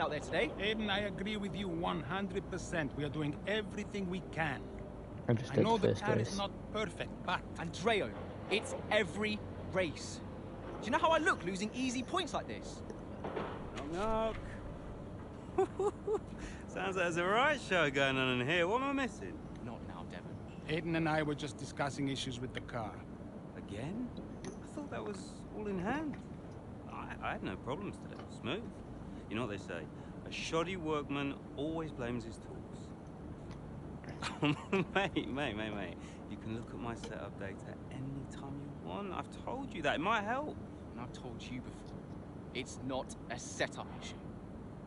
out there today. Aiden, I agree with you 100%. We are doing everything we can. I just I did know the the first car race. is not perfect, but... Andreo, it's every race. Do you know how I look losing easy points like this? Knock, knock. Sounds like there's a riot show going on in here. What am I missing? Not now, Devon. Aiden and I were just discussing issues with the car. Again? I thought that was all in hand. I had no problems today. Smooth. You know what they say? A shoddy workman always blames his tools. mate. You can look at my setup data any time you want. I've told you that. It might help. And I've told you before, it's not a setup issue.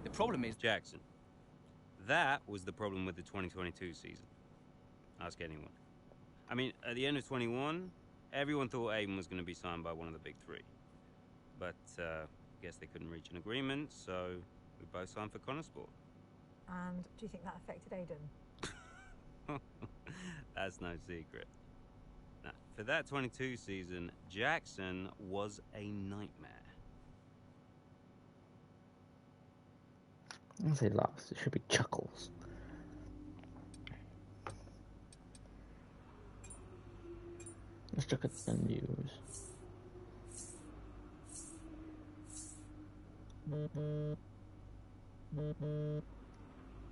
The problem is... Jackson. That was the problem with the 2022 season. Ask anyone. I mean, at the end of 21, everyone thought Aiden was going to be signed by one of the big three. But, guess they couldn't reach an agreement, so we both signed for Connorsport. And do you think that affected Aiden? That's no secret. Now, for that 22 season, Jackson was a nightmare. I don't say laughs, it should be chuckles. Let's look at the news.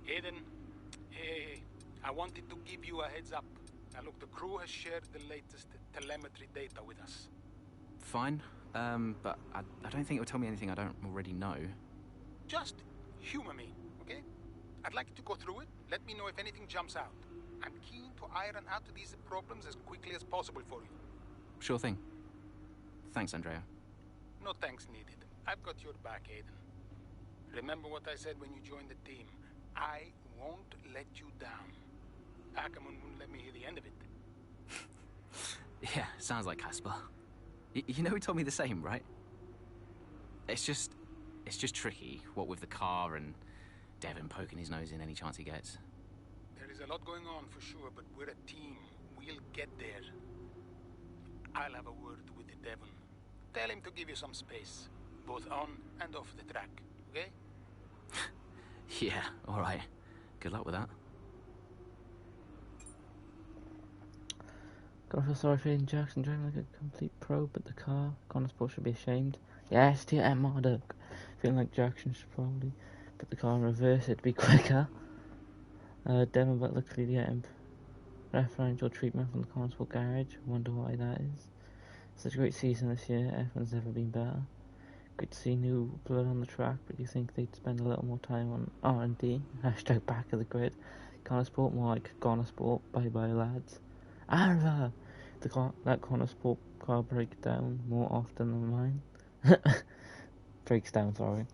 Aiden, hey, I wanted to give you a heads up. Now look, the crew has shared the latest telemetry data with us. Fine, but I don't think it will tell me anything I don't already know. Just humor me, okay? I'd like you to go through it. Let me know if anything jumps out. I'm keen to iron out these problems as quickly as possible for you. Sure thing. Thanks, Andrea. No thanks needed. I've got your back, Aiden. Remember what I said when you joined the team. I won't let you down. Ackerman wouldn't let me hear the end of it. Yeah, sounds like Casper. You know he told me the same, right? It's just tricky, what with the car and Devon poking his nose in any chance he gets. There is a lot going on for sure, but we're a team. We'll get there. I'll have a word with Devon. Tell him to give you some space, both on and off the track, okay? Yeah, alright. Good luck with that. Gotta feel sorry for Aiden Jackson driving like a complete pro, but the car, Connorsport should be ashamed. Yes, TM Marduk. Feeling like Jackson should probably put the car in reverse, it'd be quicker. Devon Butler clearly getting preferential treatment from the Connorsport garage. Wonder why that is. Such a great season this year, F1's never been better. Good to see new blood on the track, but you think they'd spend a little more time on R&D? Hashtag back of the grid. Connorsport more like Connorsport, bye bye lads. Arva! That Connorsport car breaks down more often than mine. Breaks down, sorry.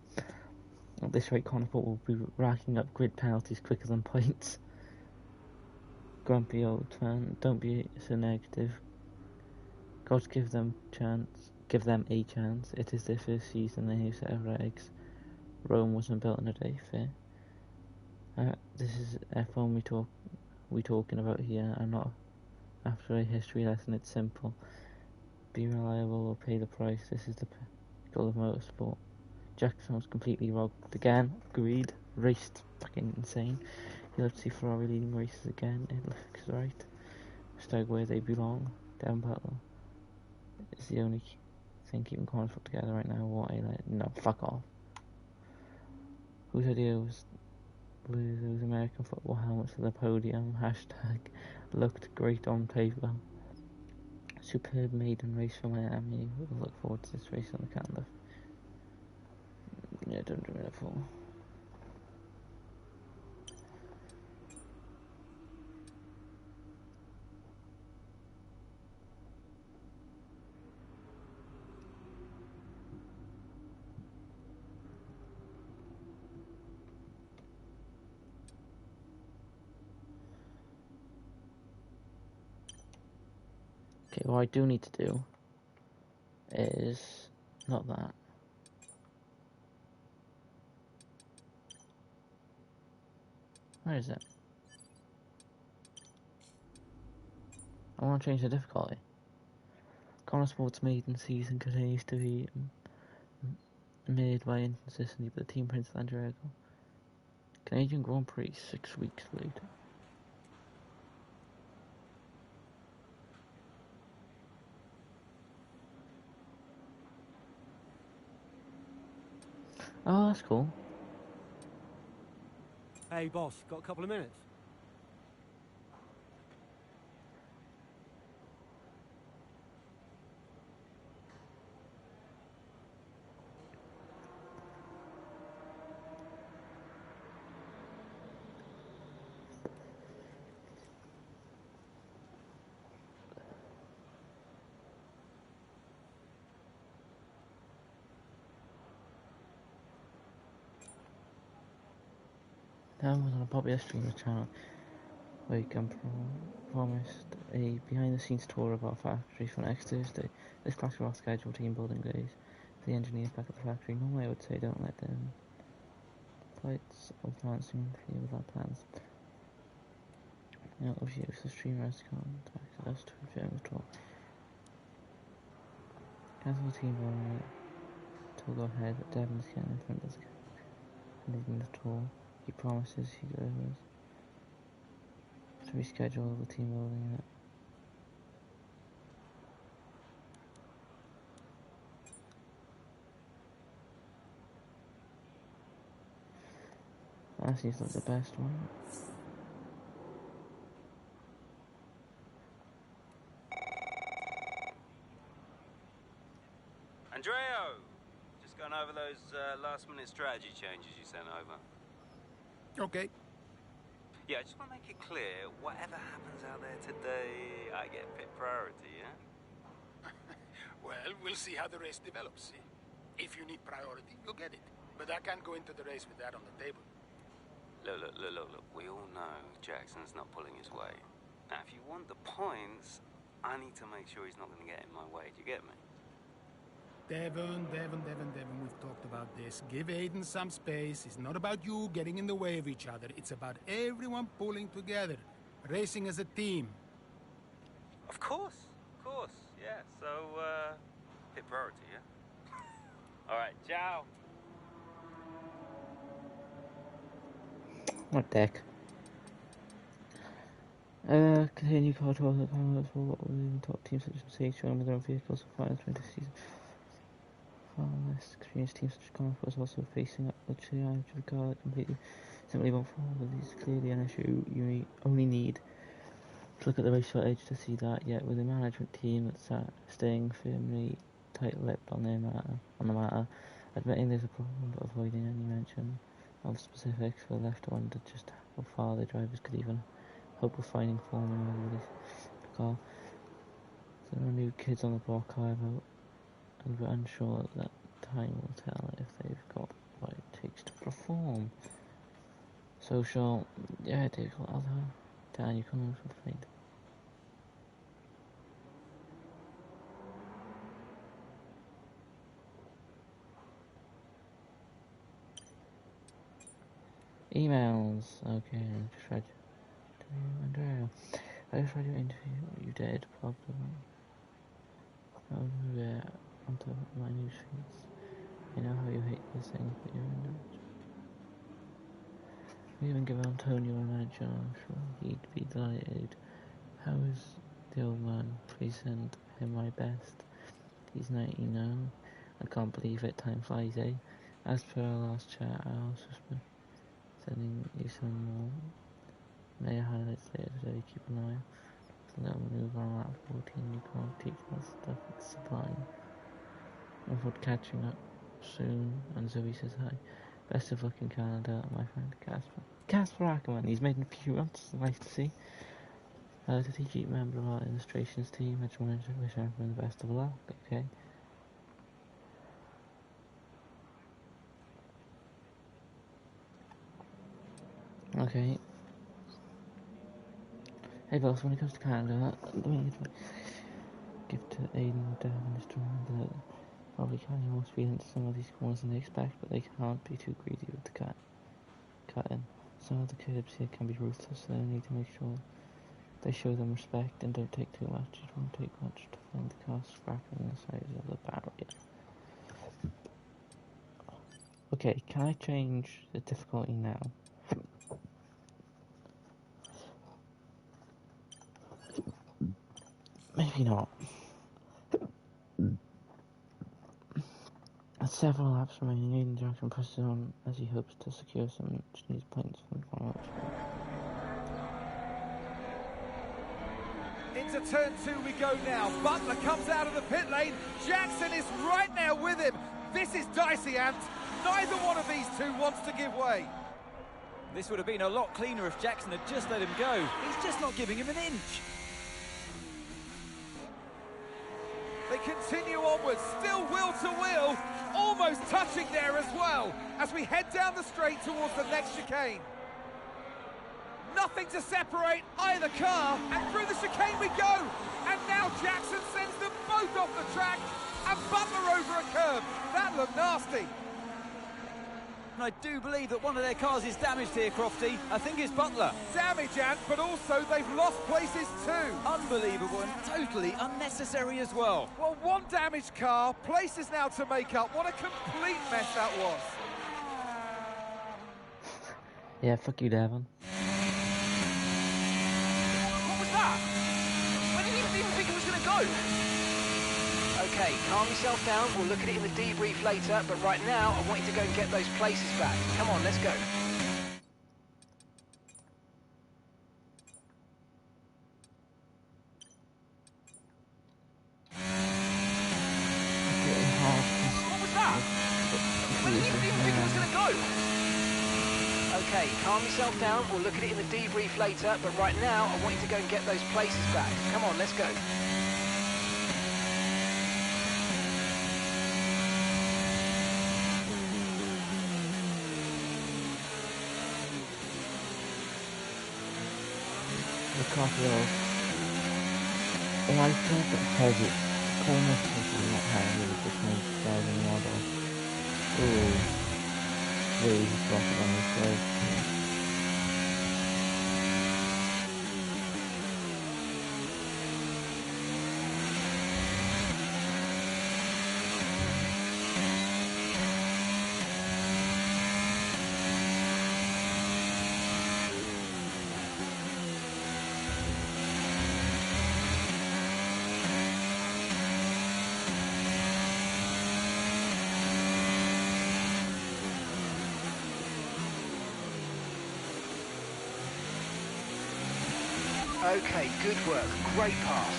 At this rate, Connorsport will be racking up grid penalties quicker than points. Grumpy old fan, don't be so negative. God give them a chance. It is their first season, a new set of regs. Rome wasn't built in a day, fair. This is F1 we talking about here, and not after a history lesson. It's simple. Be reliable or pay the price. This is the pinnacle of motorsport. Jackson was completely robbed again. Agreed. Raced fucking insane. You love to see Ferrari leading races again. It looks right. Stag where they belong. Devon Butler is the only thing keeping Connorsport together right now. What no, fuck off. Whose idea was those American football helmets to the podium? Hashtag looked great on paper. Superb maiden race for Miami. We'll look forward to this race on the calendar. Yeah, don't do it for. Okay, what I do need to do is not that. Where is it? I want to change the difficulty. Connorsport's maiden season continues to be made by inconsistency, but the team Prince Andrego. Canadian Grand Prix 6 weeks later. Oh, that's cool. Hey, boss, got a couple of minutes? Now was on a popular streamer channel where you can promised a behind-the-scenes tour of our factory for next Thursday. This class will schedule team building days. The engineers back at the factory. Normally I would say don't let them flights or plans to interfere with our plans. Now of use the streamer has contacted us to confirm the tour. Cancel the team building to go ahead, but Devon's getting in front of us and leading the tour. He promises he delivers. So we schedule the team building in it. That seems like the best one. Andreo! Just going over those last-minute strategy changes you sent over. Okay. Yeah, I just want to make it clear, whatever happens out there today, I get pit priority, yeah? Well, we'll see how the race develops. If you need priority, you'll get it. But I can't go into the race with that on the table. Look. We all know Jackson's not pulling his weight. Now, if you want the points, I need to make sure he's not going to get in my way. Do you get me? Devon, we've talked about this. Give Aiden some space. It's not about you getting in the way of each other. It's about everyone pulling together, racing as a team. Of course, yeah. So, hit priority, yeah? All right, ciao. What the heck? Continue car tours at Canada for what will the top teams such as Mercedes showing with their own vehicles for finals 20 season. Far less experienced teams such as Conrad was also facing up the challenge of the car that completely simply won't fall. But this is clearly an issue. You only need to look at the race footage to see that. Yet with a management team that's staying firmly tight-lipped on the matter, admitting there's a problem but avoiding any mention of specifics, we're left to wonder just how far the drivers could even hope of finding form in order with this car. There are new kids on the block, however, and we're unsure that time will tell if they've got what it takes to perform. Social, yeah, difficult other. Dan, you come with complaint. Emails. Okay, just read to Andrea. I just read your interview. You did, probably. Over on top of my news feeds. I know how you hate those things, but you're in it. We even give Antonio a manager. I'm sure he'd be delighted. How is the old man? Please send him my best. He's 90 now. I can't believe it. Time flies, eh? As per our last chat, I also been sending you some more mayor highlights later today. Keep an eye on the little maneuver on lap 14. You can't teach us stuff. It's sublime. Look forward to catching up soon. And Zoe says hi. Best of luck in Canada, my friend Casper. Casper Ackerman, he's made in a few months. Nice to see. To teach each member of our illustrations team, I just wanted to wish everyone the best of luck, okay? Okay. Hey boss, when it comes to Canada, let me give to Aiden, Devon, and Storm that probably carry more speed into some of these corners than they expect, but they can't be too greedy with the cutting. Some of the curbs here can be ruthless, so they need to make sure they show them respect and don't take too much. It won't take much to find the car scrapping the sides of the barrier. Okay, can I change the difficulty now? Maybe not. With several laps remaining, Aiden Jackson presses on as he hopes to secure some needs points from the final lap. Into turn 2 we go now. Butler comes out of the pit lane. Jackson is right now with him. This is dicey, Ant. Neither one of these two wants to give way. This would have been a lot cleaner if Jackson had just let him go. He's just not giving him an inch. They continue onwards, still wheel to wheel, almost touching there as well, as we head down the straight towards the next chicane. Nothing to separate either car, and through the chicane we go. And now Jackson sends them both off the track, and Butler over a curb. That looked nasty. And I do believe that one of their cars is damaged here, Crofty. I think it's Butler. Damage, Ant, but also they've lost places too. Unbelievable and totally unnecessary as well. Well, one damaged car, places now to make up. What a complete mess that was. Yeah, fuck you, Devon. What was that? I didn't even think it was going to go. Okay, calm yourself down. We'll look at it in the debrief later, but right now I want you to go and get those places back. Come on, let's go. What was that? I didn't even think it was going to go. Okay, calm yourself down. We'll look at it in the debrief later, but right now I want you to go and get those places back. Come on, let's go. The car feels lighter but heavy. Corners is not heavy, which makes driving model. Ooh, really rocket on this road. Okay, good work. Great pass.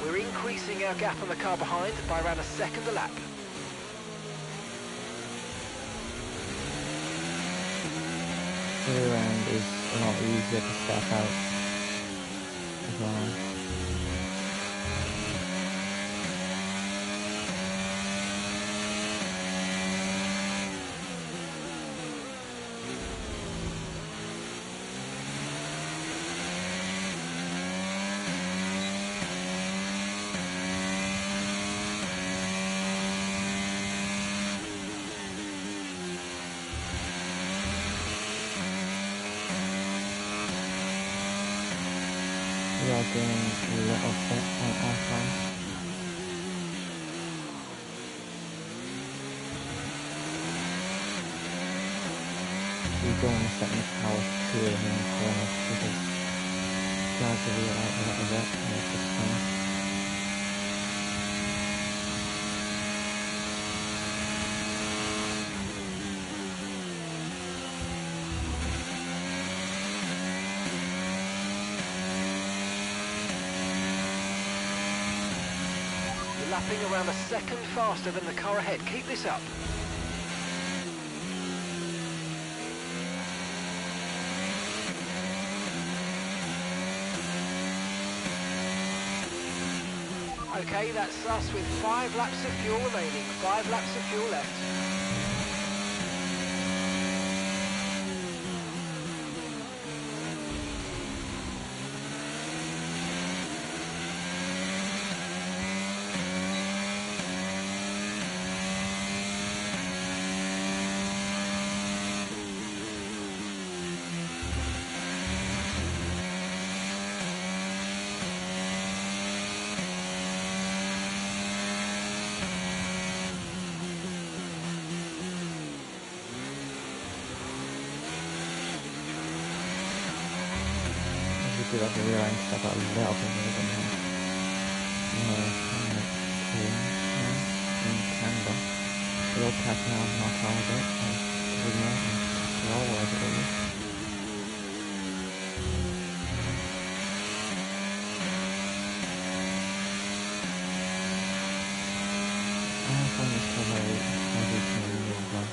We're increasing our gap on the car behind by around a second a lap. Third round is a lot easier to step out as well. We are getting a little bit on our time. We don't want to set this power too early in the corner because guys will be out a little bit and it's just fun. Lapping around a second faster than the car ahead. Keep this up. Okay, that's us with 5 laps of fuel remaining. 5 laps of fuel left. do like a rear end step out a little bit more than that. In Canada. We'll pass now my target. We're more than well worth it really. I find this car very heavy to me as well.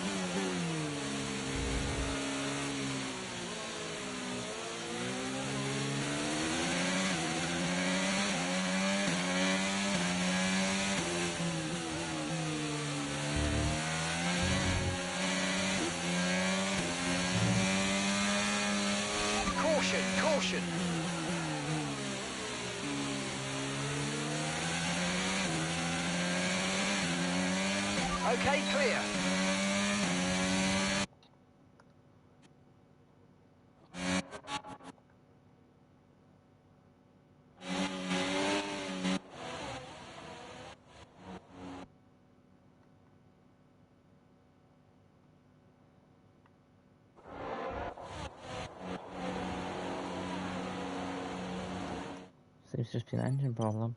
Caution, caution. Okay, clear. Seems just be an engine problem.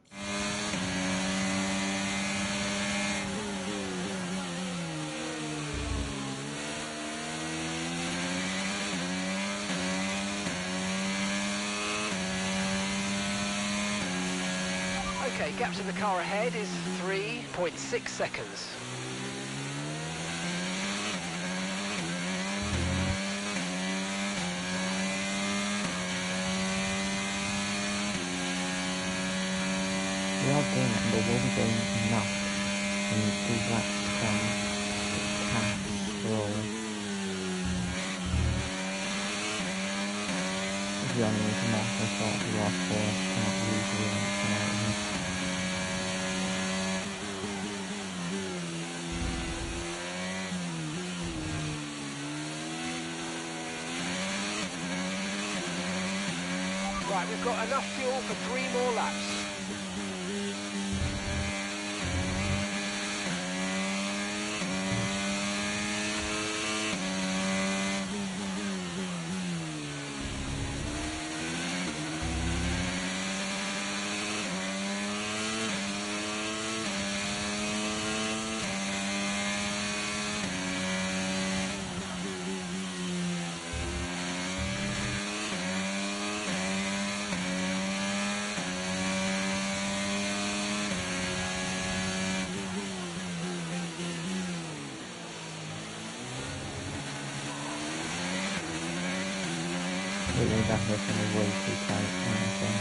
Okay, gap to the car ahead is 3.6 seconds. We are doing it, but we'll be doing enough in 2 laps to come pass roll. To be honest, it's not so far to last for us, can't usually come out of here. Right, we've got enough fuel for 3 more laps. Completely back here from the way too tight kind of thing.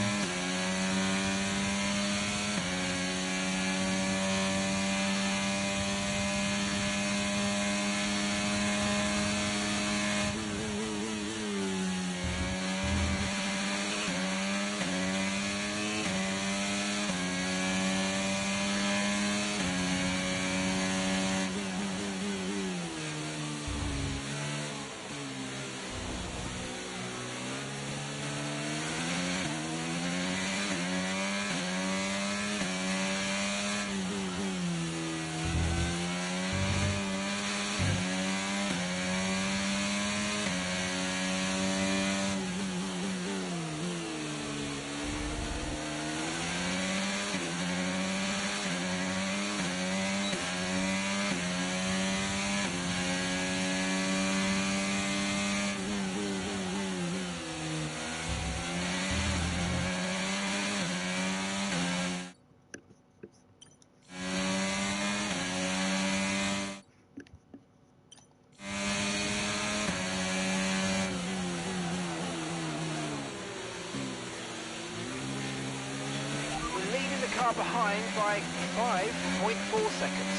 Car behind by 5.4 seconds.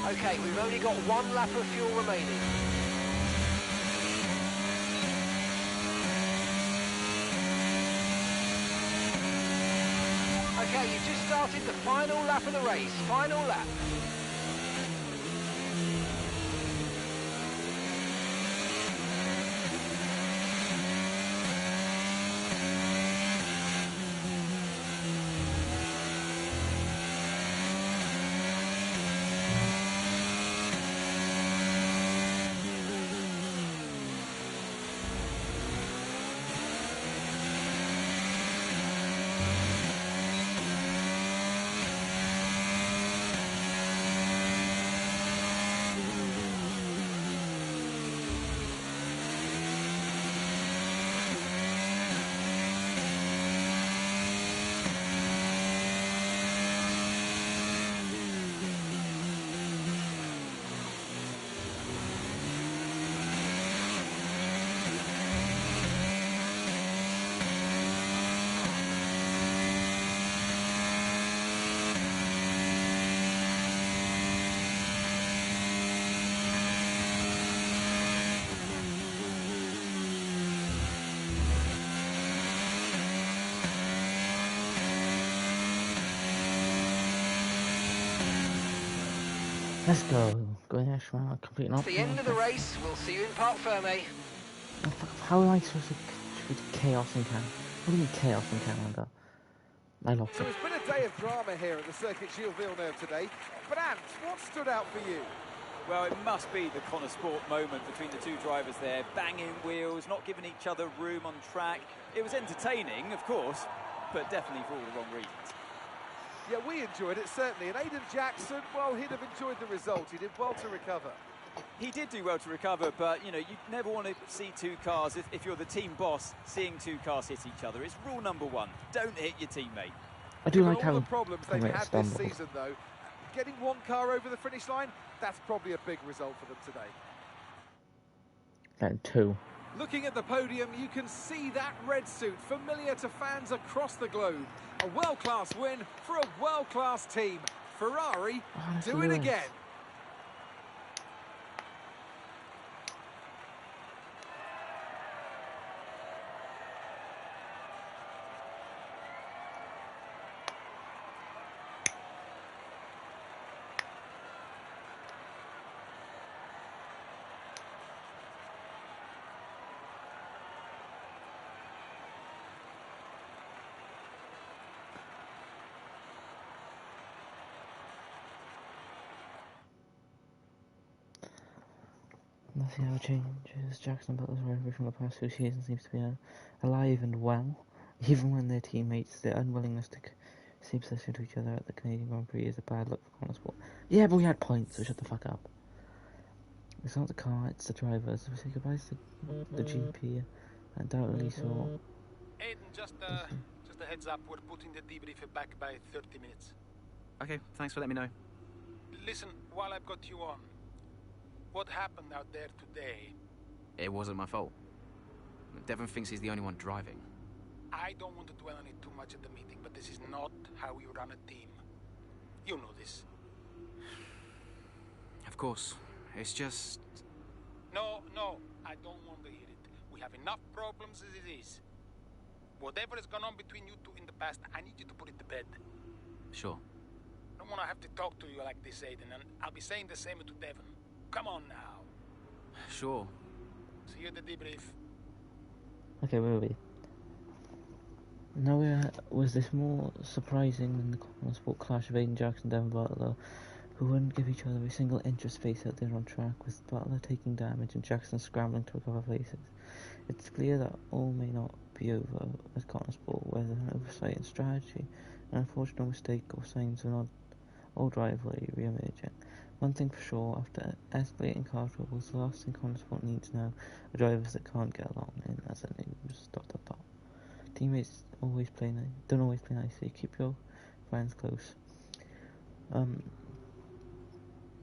Okay, we've only got 1 lap of fuel remaining. Okay, you've just started the final lap of the race. Final lap. Let's go. Going extra mile, complete an It's the option. end of the race. We'll see you in Parc Ferme. How am I supposed to treat chaos in Canada? What do you mean chaos in Canada? I lost So it. it's been a day of drama here at the Circuit Gilles Villeneuve today. But Ant, what stood out for you? Well, it must be the Connor Sport moment between the two drivers there, banging wheels, not giving each other room on track. It was entertaining, of course, but definitely for all the wrong reasons. Yeah, we enjoyed it, certainly. And Aiden Jackson, well, he'd have enjoyed the result. He did well to recover. He did do well to recover, but, you know, you never want to see two cars, if you're the team boss, seeing two cars hit each other. It's rule number one, don't hit your teammate. I do Given like all how the problems they've Conrad had stumbled. this season, though, getting one car over the finish line, that's probably a big result for them today. And 2. Looking at the podium, you can see that red suit familiar to fans across the globe. A world-class win for a world-class team. Ferrari that's do it Lewis. again. Nothing ever changes. Jackson Butler's rivalry from the past 2 seasons seems to be alive and well, even when their teammates, their unwillingness to seem closer to each other at the Canadian Grand Prix is a bad look for Connor Sport. Yeah, but we had points, so shut the fuck up. It's not the car, it's the drivers. We say goodbye to the GP, undoubtedly so. Aiden, just a heads up, we're putting the debriefer back by 30 minutes. Okay, thanks for letting me know. Listen, while I've got you on, what happened out there today? It wasn't my fault. Devon thinks he's the only one driving. I don't want to dwell on it too much at the meeting, but this is not how we run a team. You know this. Of course. It's just... No, I don't want to hear it. We have enough problems as it is. Whatever has gone on between you two in the past, I need you to put it to bed. Sure. I don't want to have to talk to you like this, Aiden, and I'll be saying the same to Devon. Come on now. Sure. See you at the debrief. Okay, where were we? Nowhere was this more surprising than the Connor Sport clash of Aiden Jackson and Devon Butler, who wouldn't give each other a single inch of space out there on track, with Butler taking damage and Jackson scrambling to recover places. It's clear that all may not be over at Connor Sport, whether an oversight in strategy, an unfortunate mistake, or signs of an old rivalry re-emerging. One thing for sure, after escalating car troubles, the last thing Connor Sport needs now are drivers that can't get along in as a news. ... Teammates don't always play nicely. Keep your friends close.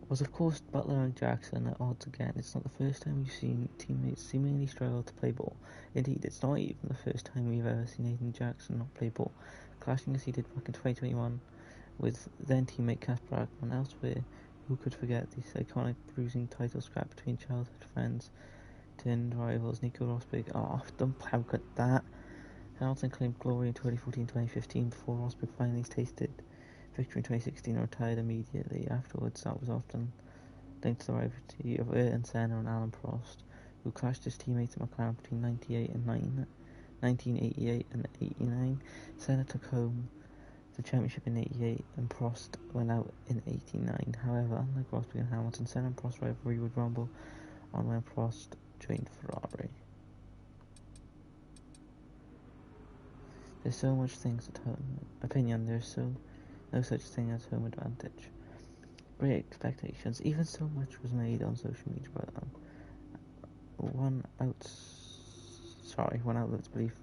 Was of course Butler and Jackson at odds again. It's not the first time we've seen teammates seemingly struggle to play ball. Indeed, it's not even the first time we've ever seen Aiden Jackson not play ball, clashing as he did back in 2021 with then teammate Casper Ackman. Elsewhere, who could forget this iconic bruising title scrap between childhood friends turned rivals Nico Rosberg? Oh, don't poke at that. Hamilton claimed glory in 2014-2015 before Rosberg finally tasted victory in 2016 and retired immediately afterwards. That was often linked to the rivalry of Ayrton Senna and Alan Prost, who clashed his teammates at McLaren between 1988 and 89. Senna took home the championship in 88 and Prost went out in 89. However, unlike Rosberg and Hamilton, Senna and Prost rivalry would rumble on when Prost joined Ferrari. There's so much things at home. Opinion, there's no such thing as home advantage. Great expectations. Even so much was made on social media about them. One outlet's belief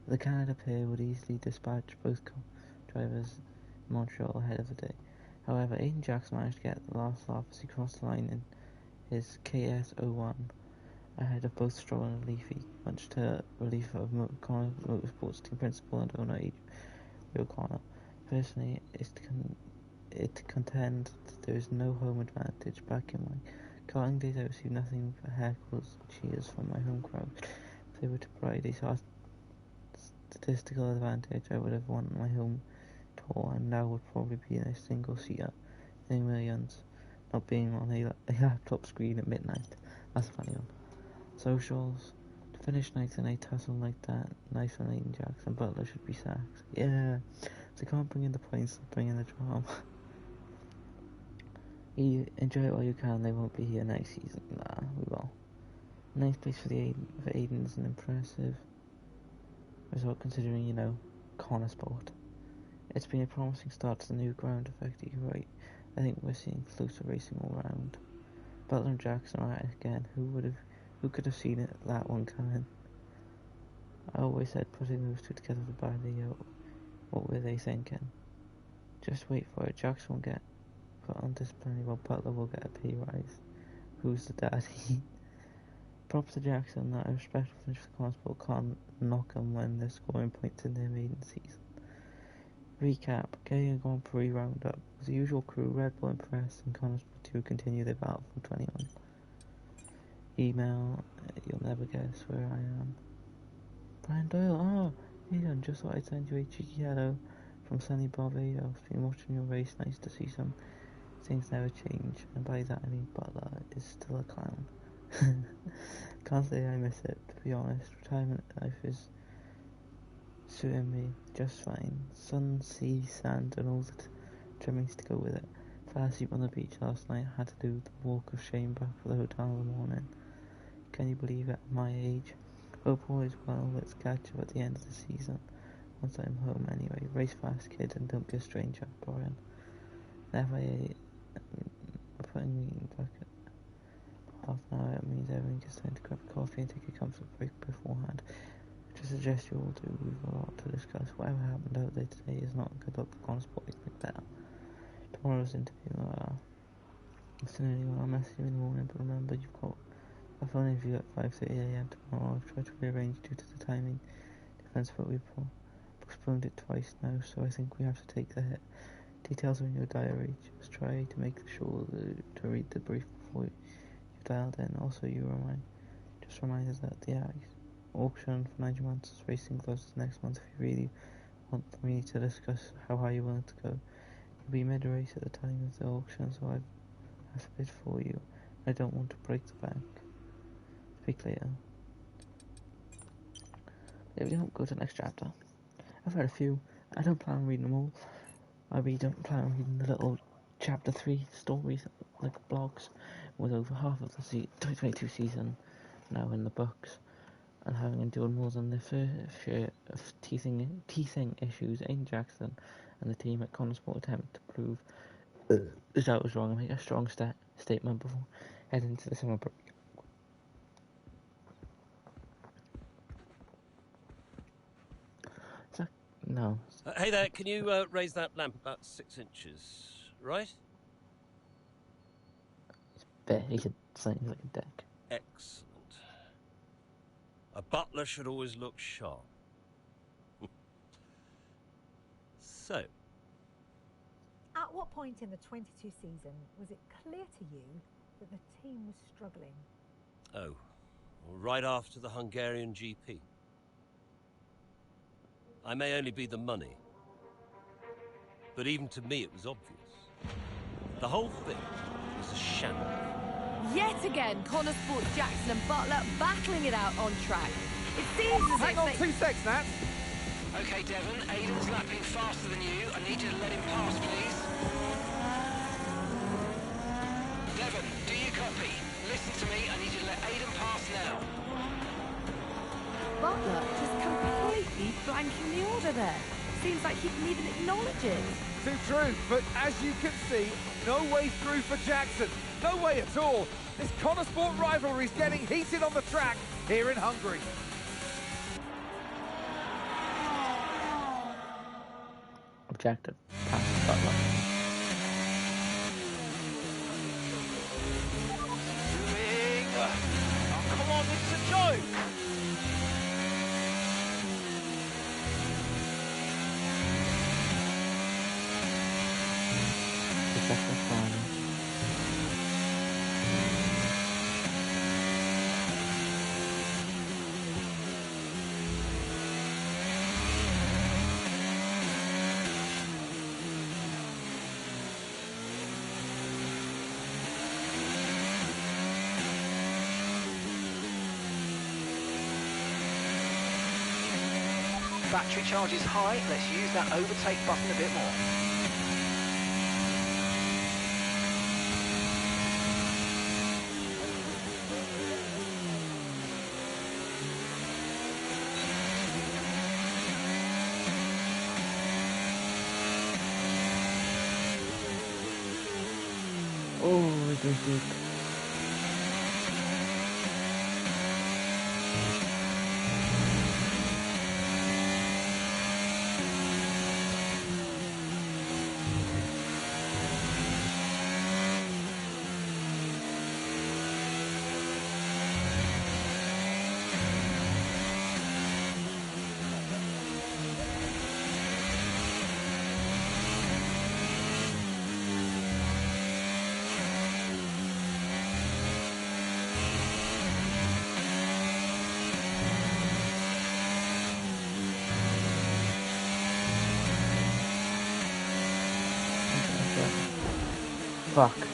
that the Canada pair would easily dispatch both drivers in Montreal ahead of the day. However, Aiden Jackson managed to get the last laugh as he crossed the line in his KS01 ahead of both Stroll and Latifi, much to relief of Connor Motorsports team principal and owner Adrian O'Connor. Personally, it contend that there is no home advantage. Back in my karting days, I received nothing but heckles and cheers from my home crowd. If they were to provide a statistical advantage, I would have won my home tour and now would probably be in a single seater. I think millions not being on a laptop screen at midnight. That's a funny one. Socials. To finish nights in a tussle like that, nice on Aiden Jackson. Butler should be sacked. Yeah. If they can't bring in the points, they'll bring in the drama. Enjoy it while you can, they won't be here next season. Nah, we will. Nice place for Aiden's an impressive result considering, you know, Connor Sport. It's been a promising start to the new ground effect, you're right. I think we're seeing closer racing all round. Butler and Jackson are at it again. Who could have seen that one coming? I always said putting those two together was a bad idea. What were they thinking? Just wait for it. Jackson will get put on disciplinary while Butler will get a pay rise. Who's the daddy? Props to Jackson, that a respectful finish for Constable can't knock them when they're scoring points in their maiden season. Recap, Gay Grand Prix roundup. As the usual crew, Red Bull and Press and Constable 2 continue their battle from 21. Email, you'll never guess where I am. Brian Doyle, Ian, just thought I'd send you a cheeky hello from sunny Barbados. Been watching your race, nice to see some things never change, and by that I mean Butler is still a clown. Can't say I miss it, to be honest. Retirement life is suiting me just fine. Sun, sea, sand, and all the trimmings to go with it. Fell asleep on the beach last night. Had to do the walk of shame back to the hotel in the morning. Can you believe it at my age? Hope all is well. Let's catch up at the end of the season. Once I'm home anyway. Race fast, kid, and don't be a stranger, Brian. Never putting me back at half an hour. It means everyone gets time to grab a coffee and take a comfortable break beforehand. Which I suggest you all do. We've a lot to discuss. Whatever happened out there today is not good luck for Consport. Expect better. Tomorrow's interview. It's an early one. I'll message you in the morning, but remember you've got a phone interview at 5:30 AM tomorrow. I've tried to rearrange due to the timing difference, but we've postponed it twice now, so I think we have to take the hit. Details are in your diary. Just try to make sure to read the brief before you dialed in. Also, just reminded that the auction for 90 months is racing closes next month. If you really want me to discuss how high you want it to go, you'll be mid-race at the time of the auction, so I've a bid for you. I don't want to break the bank. Speak later. There we go, go to the next chapter. I've read a few. I don't plan on reading them all. I really don't plan on reading the little chapter 3 stories, like blogs, with over half of the 2022 season now in the books, and having endured more than the fair share of teething issues. Aiden Jackson and the team at Consport attempt to prove that I was wrong and make a strong statement before heading into the summer break. No. Hey there, can you raise that lamp about 6 inches, right? It's big, he could say like a deck. Excellent. A butler should always look sharp. So. At what point in the 22 season was it clear to you that the team was struggling? Oh, well, right after the Hungarian GP. I may only be the money, but even to me it was obvious. The whole thing was a shambles. Yet again, Connor Sport, Jackson and Butler battling it out on track. It seems as Hang on 2 seconds, Nat. Okay, Devon, Aiden's lapping faster than you. I need you to let him pass, please. Devon, do you copy? Listen to me, I need you to let Aiden pass now. Butler just completely blanking the order there. Seems like he can even acknowledge it. Too true, but as you can see, no way through for Jackson. No way at all. This Connor Sport rivalry is getting heated on the track here in Hungary. Objective. Pass Butler. Oh, come on, this is a joke. Battery charge is high. Let's use that overtake button a bit more. Oh, it was deep. Fuck.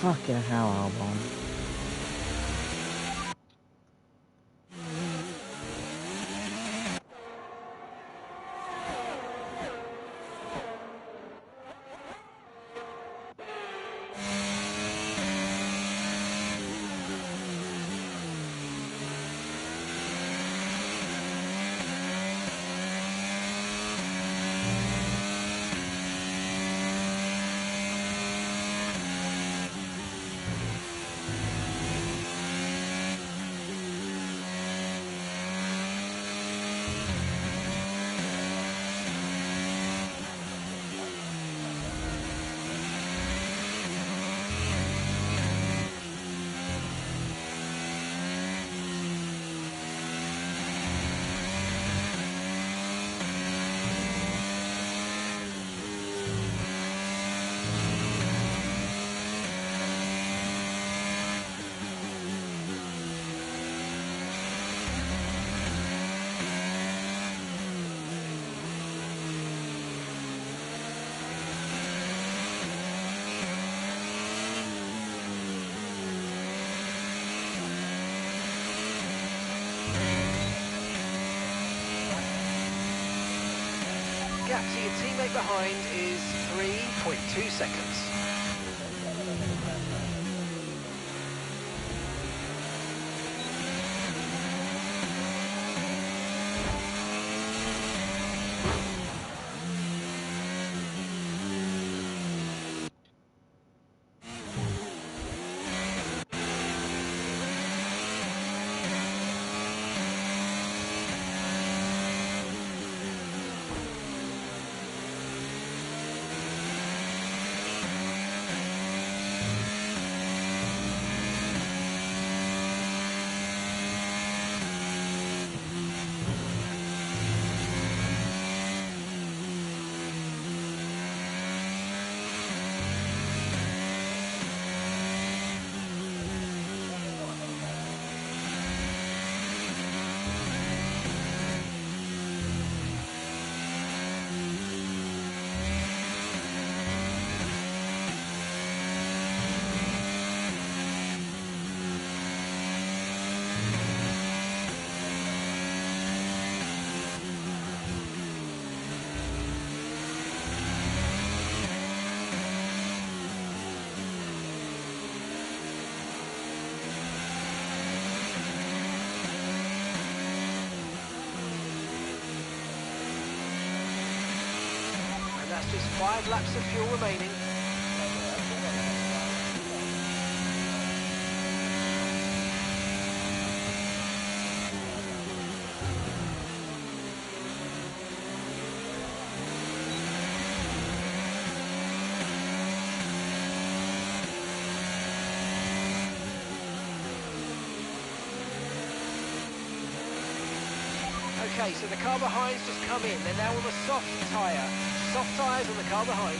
Fucking hell, Albon. Gap to your teammate behind is 3.2 seconds. That's just 5 laps of fuel remaining. Okay, so the car behind's just come in. They're now on the soft tyre. Soft tyres on the car behind.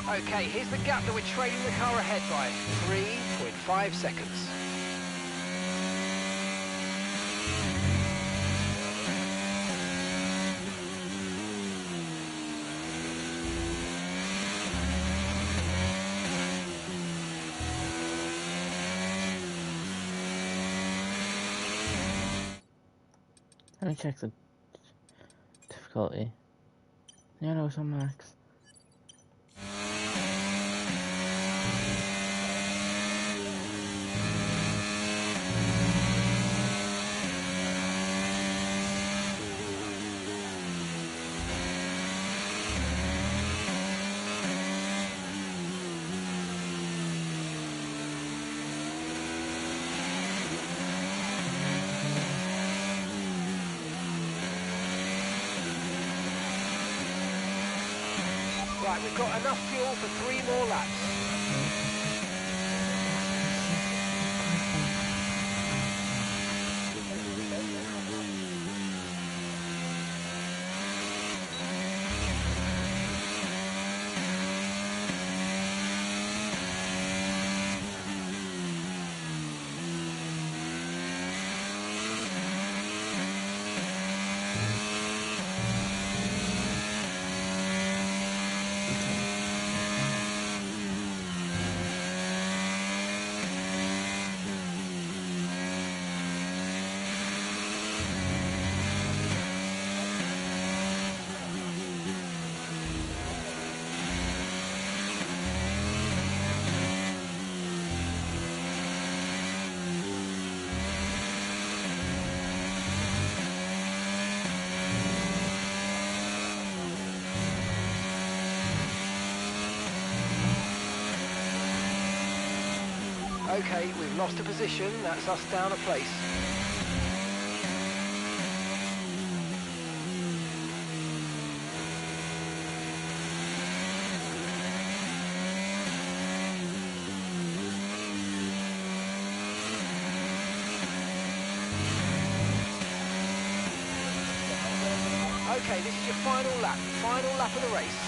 Okay, here's the gap that we're trailing the car ahead by. 3.5 seconds. Let me check the difficulty. Yeah, no, it's on max. Right, we've got enough fuel for 3 more laps. Okay, we've lost a position, that's us down a place. Okay, this is your final lap of the race.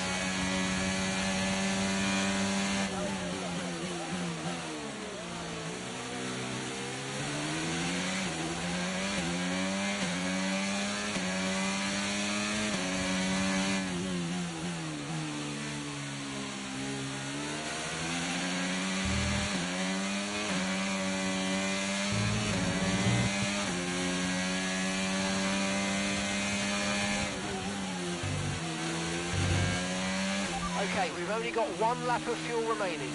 Okay, we've only got 1 lap of fuel remaining.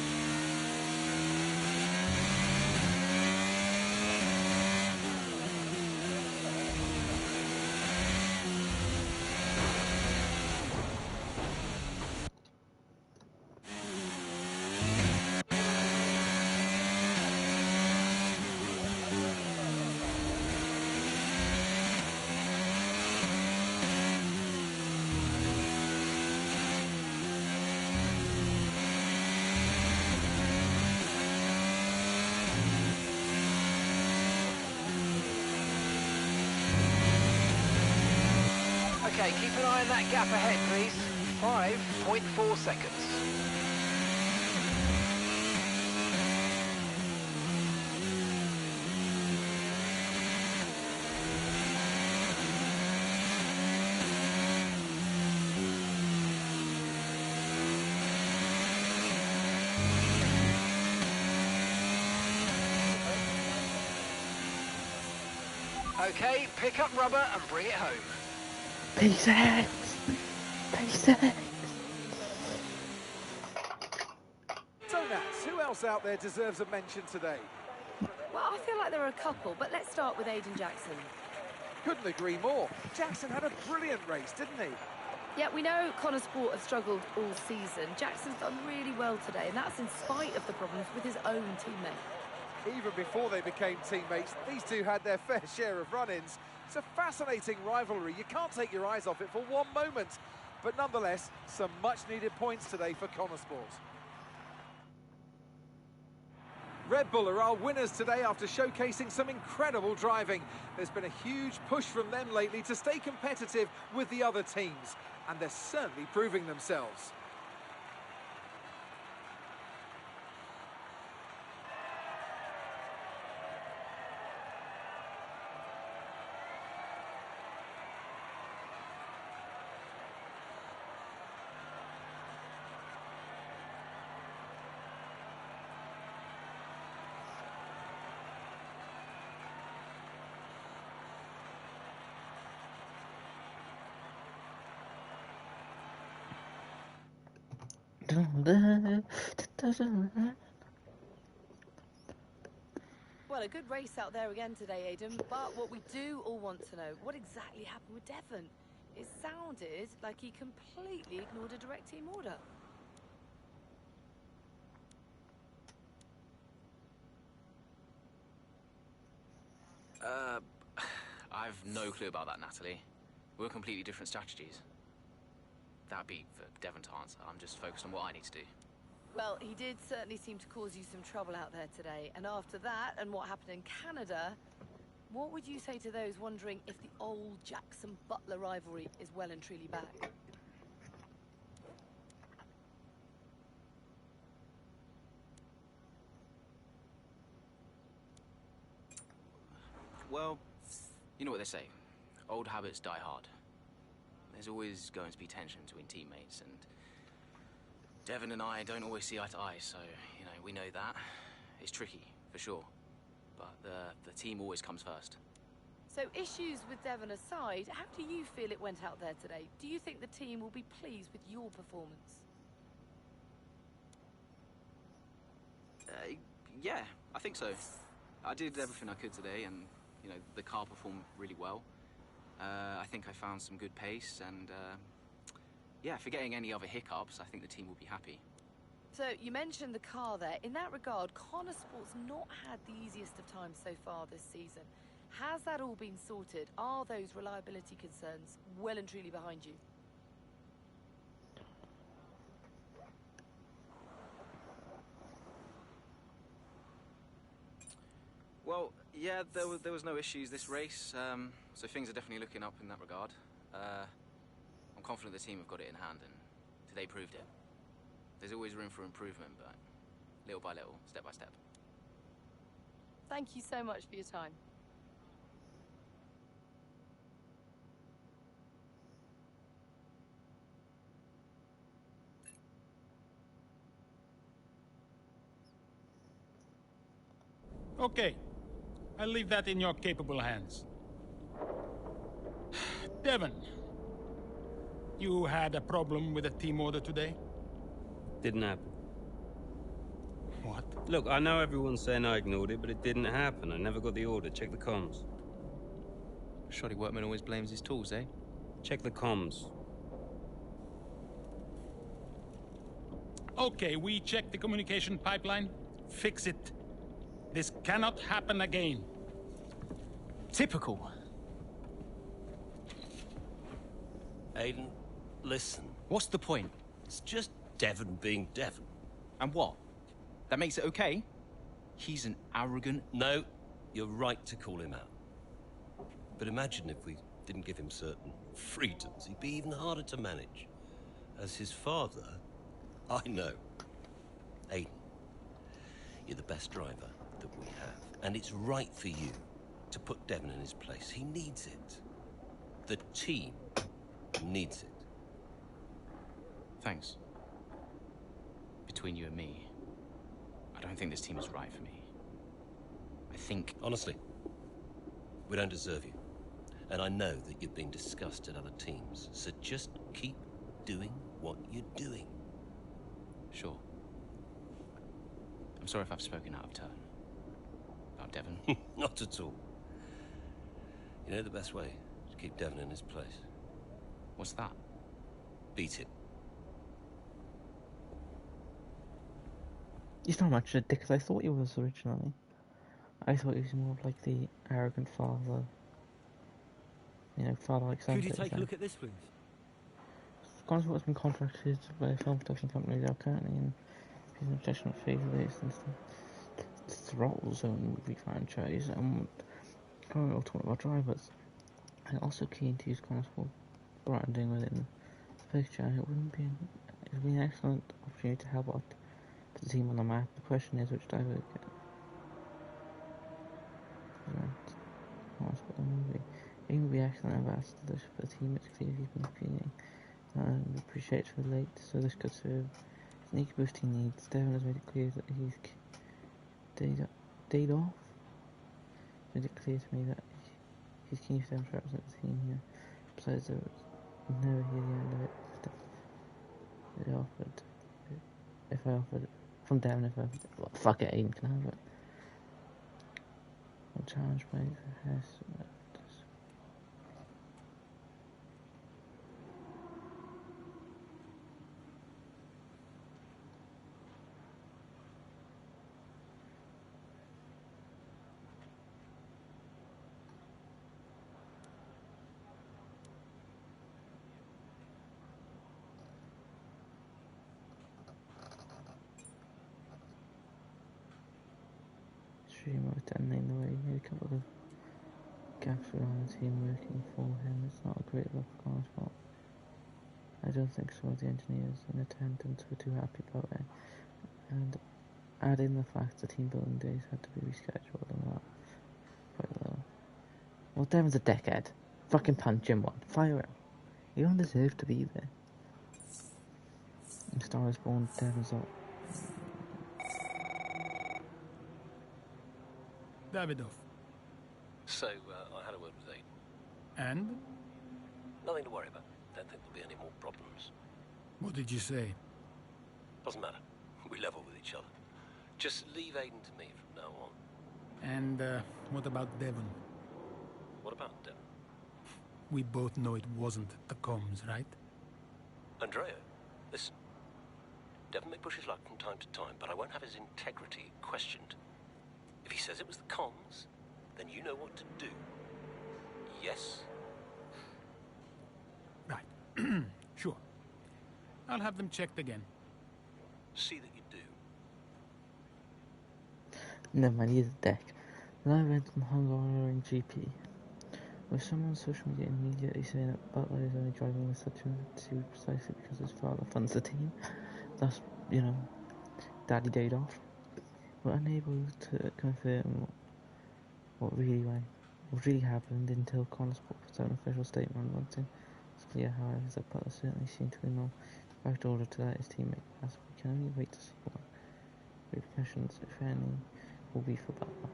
Okay, keep an eye on that gap ahead, please. 5.4 seconds. Okay, pick up rubber and bring it home. P6! P6! So Nats, who else out there deserves a mention today? Well, I feel like there are a couple, but let's start with Aiden Jackson. Couldn't agree more. Jackson had a brilliant race, didn't he? Yeah, we know Connor Sport have struggled all season. Jackson's done really well today, and that's in spite of the problems with his own teammate. Even before they became teammates, these two had their fair share of run-ins. It's a fascinating rivalry. You can't take your eyes off it for one moment. But nonetheless, some much-needed points today for Connor Sport. Red Bull are our winners today after showcasing some incredible driving. There's been a huge push from them lately to stay competitive with the other teams, and they're certainly proving themselves. Well, a good race out there again today, Aiden, but what we do all want to know, what exactly happened with Devon? It sounded like he completely ignored a direct team order. I've no clue about that, Natalie. We're completely different strategies. That'd be for Devon to answer. I'm just focused on what I need to do. Well, he did certainly seem to cause you some trouble out there today. And after that, and what happened in Canada, what would you say to those wondering if the old Jackson-Butler rivalry is well and truly back? Well, you know what they say. Old habits die hard. There's always going to be tension between teammates, and Devon and I don't always see eye to eye, so, you know, we know that. It's tricky, for sure. But the team always comes first. So issues with Devon aside, how do you feel it went out there today? Do you think the team will be pleased with your performance? Yeah, I think so. I did everything I could today, and, you know, the car performed really well. I think I found some good pace, and yeah, forgetting any other hiccups, I think the team will be happy. So you mentioned the car there. In that regard, Connor Sport's not had the easiest of times so far this season. Has that all been sorted? Are those reliability concerns well and truly behind you? Well, yeah, there was no issues this race, so things are definitely looking up in that regard. I'm confident the team have got it in hand, and today proved it. There's always room for improvement, but little by little, step by step. Thank you so much for your time. Okay, I'll leave that in your capable hands. Devon, you had a problem with a team order today? Didn't happen. What? Look, I know everyone's saying I ignored it, but it didn't happen. I never got the order. Check the comms. Shoddy workman always blames his tools, eh? Check the comms. Okay, we checked the communication pipeline. Fix it. This cannot happen again. Typical. Aiden, listen. What's the point? It's just Devon being Devon. And what? That makes it okay? He's an arrogant... No, you're right to call him out. But imagine if we didn't give him certain freedoms, he'd be even harder to manage. As his father, I know. Aiden, you're the best driver that we have, and it's right for you to put Devon in his place. He needs it. The team needs it. Thanks. Between you and me, I don't think this team is right for me. I think... Honestly, we don't deserve you. And I know that you've been discussed at other teams, so just keep doing what you're doing. Sure. I'm sorry if I've spoken out of turn. About Devon. Not at all. You know the best way to keep Devon in his place? What's that? Beat it. He's not much of a dick as I thought he was originally. I thought he was more of like the arrogant father. You know, father like son. Could you take a look at this, please? Consport has been contracted by a film production company that are currently in production phase of this and the Throttle Zone movie franchise, and currently all talking about drivers. I'm also keen to use Consport branding within the picture. It would be an excellent opportunity to help out the team on the map. The question is which driver to get. Consport the movie. It would be excellent ambassadors for the team. It's clear he's been feeling and appreciates for late, so this could serve sneaky boost he needs. Devon has made it clear that he's dayed off. Made it clear to me that he's keen for them to represent the team here. Besides, there was never hear the end of it. If I offered from Devon, if I offered, well, fuck it, Aiden can have it. I'm challenged by Hess. Streamer detonating the way. He had a couple of gaps around the team working for him. It's not a great look for Consport. I don't think some of the engineers in attendance were too happy about it. And add in the fact the team building days had to be rescheduled and that. Quite low. Well, Devon's a dickhead. Fucking punch him one. Fire him. You don't deserve to be there. And Star is Born, Devon's up. Davidoff. So, I had a word with Aiden. And? Nothing to worry about. Don't think there'll be any more problems. What did you say? Doesn't matter. We level with each other. Just leave Aiden to me from now on. And, what about Devon? What about Devon? We both know it wasn't the comms, right? Andrea, listen. Devon may push his luck from time to time, but I won't have his integrity questioned. If he says it was the comms, then you know what to do. Yes? Right. Sure. I'll have them checked again. See that you do. Never mind, he's a dick. Then I read some Hungarian GP, with someone on social media immediately saying that Butler is only driving with such a precisely because his father funds the team. Thus, you know, Daddy dayed off. We're unable to confirm what really happened until Consport puts out an official statement on it. It's clear, however, that Butler certainly seemed to know the fact order to let his teammate pass. We can only wait to see what repercussions, if any, will be for Butler.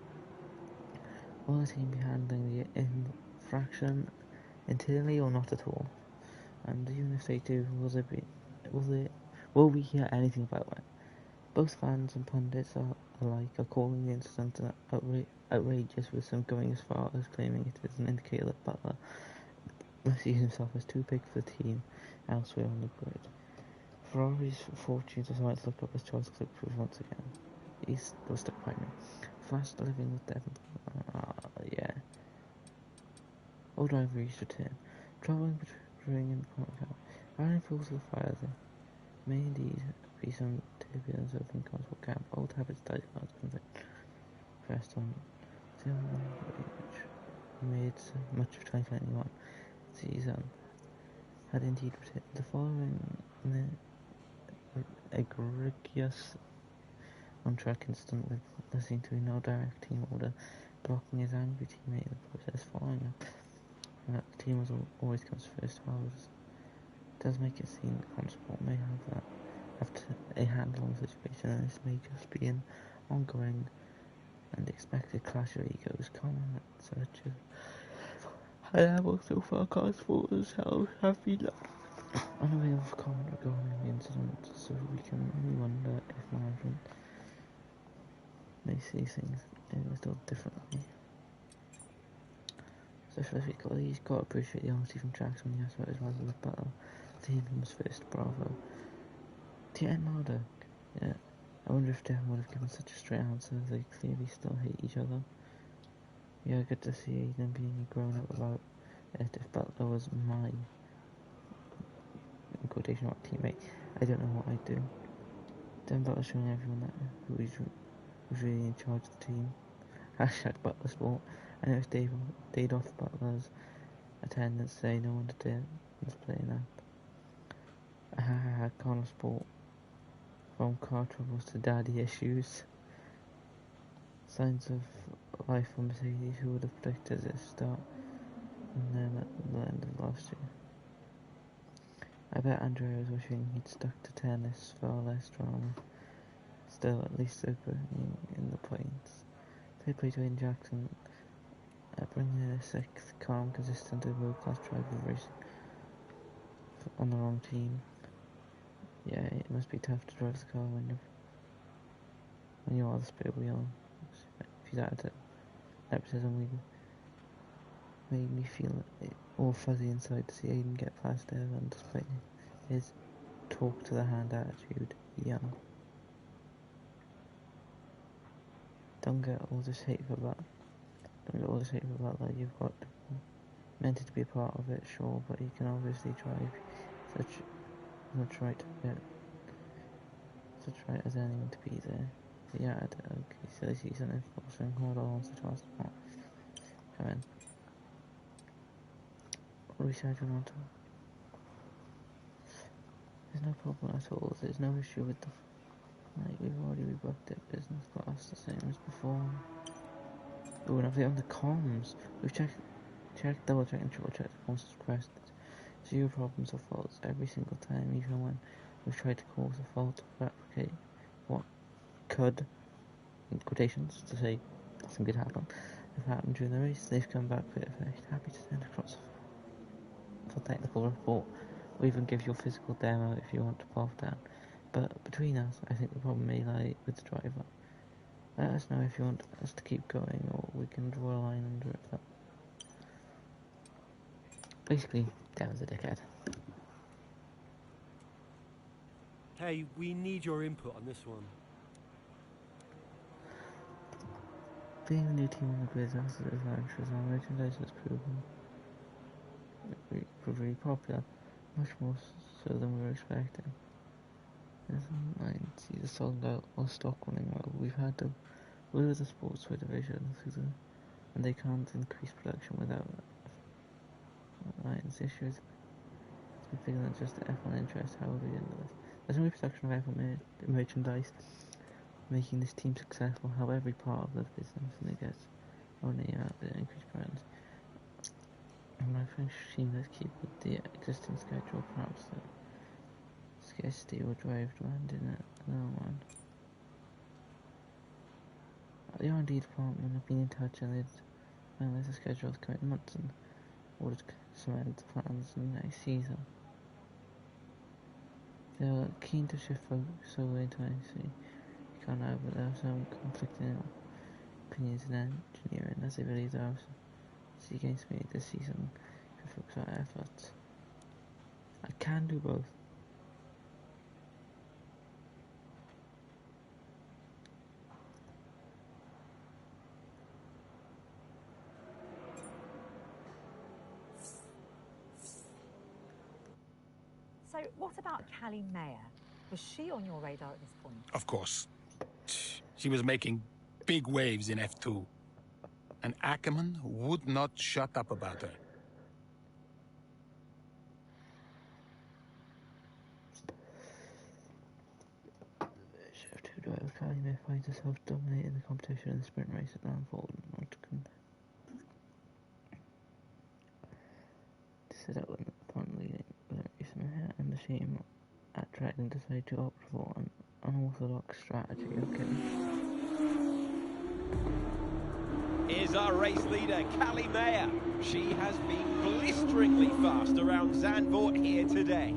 Will the team be handling the infraction internally or not at all? And even if they do, will we hear anything about it? Both fans and pundits alike are calling the incident outrageous, with some going as far as claiming it is an indicator that Butler sees himself as too big for the team elsewhere on the grid. Ferrari's fortunes as might look up as Charles Leclerc proves once again. He's still stuck by me. Flash living with Devon. Yeah. Old rivalries return. Travelling between in the car. Running fools of the fire there. May indeed be some turbulence within Consport camp. Old habits die hard convict. First on which made much of 2021. season had indeed written the following egregious on-track incident with there seemed to be no direct team order blocking his angry teammate in the process following him. And that the team always comes first, however, it does make it seem that Consport may have a handle on the situation, and this may just be an ongoing and expected clash of egos common at such a high level. So far, Consport themselves have been unaware of comment regarding the incident, so we can only wonder if management may see things a little differently. So specifically, he's got to appreciate the honesty from Jackson when he asked about his rival with Butler. The team was first, bravo. T.N. Marduk, yeah. I wonder if Devon would have given such a straight answer. They clearly still hate each other. Yeah, good to see them being grown up about it. If Butler was my, in quotation mark, teammate, I don't know what I'd do. Devon Butler showing everyone that who's really in charge of the team. Hashtag Butler Sport. I noticed Dade off Butler's attendance today. No wonder Dade was playing up. Connor Sport. From car troubles to daddy issues. Signs of life for Mercedes, who would have predicted this start and then at the end of last year. I bet Andrea was wishing he'd stuck to tennis, far less drama. Still, at least opening in the points. They played Dwayne Jackson, bringing in a sixth, calm, consistent, and world-class driver racing on the wrong team. Yeah, it must be tough to drive the car when you are the spare wheel. If he's added nepotism, made me feel all fuzzy inside to see Aiden get past Evan despite his talk to the hand attitude. Young. Don't get all this hate for that. That you've got meant to be a part of it, sure, but you can obviously drive such right as anyone to be there. But yeah, okay, silly season enforcing hold on to task. Come in. Reschedule on top. There's no problem at all. There's no issue with the we've already rebooked it. Business class the same as before. Ooh, and I've on the comms. We've double checked and triple checked the comms requested. 0 problems or faults every single time, even when we've tried to cause a fault or replicate what could, in quotations, to say nothing could happen, have happened during the race. They've come back perfect. Happy to send across for technical report, or even give you a physical demo if you want to pop down. But between us, I think the problem may lie with the driver. Let us know if you want us to keep going, or we can draw a line under it. But basically, Devon's a dickhead. Hey, we need your input on this one. Being a new team on the grid after the adventures, our merchandise has proven really popular, much more so than we were expecting. See the sold out or stock running well. We've had to lure the sportswear division and they can't increase production without Lions issues. It's been bigger than just the F1 interest. How would we end this? There's no production of F1 merchandise making this team successful. How every part of the business and it gets only out the increased brands. And I think let's keep with the existing schedule, perhaps the scarcity will drive demand in another one. The R&D department have been in touch and there's a schedule of coming months in order to cement the plans in the next season. They're keen to shift focus away to NXT. You can't know, but there are some conflicting opinions in engineering as they believe there are some games made this season to focus on efforts. I can do both. So what about Callie Mayer? Was she on your radar at this point? Of course. She was making big waves in F2. And Ackerman would not shut up about her. driver Kylie May finds herself dominating the competition in the sprint race at Landford and Nottingham. To set out upon leading the race and the team at Trident decided to opt for an unorthodox strategy. Okay. Here's our race leader, Callie Mayer. She has been blisteringly fast around Zandvoort here today.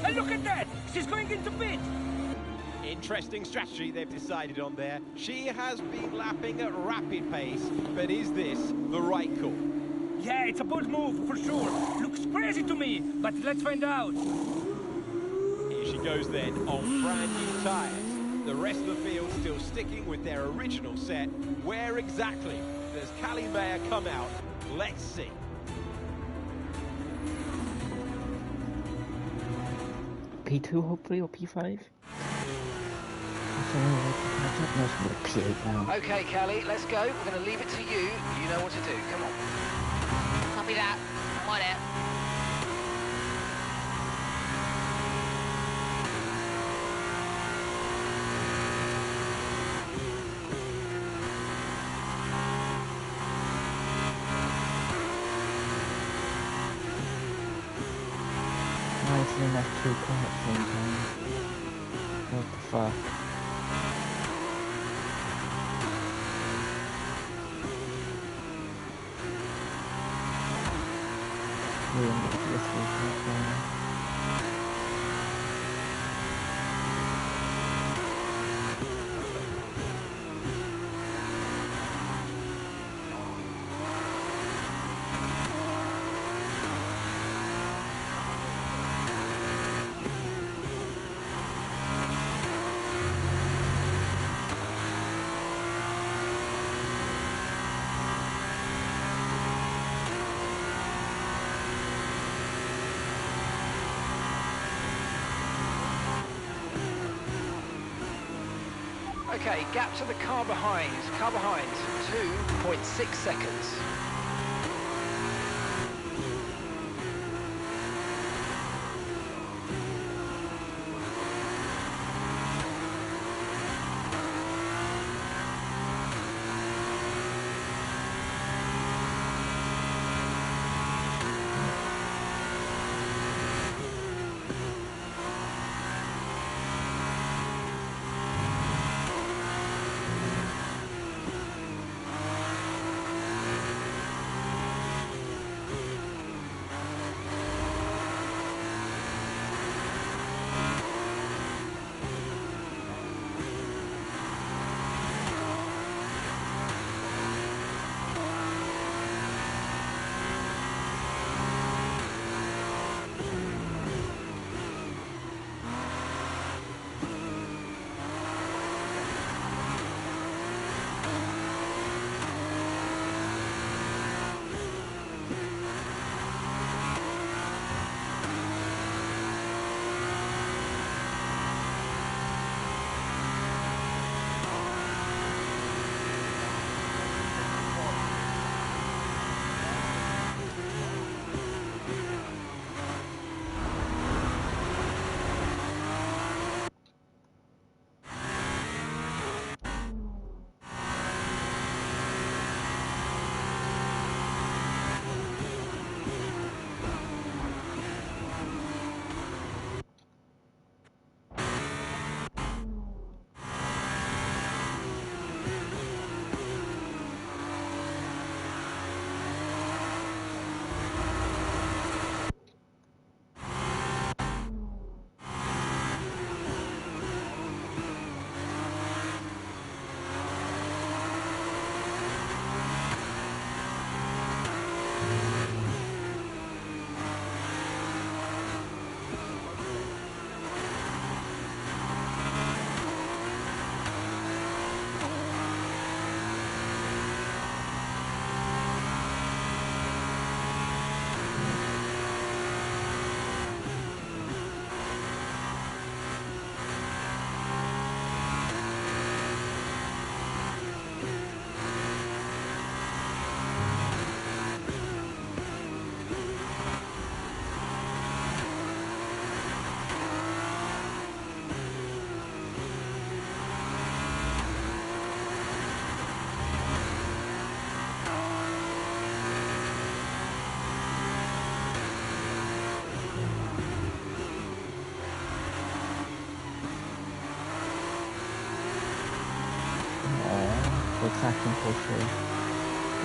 And look at that! She's going into pit! Interesting strategy they've decided on there. She has been lapping at rapid pace, but is this the right call? Yeah, it's a bold move, for sure. Looks crazy to me, but let's find out. Here she goes then, on brand new tyres. The rest of the field still sticking with their original set. Where exactly does Callie Mayer come out? Let's see. P2 hopefully, or P5? P8 now. Okay, Callie, let's go. We're going to leave it to you. You know what to do. Come on. Copy that. I'm on it. Nice and left too quiet sometimes. What the fuck? Okay, gap to the car behind. Car behind, 2.6 seconds. we'll catch him for sure.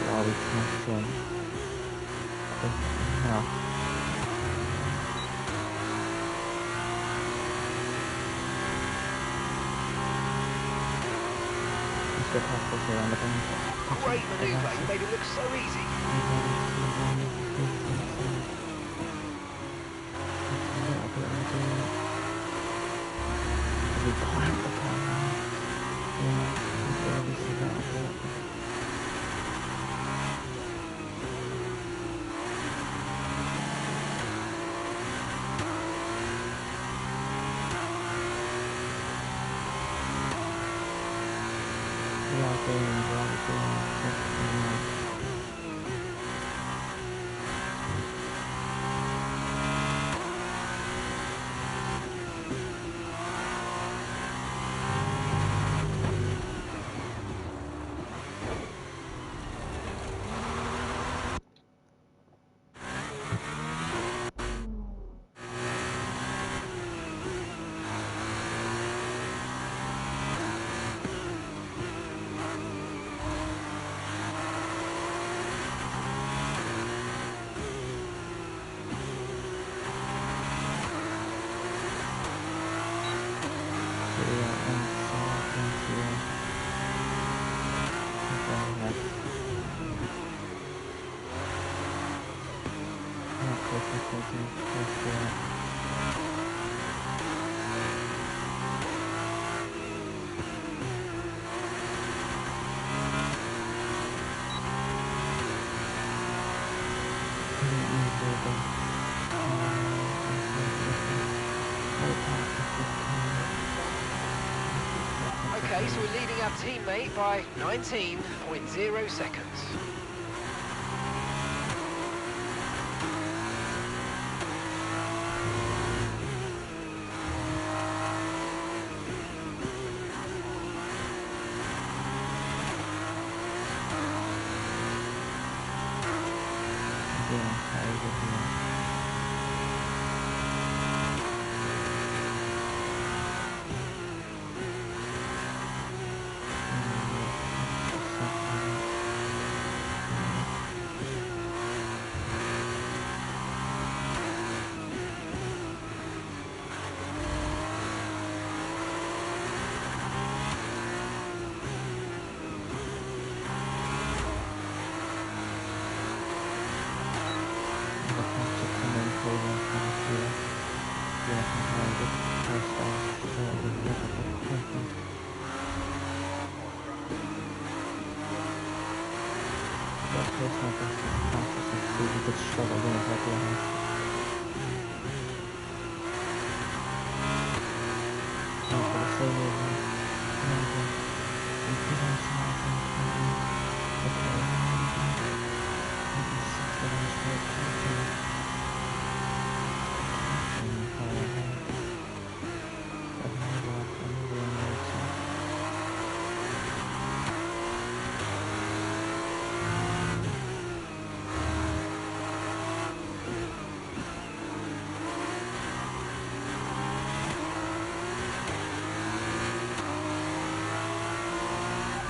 While we catch him. No. He's got half push around the bend. Great manoeuvre, you made it look so easy. We climb the car. Yeah, this is that. Okay, so we're leading our teammate by 19.0 seconds.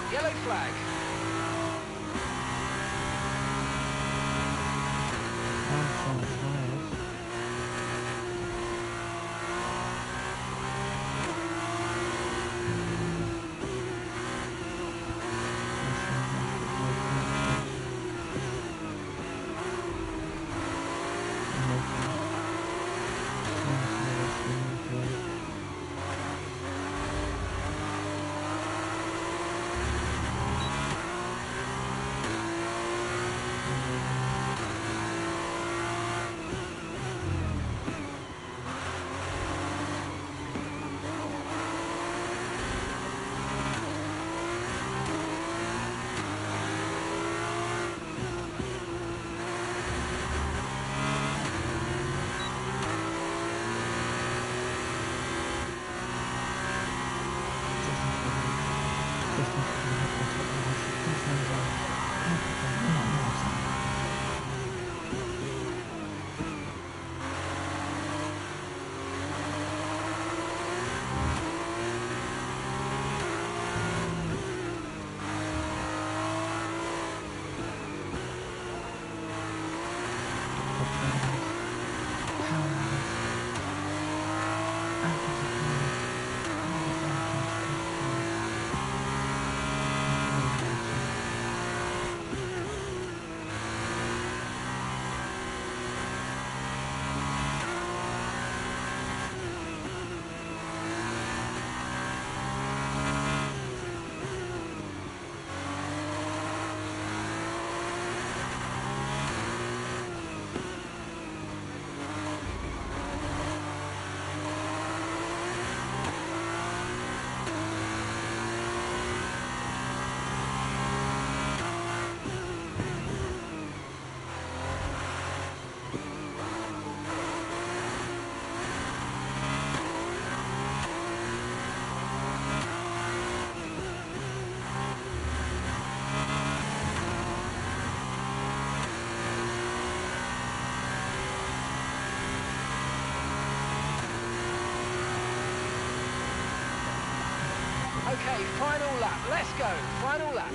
Yellow flag. Okay, final lap. Let's go. Final lap.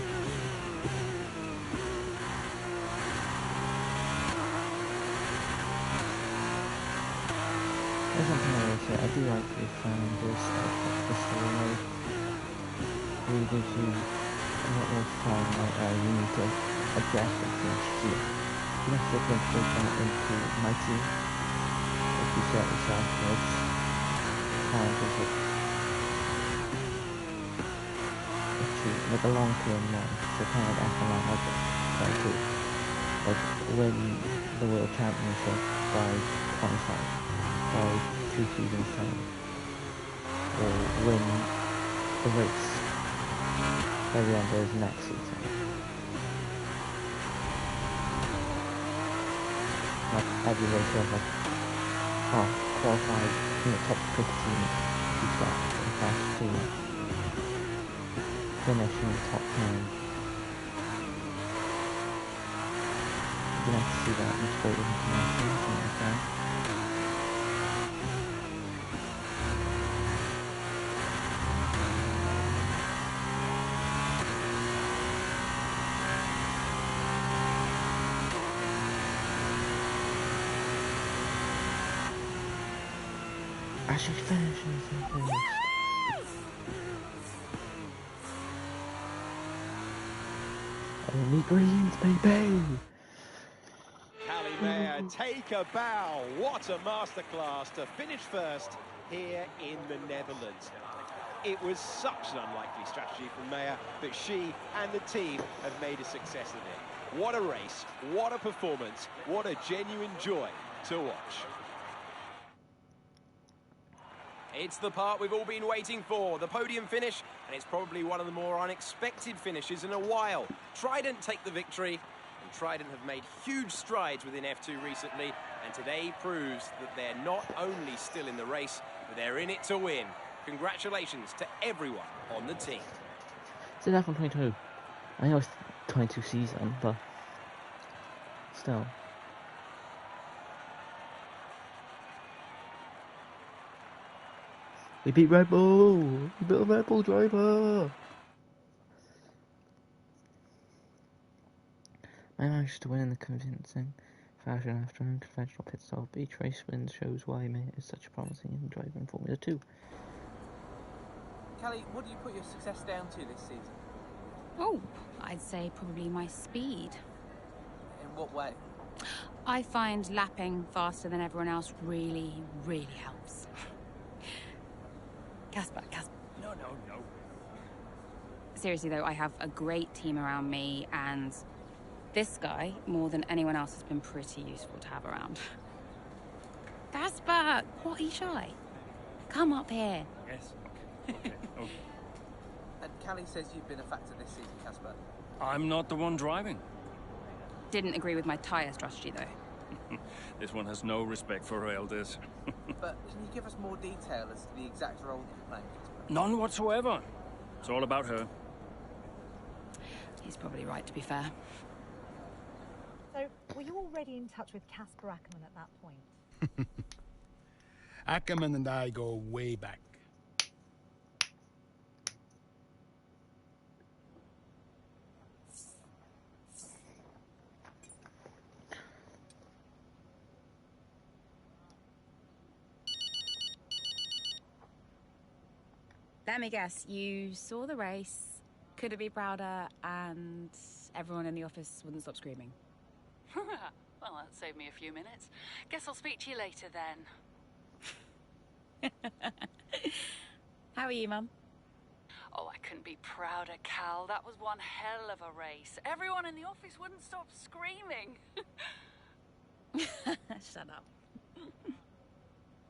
There's something I will say. I do like this story mode. It really gives you a lot more time, like you need to adjust and things here. You don't have to go that into my team. If you set yourself, it's kind of like a long-term one, so kind of act along like it. Like win the World Championship by 25. By 2 seasons time, or win the race by the end of next season. Like every race of like, qualified, top 15 to start the fast team, finish in the top 9. You'd like to see that in sport with international, something like that. I should finish this. Only greens, baby! Callie Mayer, take a bow. What a masterclass to finish first here in the Netherlands. It was such an unlikely strategy from Mayer, but she and the team have made a success of it. What a race, what a performance, what a genuine joy to watch. It's the part we've all been waiting for, the podium finish, and it's probably one of the more unexpected finishes in a while. Trident take the victory, and Trident have made huge strides within F2 recently, and today proves that they're not only still in the race, but they're in it to win. Congratulations to everyone on the team. It's an F1 22. I know it's 22 season, but still. We beat Red Bull! We beat a Red Bull driver! I managed to win in the convincing fashion after an unconventional pit stop. Each race win shows why Mayer is such a promising young driver in Formula 2. Callie, what do you put your success down to this season? Oh, I'd say probably my speed. In what way? I find lapping faster than everyone else really, really helps. Casper. No. Seriously though, I have a great team around me, and this guy, more than anyone else, has been pretty useful to have around. Casper, what are you shy? Come up here. Yes. Okay. And Callie says you've been a factor this season, Casper. I'm not the one driving. Didn't agree with my tyre strategy though. This one has no respect for her elders. But can you give us more detail as to the exact role that you're playing, Casper? None whatsoever. It's all about her. He's probably right, to be fair. So, were you already in touch with Casper Ackerman at that point? Ackerman and I go way back. Let me guess, you saw the race, couldn't be prouder, and everyone in the office wouldn't stop screaming. Well, that saved me a few minutes. Guess I'll speak to you later then. How are you, Mum? Oh, I couldn't be prouder, Cal. That was one hell of a race. Everyone in the office wouldn't stop screaming. Shut up.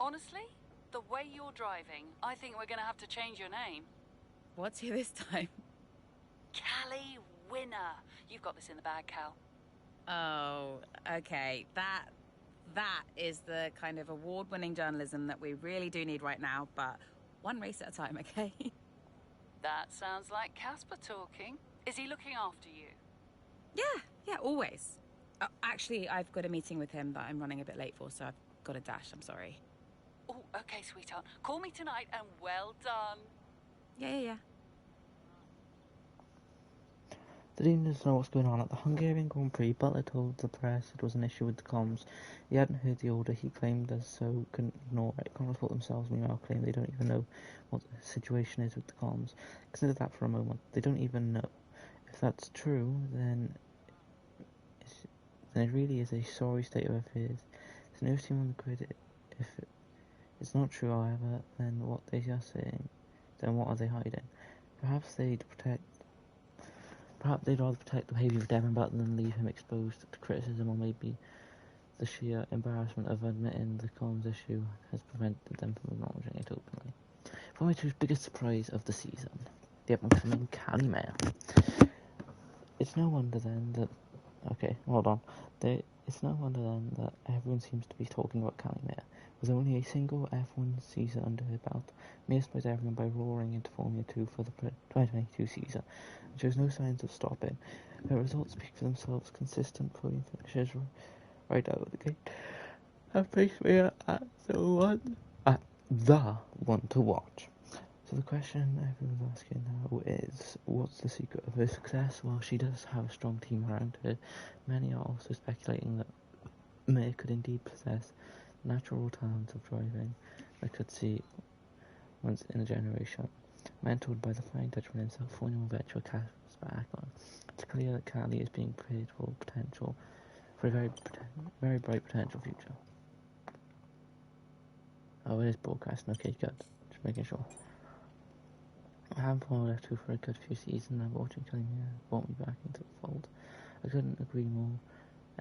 Honestly, the way you're driving, I think we're going to have to change your name. What's here this time? Callie Winner. You've got this in the bag, Cal. Oh, okay. That is the kind of award-winning journalism that we really do need right now, but one race at a time, okay? That sounds like Casper talking. Is he looking after you? Yeah, always. Actually, I've got a meeting with him that I'm running a bit late for, so I've got to dash. I'm sorry. Oh, okay, sweetheart. Call me tonight and well done. Yeah. The team doesn't know what's going on. At the Hungarian Grand Prix, Butler told the press it was an issue with the comms. He hadn't heard the order he claimed as, so couldn't ignore it. Consport themselves meanwhile claim they don't even know what the situation is with the comms. Consider that for a moment. They don't even know. If that's true, then it really is a sorry state of affairs. There's no team on the grid. If it's not true, however, then what they are saying, then what are they hiding? Perhaps they'd rather protect the behaviour of Devon Butler than leave him exposed to criticism, or maybe the sheer embarrassment of admitting the comms issue has prevented them from acknowledging it openly. Formula 2's biggest surprise of the season, the upcoming Callie Mayer. It's no wonder then that... Okay, hold on. It's no wonder then that everyone seems to be talking about Callie Mayer. With only a single F1 season under her belt, Mayer surprised everyone by roaring into Formula 2 for the 2022 season, and shows no signs of stopping. Her results speak for themselves, consistent podium finishes right out of the gate, and place Mayer at the one to watch. So the question everyone's asking now is, what's the secret of her success? Well, she does have a strong team around her. Many are also speculating that Mayer could indeed possess natural talent of driving that could see once in a generation. Mentored by the Flying Dutchman himself, Formula veteran Kasper Ekman, it's clear that Callie is being prepared for a very bright potential future. Oh, it is broadcasting. Okay, good. Just making sure. I haven't followed F2 for a good few seasons, and watching Callie Mayer brought me back into the fold. I couldn't agree more.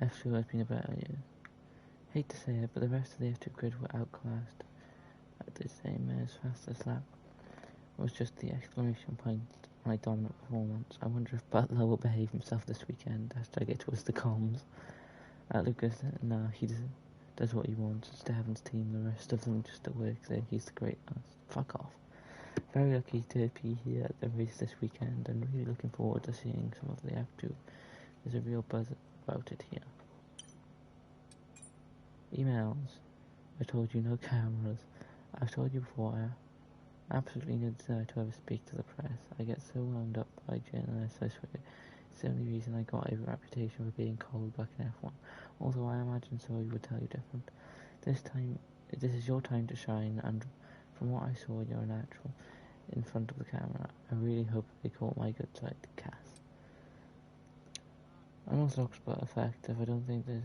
F2 has been a better year. Hate to say it, but the rest of the F2 grid were outclassed. At the same Mayer's fastest lap was just the exclamation point on a dominant performance. I wonder if Butler will behave himself this weekend. Hashtag it was the comms. Lucas, nah, he does what he wants. It's Devon's team, the rest of them just at work there. He's the great ass. Fuck off. Very lucky to be here at the race this weekend, and really looking forward to seeing some of the F2. There's a real buzz about it here. Emails. I told you no cameras. I've told you before, I absolutely no desire to ever speak to the press. I get so wound up by journalists, I swear. It's the only reason I got a reputation for being cold back in F1. Although I imagine Zoe would tell you different. This is your time to shine, and from what I saw, you're a natural in front of the camera. I really hope they caught my good side, Cass. I'm orthodox but effective. I don't think there's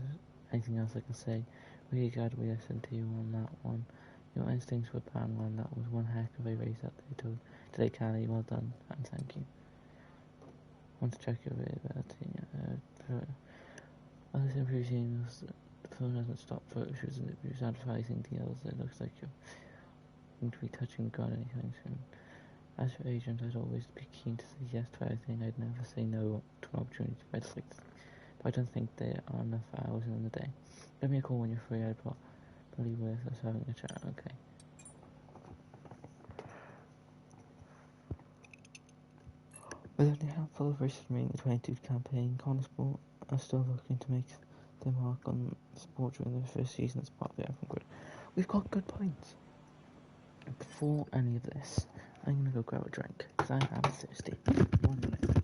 anything else I can say. Really glad we listened to you on that one. Your instincts were bang on. That was one heck of a race out there today, Callie. Well done, and thank you. Want to check your availability. Others in previous emails, the phone hasn't stopped photo shoots and interviews, advertising deals. It looks like you're going to be touching God anything soon. As your agent, I'd always be keen to say yes to everything. I'd never say no to an opportunity but I don't think there are enough hours in the day. Give me a call when you're free. I'd probably worth us having a chat. Okay. With only a handful of races remaining in the 22 campaign, Consport are still looking to make their mark on sport during their first season as part of the F1 grid. We've got good points. Before any of this, I'm going to go grab a drink, because I am thirsty. 1 minute.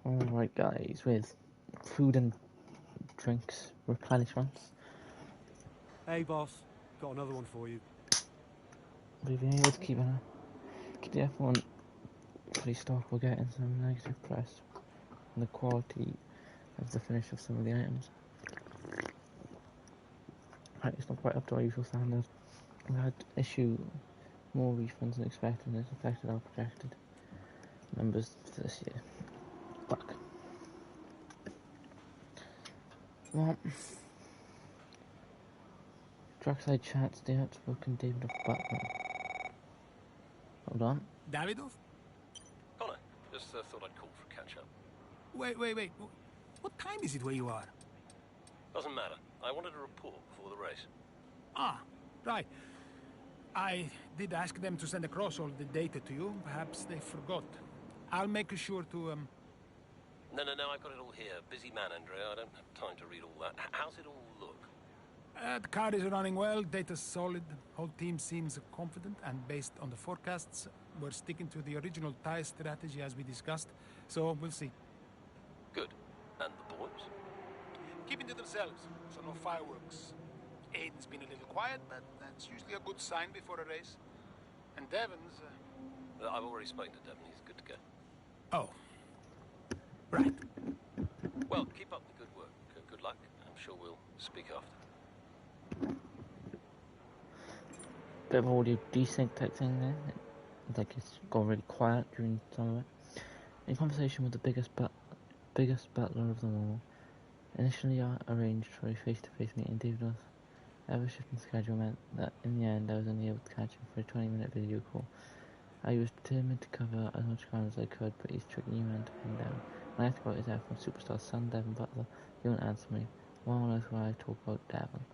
Alright guys, with food and drinks replenishments, Hey, boss. Got another one for you. we've been able to keep the F1 pretty stock. We're getting some negative press on the quality of the finish of some of the items. Right, it's not quite up to our usual standard. We had to issue more refunds than expected, and it's affected our projected numbers for this year. Fuck. Well, Trackside Chat's the outspoken David of Butler. Hold on. Davidov? Connor, just thought I'd call for a catch-up. Wait. What time is it where you are? Doesn't matter. I wanted a report before the race. Ah, right. I did ask them to send across all the data to you. Perhaps they forgot. I'll make sure to, No, I've got it all here. Busy man, Andrea. I don't have time to read all that. How's it all look? The car is running well, data's solid, whole team seems confident, and based on the forecasts, we're sticking to the original tire strategy as we discussed, so we'll see. Good. And the boys? Keeping to themselves, so no fireworks. Aiden's been a little quiet, but that's usually a good sign before a race. And Devon's... I've already spoken to Devon. He's good to go. Oh. Right. Well, keep up the good work. Good luck. I'm sure we'll speak after. Bit of audio desync type thing there. Like it's gone really quiet during some of it. In conversation with the biggest battler of them all, initially I arranged for a face-to-face meeting. David's ever-shifting schedule meant that in the end I was only able to catch him for a 20-minute video call. I was determined to cover as much ground as I could, but he's tricky man to pin down. When I asked about his F1 superstar son, Devon Butler, he won't answer me. Why on earth would I talk about Devon?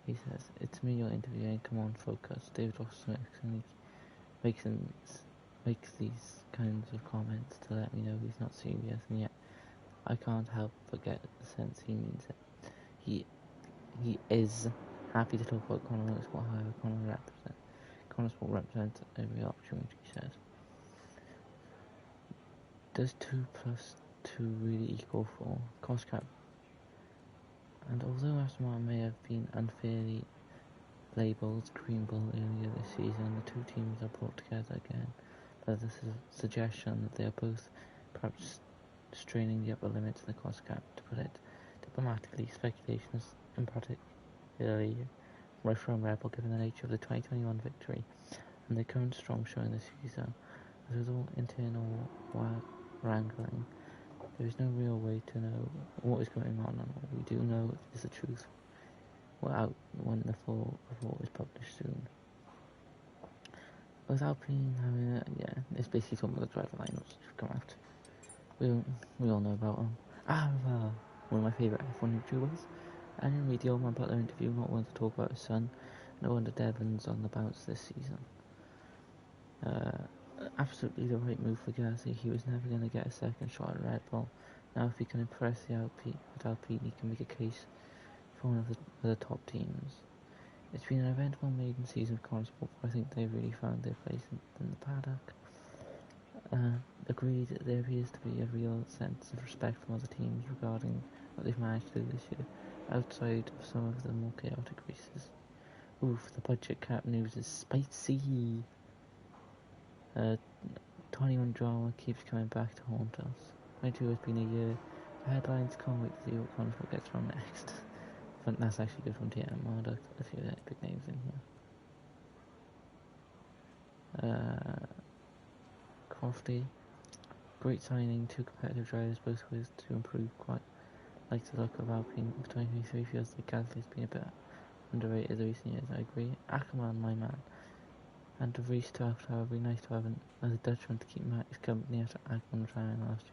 He says, "It's me you're interviewing, come on, focus." David Ross makes these kinds of comments to let me know he's not serious, and yet I can't help but get the sense he means it. He is happy to talk about Conor Motorsport, however, Conor Sport represents every opportunity, he says. Does 2 plus 2 really equal 4? Cost cap. And although Aston Martin may have been unfairly labelled Green Bull earlier this season, the two teams are brought together again by the suggestion that they are both perhaps straining the upper limits of the cost cap. To put it diplomatically, speculation is particularly rife from Red Bull given the nature of the 2021 victory and the current strong showing this season. As with all internal wrangling, there is no real way to know what is going on, and what we do know is the truth. We're out when the full report is published soon. With Alpine having it's basically talking about the driver lineups that come out. We all know about them. One of my favourite F1 YouTubers. I didn't read the Old Man Butler interview, not wanting to talk about his son. No wonder Devon's on the bounce this season. Absolutely the right move for Gasly. He was never going to get a second shot at Red Bull. Now if he can impress the Alpine, he can make a case for one of the top teams. It's been an eventful maiden season of Conor Sport, but I think they've really found their place in the paddock. Agreed, there appears to be a real sense of respect from other teams regarding what they've managed to do this year, outside of some of the more chaotic races. Oof, the budget cap news is spicy. 21 drama keeps coming back to haunt us. 22 has been a year. The headlines can't wait to see what Conor Sport gets from next. But that's actually good from TM Marduk. Let's see if there's any big names in here. Crofty. Great signing, 2 competitive drivers, both ways to improve quite like the look of Alpine. 2023 feels like Gasly's been a bit underrated the recent years, I agree. Ackerman, my man. And De Vries to have would be nice to have as a Dutchman to keep Max company after Ackerman retiring last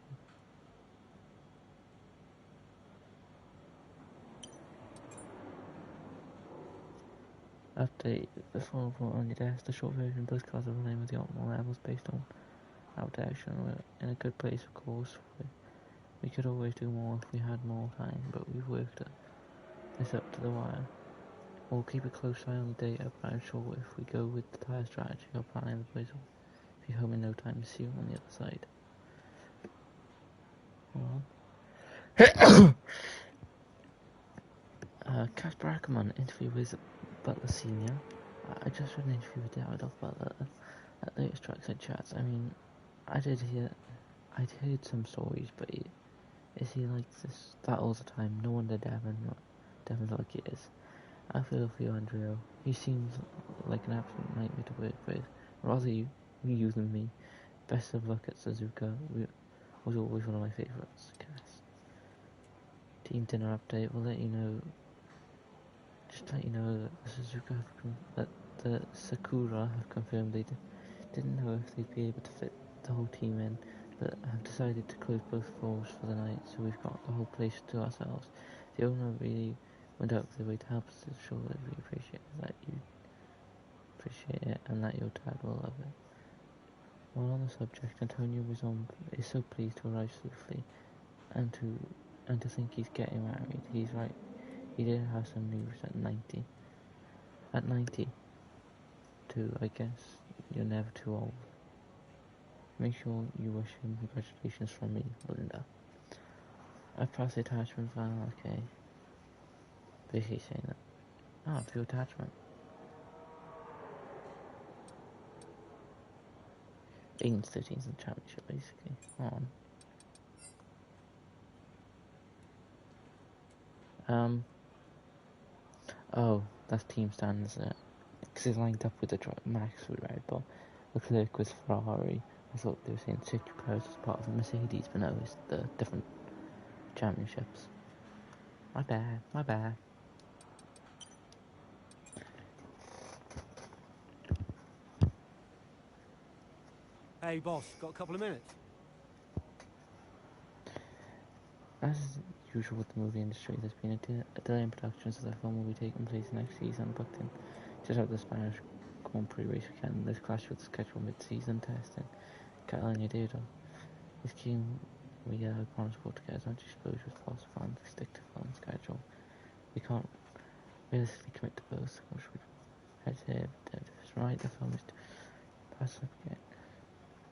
year. Update, the full report on your desk. The short version, both cars are running with the optimal levels based on our direction. We're in a good place, of course. We could always do more if we had more time, but we've worked this up to the wire. We'll keep a close eye on the data, but I'm sure if we go with the tyre strategy or planning, the boys will be home in no time to see you on the other side. Casper Ackerman interview with Butler Senior. I just read an interview with David of Butler at latest Trackside Chats. I mean, I'd heard some stories, but is he like that all the time? No wonder Devin's like he is. I feel for you, Andrea. He seems like an absolute nightmare to work with. Rather you than me. Best of luck at Suzuka. Was always one of my favourites. Team dinner update. We'll let you know. Just to let you know that the Sakura have confirmed they didn't know if they'd be able to fit the whole team in, but have decided to close both floors for the night, so we've got the whole place to ourselves. The owner really went out of their way to help us to show that we appreciate it and that your dad will love it. While on the subject, Antonio is so pleased to arrive safely and to think he's getting married. He's right. He did have some news at 90. At 90. I guess you're never too old. Make sure you wish him congratulations from me, Linda. I press the attachment file, okay. Basically saying that. View attachment. Aiden's 13th in the championship, basically. Oh, that's team standards, isn't it? Because it's lined up with the Max with Red Bull. Leclerc was Ferrari. I thought they were saying Sergio Perez was part of the Mercedes, but no, it's the different championships. My bad. Hey, boss, got a couple of minutes? As usual with the movie industry, there's been a delay in production, so the film will be taking place next season, booked in just after the Spanish Grand Prix race weekend. This clash with the scheduled mid-season testing. Catalunya Dado is keen we Chronosport to get as much exposure as possible and to stick to film schedule. We can't realistically commit to both, which would head here, but it's right, the film is pass up again.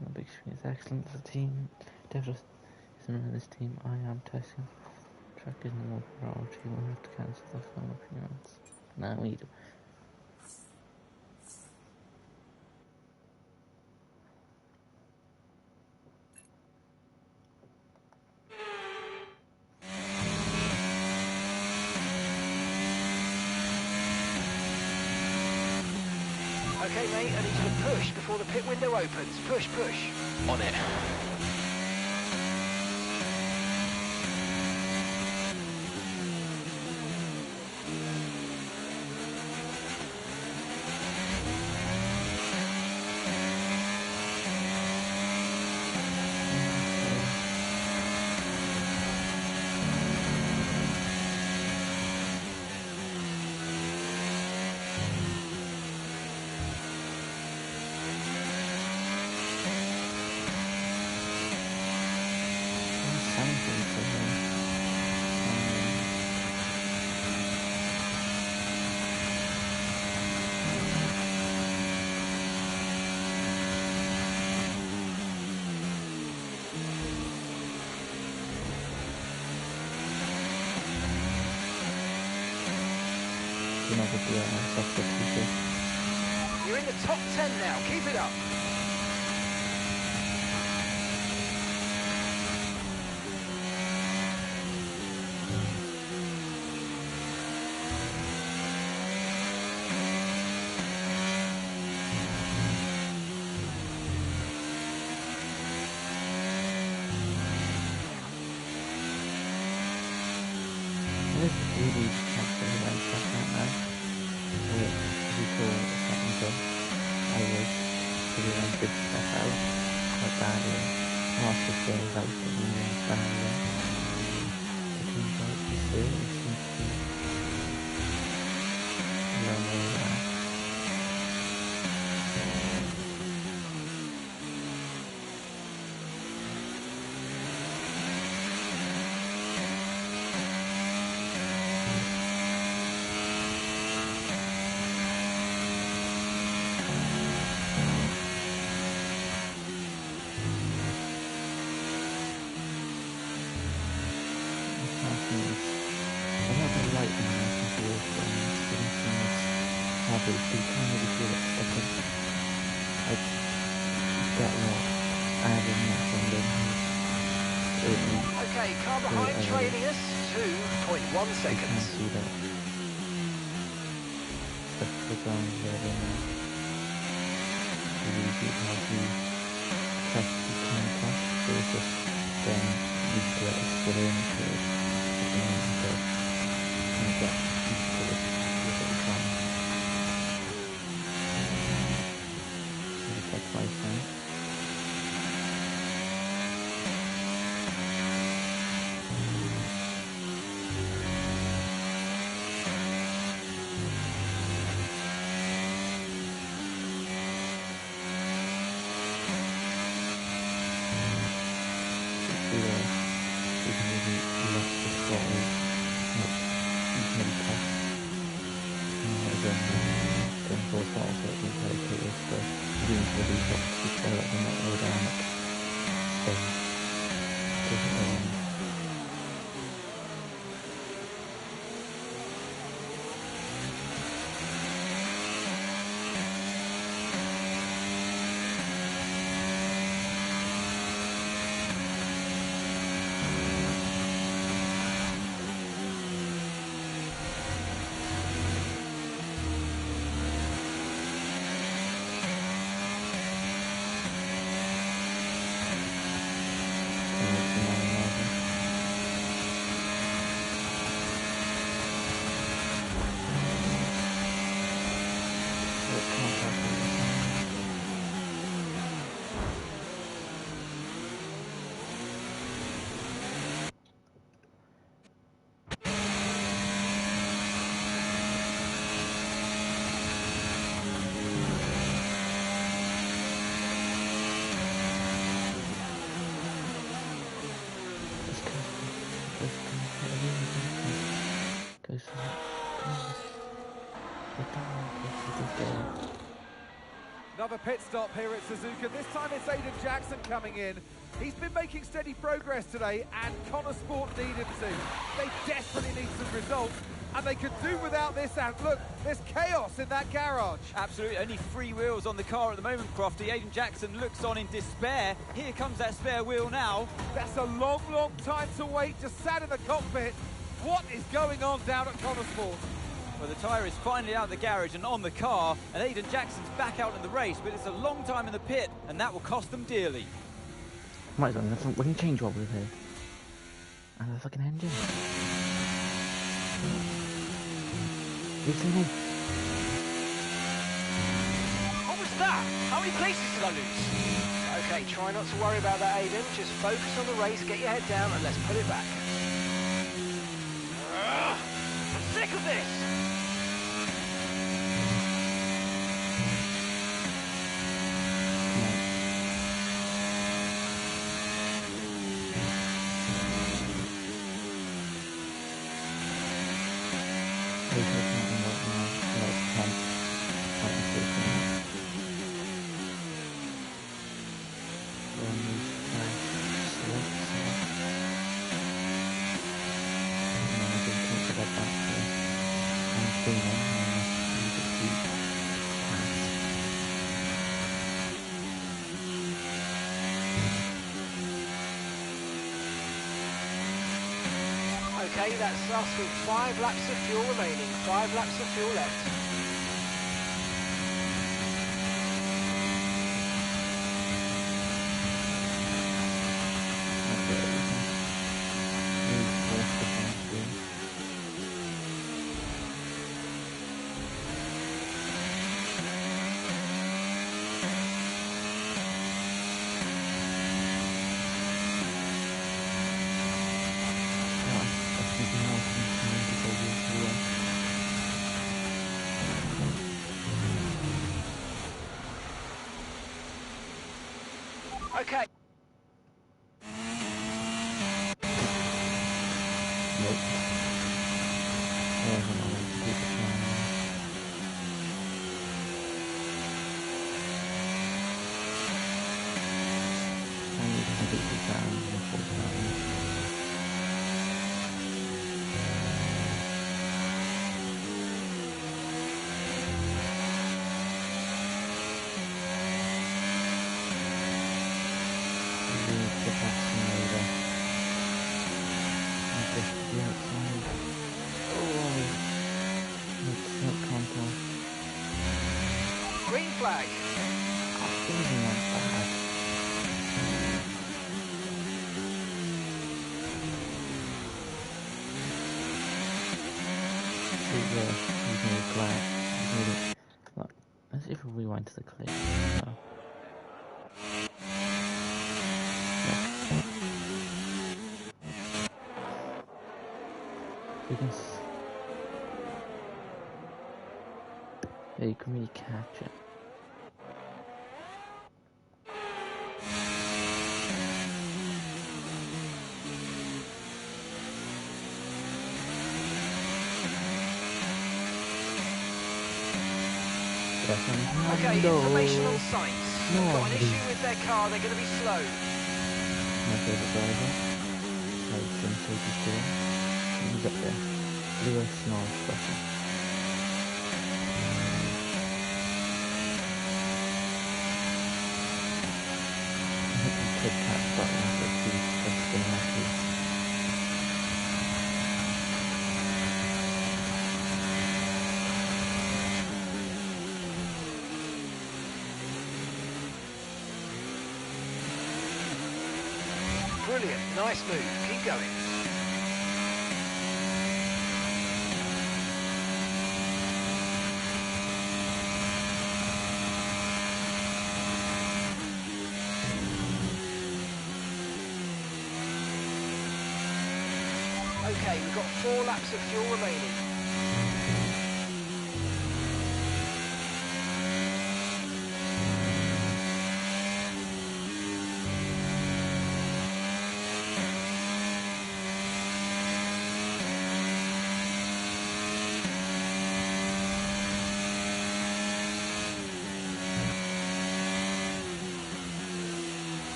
The big screen is excellent as a team. David is a member of this team. I am testing. Track isn't more priority. We'll have to cancel the film in a few months. No, we do. Okay, mate, I need you to push before the pit window opens. Push. On it. You're in the top 10 now. Keep it up. but you can't really feel it stopping. Like, that lot, adding that from them. Okay, car behind trailing us, 2.1 seconds. You can see that. Stuff the ground there, then you really see how you test the time pass, so it's just then you can let us get into it. And get used to it with the time. So that's my phone. Another pit stop here at Suzuka. This time it's Aiden Jackson coming in. He's been making steady progress today, and Connor Sport need him to. They desperately need some results, and they could do without this. And look, there's chaos in that garage. Absolutely, only 3 wheels on the car at the moment, Crofty. Aiden Jackson looks on in despair. Here comes that spare wheel now. That's a long, long time to wait, just sat in the cockpit. What is going on down at Connor Sport? Well, the tyre is finally out of the garage and on the car, and Aiden Jackson's back out in the race, but it's a long time in the pit, and that will cost them dearly. Might as well, we can change what we're here. And the fucking engine. You see me? What was that? How many places did I lose? Okay, try not to worry about that, Aiden. Just focus on the race, get your head down, and let's put it back. I'm sick of this! Okay, that's us with 5 laps of fuel remaining, 5 laps of fuel left. Okay. the passing over. And just to the outside. Oh, it's not contact. Green flag. Oh, even went bad. He's made glad. He's made it. Look, let's see if we rewind to the clip. So. You can yeah, you can really catch it. Okay, information on sights. Got an issue with their car, they're going to be slow. My favourite driver. Tyson 34. He's up there. Lewis Snow special. I think you could catch button if he's just been lucky. Brilliant, nice move, keep going. Okay, we've got 4 laps of fuel remaining.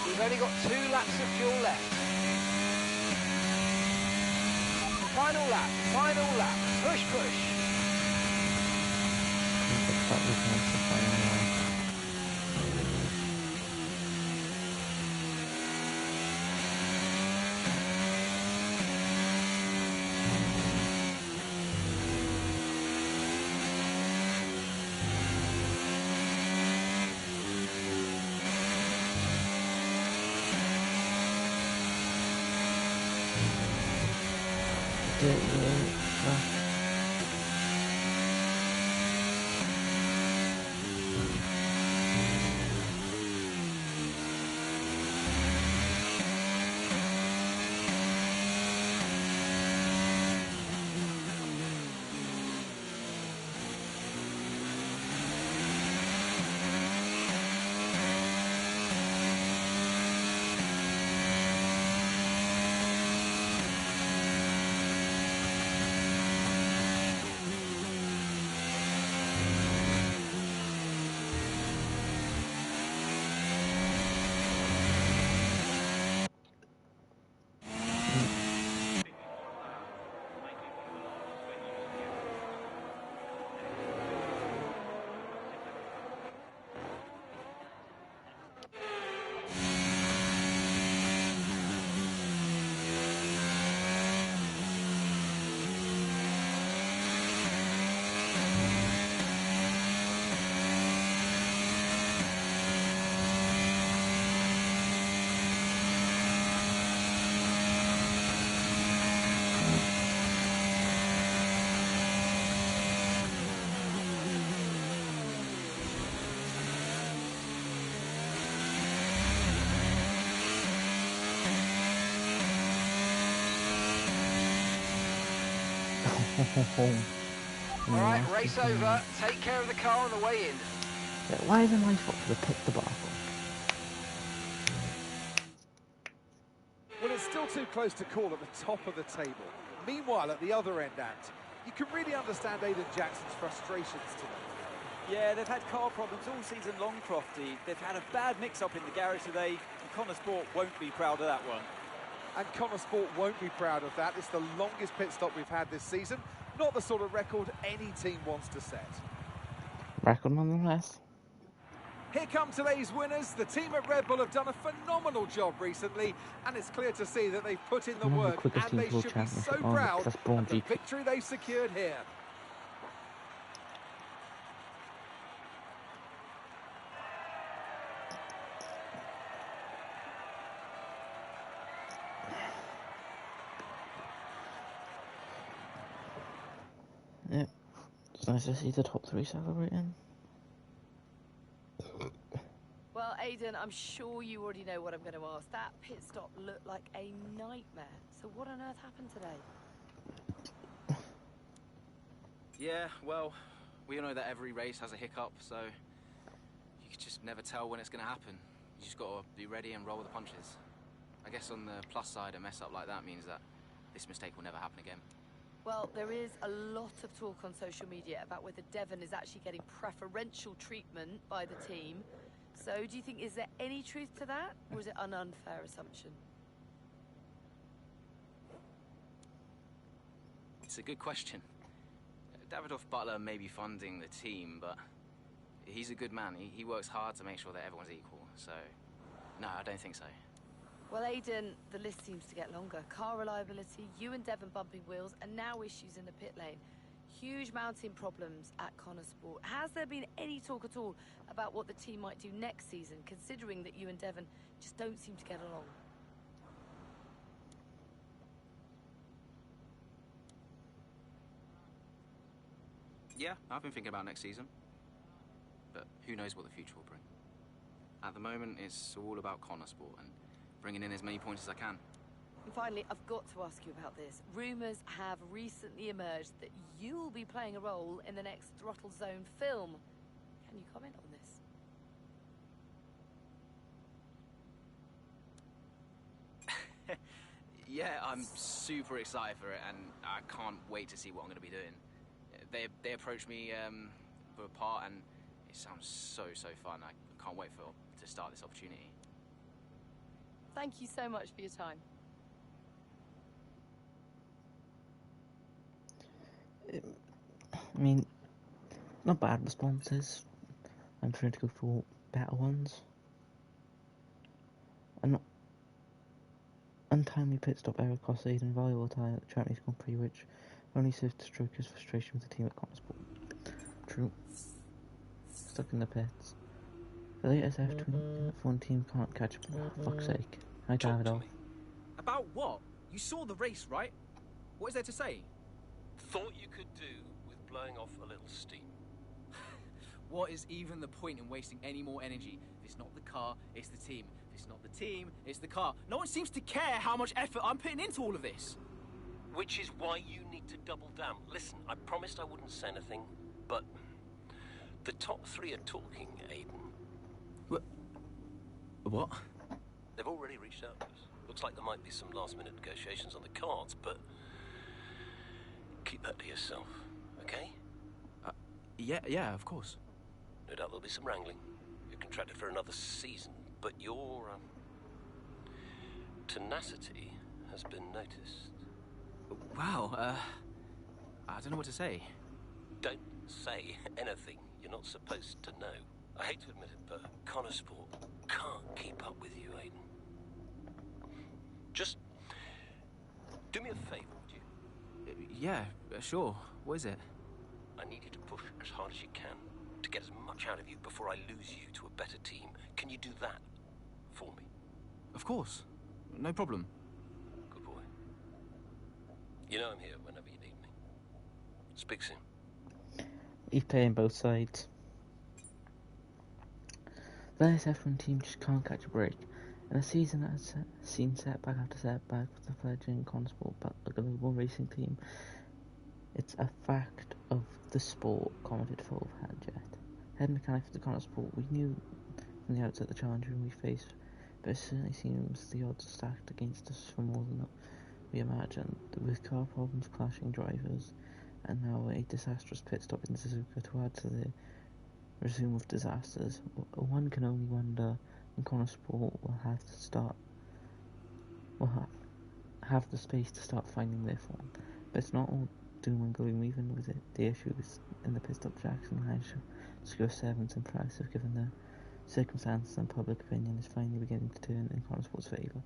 We've only got 2 laps of fuel left. Final lap, final lap. Push, push. Alright, race over. Take care of the car on the way in. Yeah, why isn't my fault for the pit debacle? Well, it's still too close to call at the top of the table. Meanwhile, at the other end, Ant, you can really understand Aiden Jackson's frustrations today. Yeah, they've had car problems all season long, Crofty. They've had a bad mix-up in the garage today, and Connor Sport won't be proud of that one. And Connor Sport won't be proud of that. It's the longest pit stop we've had this season. Not the sort of record any team wants to set. Record nonetheless. Here come today's winners. The team at Red Bull have done a phenomenal job recently, and it's clear to see that they've put in the work, and they should be so proud of the victory they've secured here. Yeah, it's nice to see the top three celebrating. Well, Aiden, I'm sure you already know what I'm going to ask. That pit stop looked like a nightmare. So what on earth happened today? Yeah, well, we all know that every race has a hiccup, so you just never tell when it's going to happen. You just got to be ready and roll with the punches. I guess on the plus side, a mess up like that means that this mistake will never happen again. Well, there is a lot of talk on social media about whether Devon is actually getting preferential treatment by the team. So, do you think, is there any truth to that, or is it an unfair assumption? It's a good question. Davidoff Butler may be funding the team, but he's a good man. He works hard to make sure that everyone's equal. So, no, I don't think so. Well, Aiden, the list seems to get longer. Car reliability, you and Devon bumping wheels, and now issues in the pit lane. Huge mounting problems at Connor Sport. Has there been any talk at all about what the team might do next season, considering that you and Devon just don't seem to get along? Yeah, I've been thinking about next season. But who knows what the future will bring. At the moment, it's all about Connor Sport and bringing in as many points as I can. And finally, I've got to ask you about this. Rumours have recently emerged that you'll be playing a role in the next Throttle Zone film. Can you comment on this? Yeah, I'm super excited for it, and I can't wait to see what I'm going to be doing. They approached me for a part, and it sounds so fun. I can't wait to start this opportunity. Thank you so much for your time. I mean, not bad responses. I'm trying to go for better ones. Untimely pit stop error cost Aiden valuable time at the Chinese Grand Prix, which only serves to stroke his frustration with the team at Connor Sport. True. Stuck in the pits. The latest F1 team can't catch up. For fuck's sake. Hi, Davidoff. About what? You saw the race, right? What is there to say? Thought you could do with blowing off a little steam. What is even the point in wasting any more energy? If it's not the car, it's the team. If it's not the team, it's the car. No one seems to care how much effort I'm putting into all of this. Which is why you need to double down. Listen, I promised I wouldn't say anything, but the top three are talking, Aiden. What? They've already reached out to us. Looks like there might be some last-minute negotiations on the cards, but keep that to yourself, okay? Yeah, of course. No doubt there'll be some wrangling. You're contracted for another season, but your tenacity has been noticed. Wow, I don't know what to say. Don't say anything you're not supposed to know. I hate to admit it, but Connor Sport can't keep up with you, Aiden. Just do me a favour, would you? Yeah, sure. What is it? I need you to push as hard as you can to get as much out of you before I lose you to a better team. Can you do that for me? Of course. No problem. Good boy. You know I'm here whenever you need me. Speak soon. He's playing both sides. The F1 team just can't catch a break. In a season that has seen setback after setback with the fledgling Consport but a global racing team, it's a fact of the sport, commented Phil Hadjet. Head mechanic for the Consport, we knew from the outset the challenger we faced, but it certainly seems the odds are stacked against us for more than we imagined, with car problems, clashing drivers, and now a disastrous pit stop in Suzuka to add to the resume of disasters. One can only wonder when Consport will have the space to start finding their form. But it's not all doom and gloom, even with the issues in the pit stop. Jackson managed to secure 7th, impressive given the circumstances, and public opinion is finally beginning to turn in Consport's favour,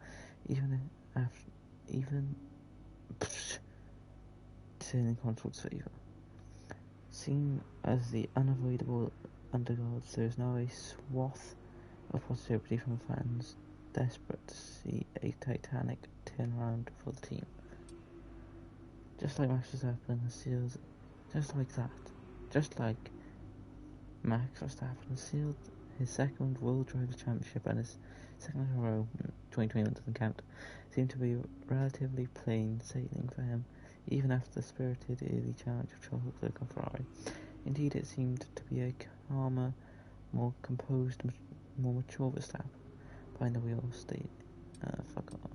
turn in Consport's favour. Seen as the unavoidable underdogs, there is now a swath of positivity from fans desperate to see a titanic turnaround for the team. Just like Max Verstappen sealed, just like Max Verstappen sealed his second World Drivers' Championship and his second in a row, 2021 doesn't count, seemed to be relatively plain sailing for him, even after the spirited early challenge of Charles Leclerc on Ferrari. Indeed, it seemed to be a calmer, more composed, more mature Verstappen behind the wheel state. Fuck off.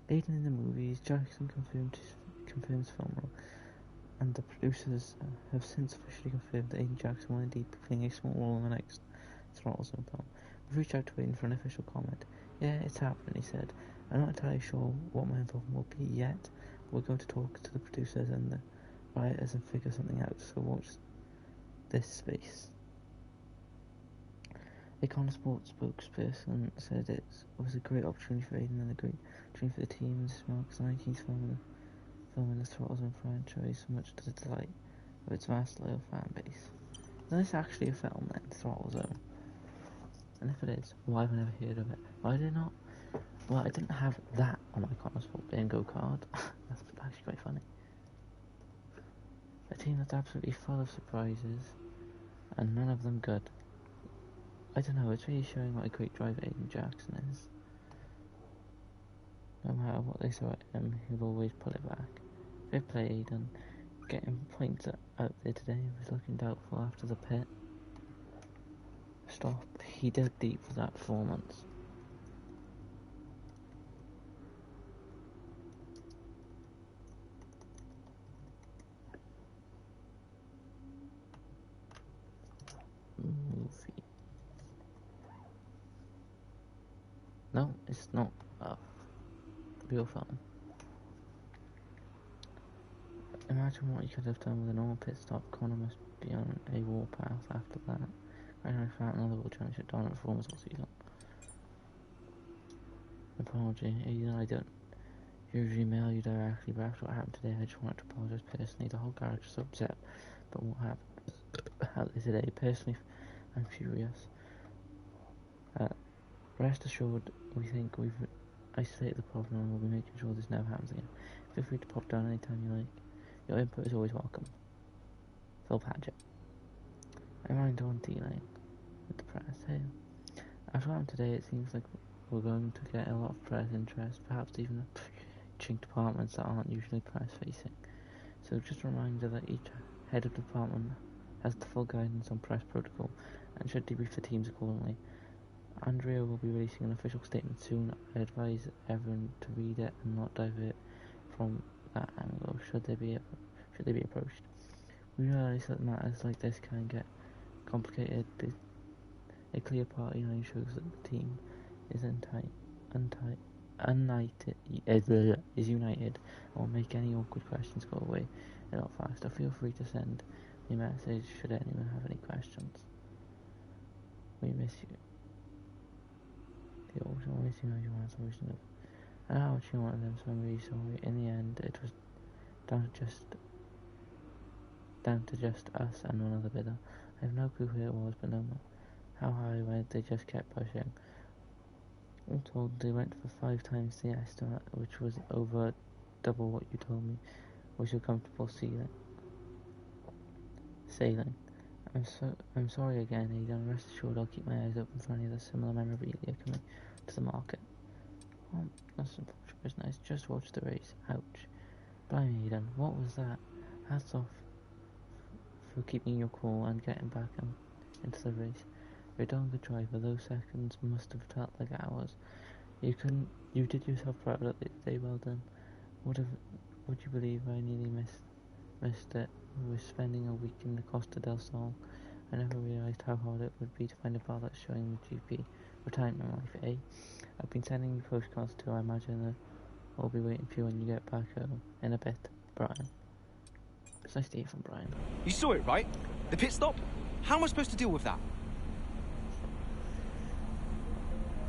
Aiden in the movies, Jackson confirms film role, and the producers have since officially confirmed that Aiden Jackson will indeed be playing a small role in the next Throttle Zone film. We've reached out to Aiden for an official comment. Yeah, it's happening, he said. I'm not entirely sure what my involvement will be yet. We're going to talk to the producers and the writers and figure something out, so watch this space. A Consport spokesperson said it was a great opportunity for Aiden and a great opportunity for the team. This marks the 19th film in the Throttle Zone franchise, much to the delight of its vast loyal fan base. Now, this actually a film then, Throttle Zone? And if it is, why have I never heard of it? Why did I not? Well, I didn't have that on my Consport bingo card. That's actually quite funny. A team that's absolutely full of surprises, and none of them good. I don't know, it's really showing what a great driver Aiden Jackson is. No matter what they throw at him, he'll always pull it back. Fair play, Aiden. Getting points out there today was looking doubtful after the pit stop. He dug deep for that performance. Movie. No, it's not a real film. Imagine what you could have done with a normal pit stop. Connor must be on a warpath after that. I found another World Championship dominant performance all season. Apology, I don't usually mail you directly, but after what happened today, I just wanted to apologise personally. The whole garage is so upset about what happened today. Personally, I'm furious. Rest assured, we think we've isolate the problem and we'll be making sure this never happens again. Feel free to pop down anytime you like. Your input is always welcome. Phil Padgett. I'm on D-Lane with the press. Hey, after what happened today, it seems like we're going to get a lot of press interest, perhaps even chink departments that aren't usually press-facing. So just a reminder that each head of department has the full guidance on press protocol and should debrief the teams accordingly. Andrea will be releasing an official statement soon. I advise everyone to read it and not divert from that angle should they be approached. We realise that matters like this can get complicated. A clear party line shows that the team is united and will make any awkward questions go away a lot faster. Feel free to send me a message should anyone have any questions. We miss you. The auction always seems like you want a solution of how much you wanted them, so I'm really sorry. In the end, it was down to just us and one other bidder. I have no clue who it was, but no matter how high I went, they just kept pushing. All told, they went for 5 times the estimate, which was over double what you told me was your comfortable sailing. I'm sorry again, Aidan. Rest assured I'll keep my eyes open for any other similar memorabilia coming to the market. Oh, that's unfortunate, but it's nice. Just watch the race. Ouch. Blimey, Aidan, what was that? Hats off for keeping your cool and getting back into the race. You're a darn good driver. Those seconds must have felt like hours. You did yourself proud of the day. Well done. Would you believe I nearly missed it? We were spending a week in the Costa del Sol. I never realised how hard it would be to find a bar that's showing the GP retirement life, eh? I've been sending you postcards too. I imagine I'll be waiting for you when you get back home in a bit, Brian. It's nice to hear from Brian. You saw it, right? The pit stop? How am I supposed to deal with that?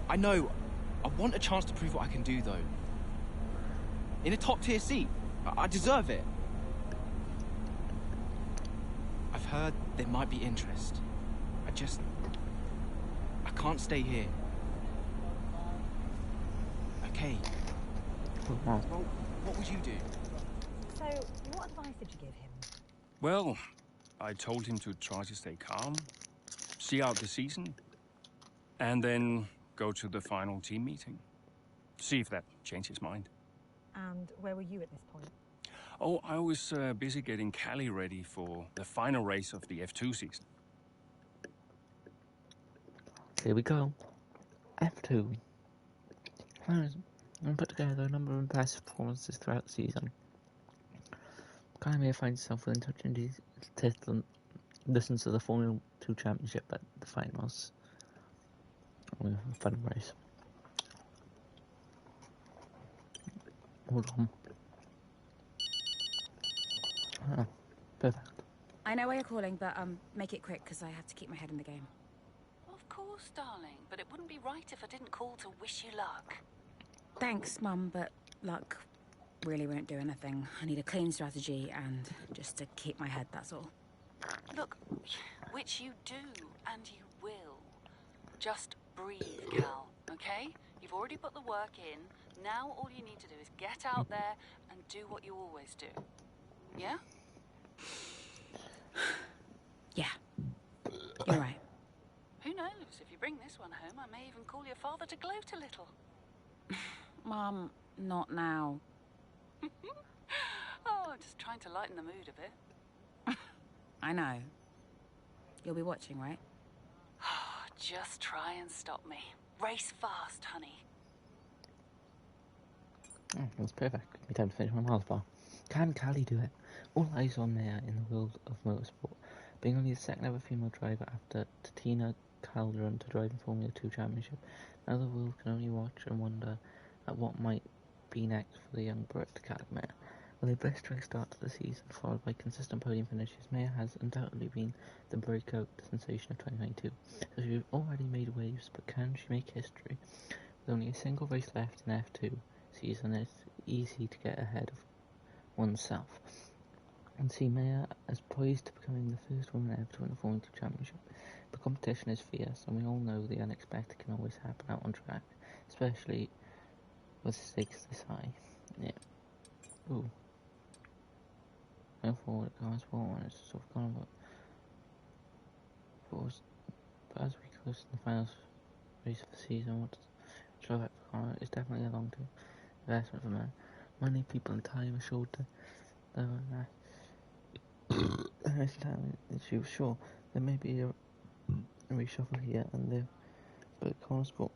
I know. I want a chance to prove what I can do, though. In a top-tier seat. I deserve it. I've heard there might be interest. I can't stay here. Okay. Well, what would you do? So, what advice did you give him? Well, I told him to try to stay calm, see out the season, and then go to the final team meeting. See if that changed his mind. And where were you at this point? Oh, I was busy getting Callie ready for the final race of the F2 season. Here we go. F2. I put together a number of impressive performances throughout the season. Callie may find himself within touching the distance of the Formula 2 Championship at the finals. Final race. Hold on. Ah, perfect. I know why you're calling, but make it quick because I have to keep my head in the game. Of course, darling, but it wouldn't be right if I didn't call to wish you luck. Thanks, Mum, but luck really won't do anything. I need a clean strategy and just to keep my head, that's all. Look, which you do, and you will. Just breathe, Cal, okay? You've already put the work in. Now all you need to do is get out there and do what you always do. Yeah? Yeah. You're right. Who knows? If you bring this one home, I may even call your father to gloat a little. Mum, not now. Oh, I'm just trying to lighten the mood a bit. I know. You'll be watching, right? Just try and stop me. Race fast, honey. Oh, that's perfect. Give me time to finish my Mars bar. Can Callie do it? All eyes on Maya in the world of motorsport. Being only the second ever female driver after Tina Calderon to drive in Formula 2 Championship, now the world can only watch and wonder at what might be next for the young Brit Maya. With a blistering start to the season, followed by consistent podium finishes, Maya has undoubtedly been the breakout sensation of 2022. So she's already made waves, but can she make history? With only a single race left in F2 season, it's easy to get ahead of oneself. And see Maya as poised to becoming the first woman ever to win a Formula 2 Championship. The competition is fierce, and we all know the unexpected can always happen out on track, especially with stakes this high. Yeah. Ooh. No forward, cars forward, it's sort of gone but as we close to the final race of the season, what's drawback for Connor is definitely a long-term investment for money, people, and time assured the racing time issue. Sure, there may be a reshuffle here and there, but Connor Sport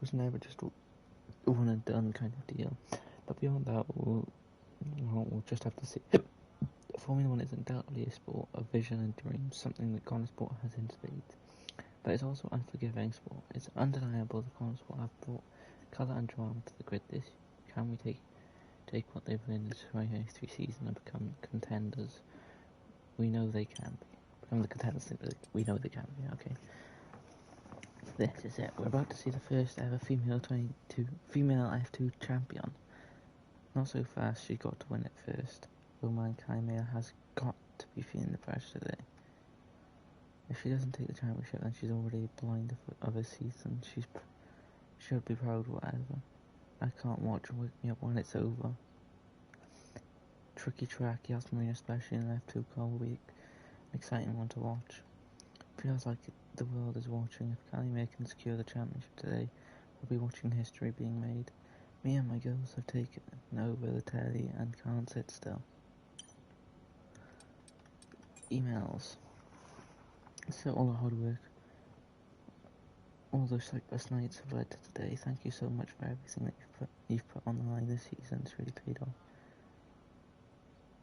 was never just a one and done kind of deal. But beyond that, we'll just have to see. Formula One is undoubtedly a sport of vision and dreams, something that Connor Sport has in spades. But it's also unforgiving sport. It's undeniable that Connor Sport have brought colour and drama to the grid this year. Can we take what they've learned in the 2023 season and become contenders? We know they can be. Become the contenders we know they can be, okay. This is it. We're about to see the first ever female F2 champion. Not so fast, she got to win it first. Roman Chimera has got to be feeling the pressure today. If she doesn't take the championship, then she's already blind of a season. She should be proud, whatever. I can't watch and wake me up when it's over. Tricky track, Yas Marina, especially in an F2 car, will be an exciting one to watch. Feels like the world is watching. If Callie May can secure the championship today, we'll be watching history being made. Me and my girls have taken over the telly and can't sit still. Emails. So all the hard work, all those sleepless nights have led to today. Thank you so much for everything that you've put on the line this season. It's really paid off.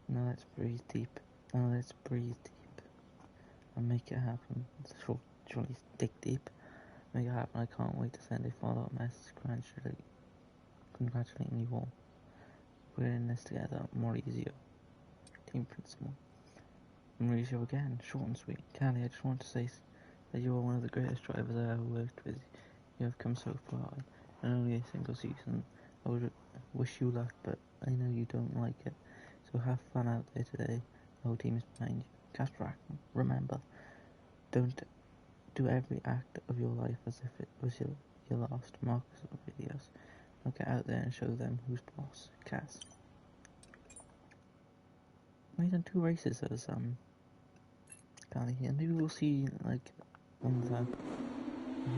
Now let's breathe deep. And make it happen. Surely dig deep. Make it happen. I can't wait to send a follow-up message congratulating you all. We're in this together. Maurizio, team principal. Maurizio again, short and sweet. Callie, I just want to say that you are one of the greatest drivers I ever worked with. You have come so far in only a single season. I would wish you luck, but I know you don't like it. So have fun out there today. The whole team is behind you. Casper Ackman, remember, don't do every act of your life as if it was your last. Marcus Aurelius. Now get out there and show them who's boss. Cass. We've done 2 races as Callie here. Maybe we'll see like one of the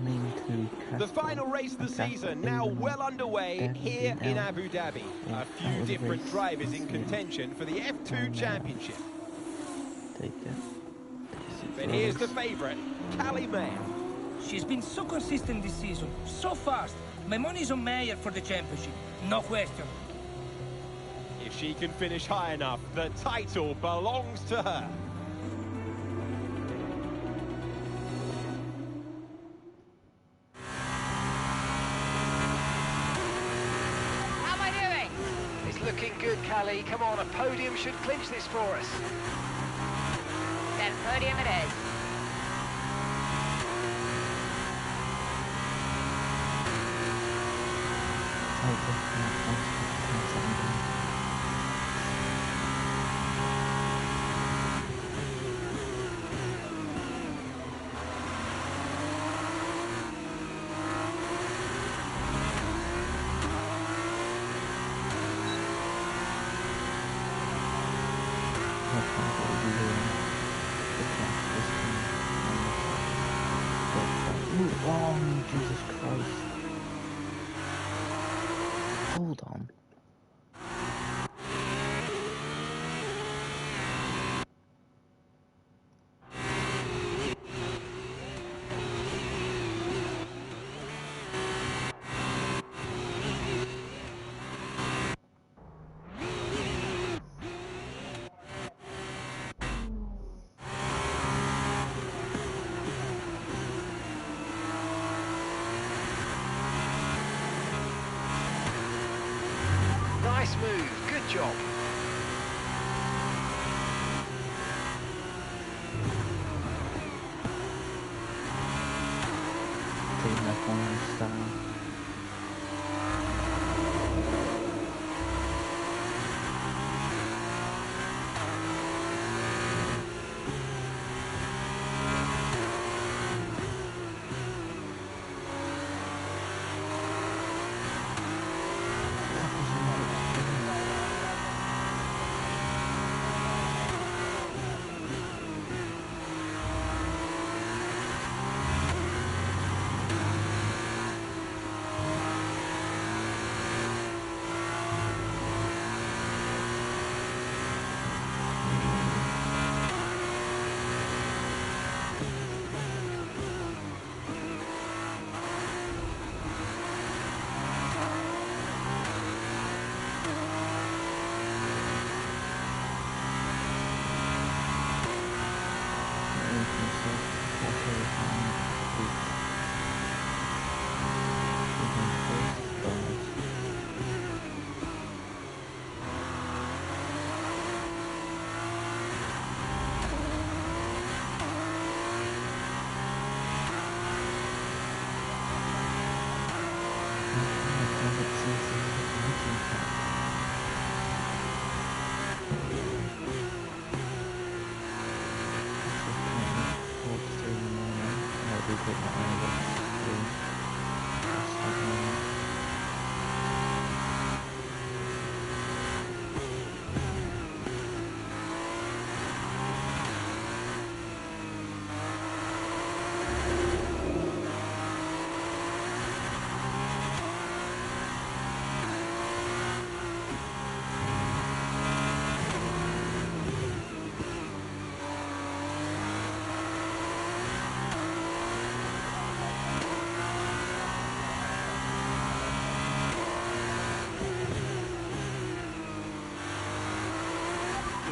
main 2 Casper. The final race of the season now well underway here in Abu Dhabi. A few different drivers in contention for the F2 Championship. Take it. But here's the favourite, Callie Mayer. She's been so consistent this season, so fast. My money's on Mayer for the championship, no question. If she can finish high enough, the title belongs to her. How am I doing? It's looking good, Callie. Come on, a podium should clinch this for us. Then podium it is. Oh, Jesus Christ. Hold on. Nice move, good job. Taking that one style.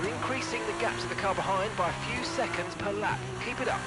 You're increasing the gap to the car behind by a few seconds per lap. Keep it up.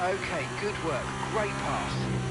Okay, good work. Great pass.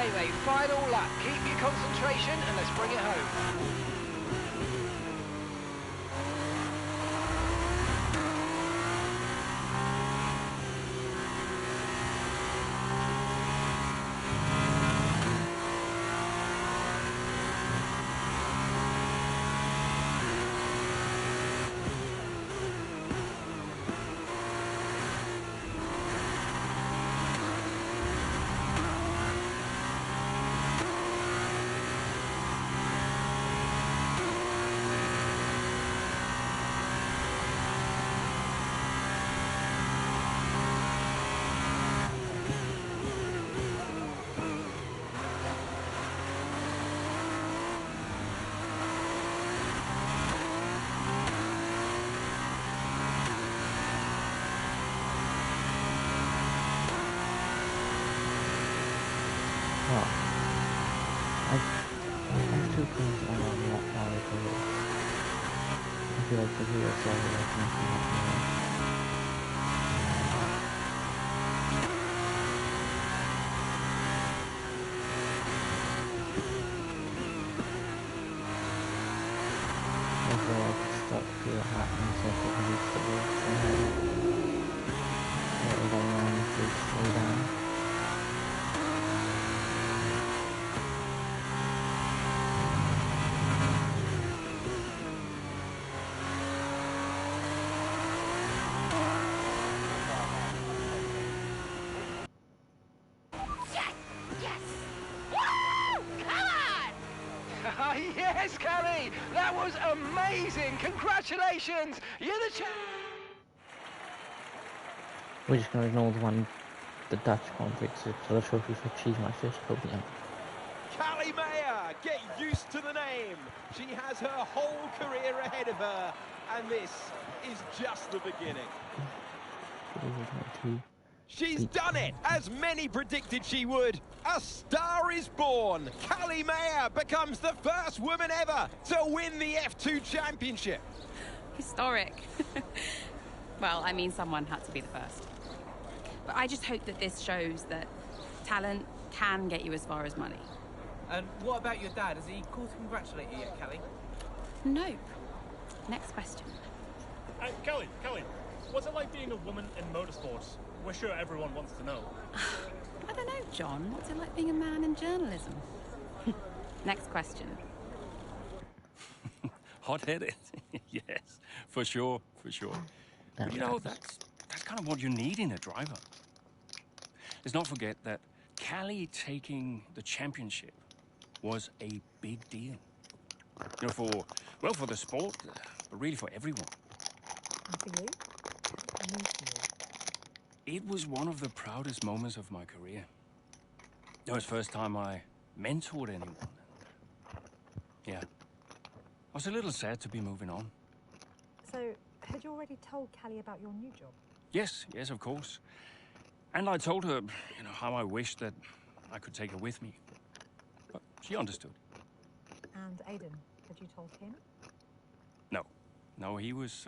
Okay, mate, final lap. Keep your concentration and let's bring it home. have two comments on that Rally Pro. I feel like the hero side of that. Yes, Callie! That was amazing! Congratulations! You're the champ! We're just going to ignore the Dutch Grand Prix, so the trophy for she's my first podium. Callie Mayer, get used to the name. She has her whole career ahead of her, and this is just the beginning. She's done it, as many predicted she would. A star is born. Callie Mayer becomes the first woman ever to win the F2 championship. Historic. Well, I mean, someone had to be the first. But I just hope that this shows that talent can get you as far as money. And what about your dad? Has he called to congratulate you yet, Callie? Nope. Next question. Callie, what's it like being a woman in motorsports? We're sure everyone wants to know. I don't know, John. What's it like being a man in journalism? Next question. Hot-headed? Yes, for sure. But you know, that's kind of what you need in a driver. Let's not forget that Callie taking the championship was a big deal. You know, for the sport, but really for everyone. And for you? And me for you. It was one of the proudest moments of my career. It was the first time I mentored anyone. Yeah. I was a little sad to be moving on. So, had you already told Callie about your new job? Yes, of course. And I told her, you know, how I wished that I could take her with me. But she understood. And Aiden, had you told him? No, he was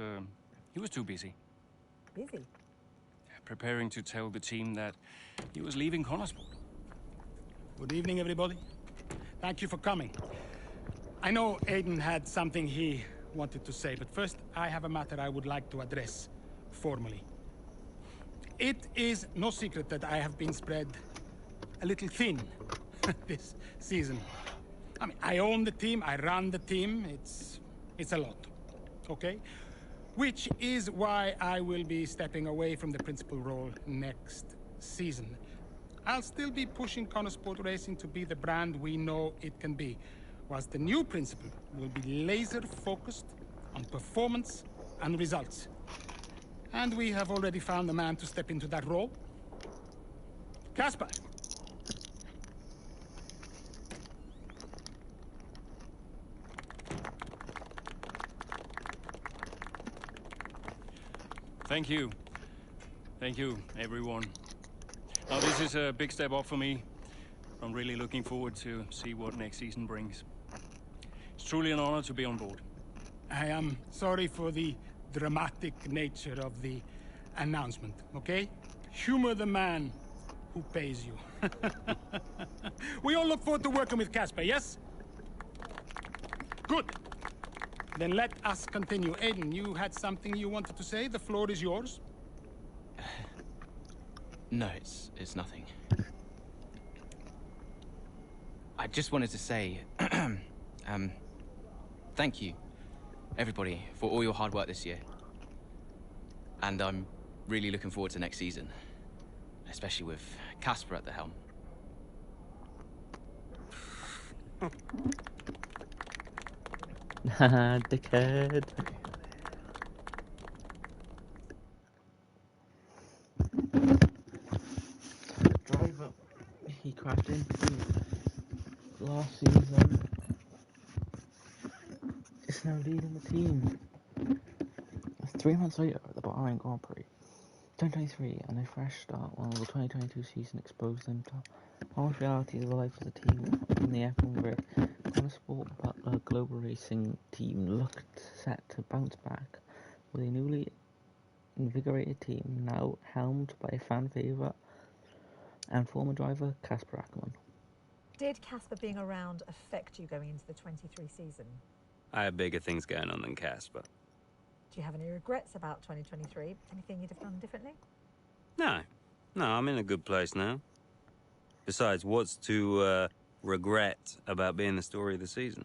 too busy. Busy? Preparing to tell the team that he was leaving Connorsport. Good evening, everybody. Thank you for coming. I know Aiden had something he wanted to say, but first I have a matter I would like to address formally. It is no secret that I have been spread a little thin this season. I mean, I own the team, I run the team, it's a lot, okay? Which is why I will be stepping away from the principal role next season. I'll still be pushing Connorsport Racing to be the brand we know it can be, whilst the new principal will be laser-focused on performance and results. And we have already found a man to step into that role. Casper. Thank you. Thank you, everyone. Now, this is a big step up for me. I'm really looking forward to see what next season brings. It's truly an honor to be on board. I am sorry for the dramatic nature of the announcement, okay? Humor the man who pays you. We all look forward to working with Casper, yes? Good. Then let us continue. Aiden, you had something you wanted to say? The floor is yours. No, it's nothing. I just wanted to say, thank you, everybody, for all your hard work this year. And I'm really looking forward to next season, especially with Casper at the helm. Dickhead. Driver, he crashed into last season. Is now leading the team. 3 months later at the Bahrain Grand Prix 2023, and a fresh start while the 2022 season exposed them to Harsh reality is the life of the team in the F1 grid. Conesport Butler Global Racing team looked set to bounce back with a newly invigorated team now helmed by a fan favourite and former driver Casper Ackermann. Did Casper being around affect you going into the 23 season? I have bigger things going on than Casper. Do you have any regrets about 2023? Anything you'd have done differently? No, I'm in a good place now. Besides, what's to regret about being the story of the season?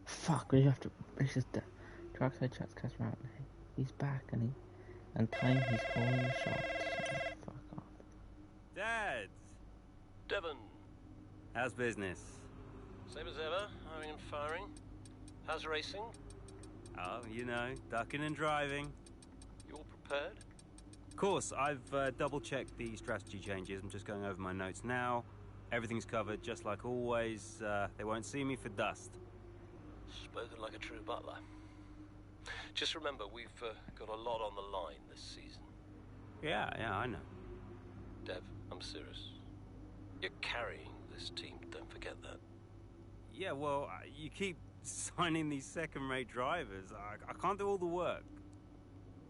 Fuck, we have to. It's just Trackside Chats Casper Ackermann. He's back and time he's calling the shots. Fuck off. Dad! Devon. How's business? Same as ever, hiring and firing. How's racing? Oh, you know, ducking and driving. You all prepared? Of course, I've double-checked the strategy changes. I'm just going over my notes now. Everything's covered, just like always. They won't see me for dust. Spoken like a true butler. Just remember, we've got a lot on the line this season. Yeah, I know. Dev, I'm serious. You're carrying this team, don't forget that. Yeah, well, you keep signing these second-rate drivers. I can't do all the work.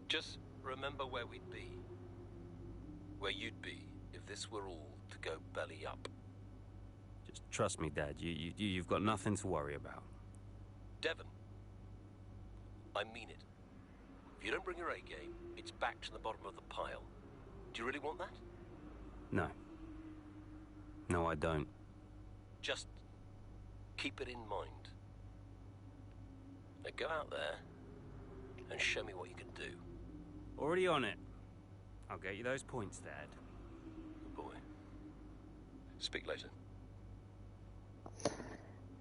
Just remember where we'd be. Where you'd be if this were all to go belly up. Just trust me, Dad. You've got nothing to worry about. Devon, I mean it. If you don't bring your A game, it's back to the bottom of the pile. Do you really want that? No. No, I don't. Just keep it in mind. Now go out there and show me what you can do. Already on it. I'll get you those points, Dad. Good boy. Speak later.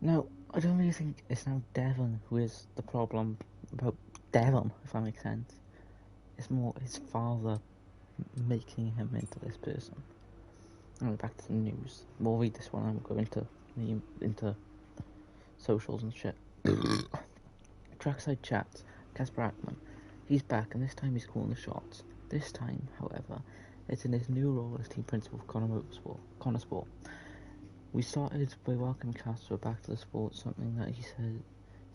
No, I don't really think it's now Devon who is the problem about Devon, if that makes sense. It's more his father making him into this person. Anyway, back to the news. We'll read this one and we'll go into socials and shit. Trackside Chats, Casper Ackermann. He's back and this time he's calling the shots. This time, however, it's in his new role as team principal for Connor Sport. We started by welcoming Casper back to the sport, something that he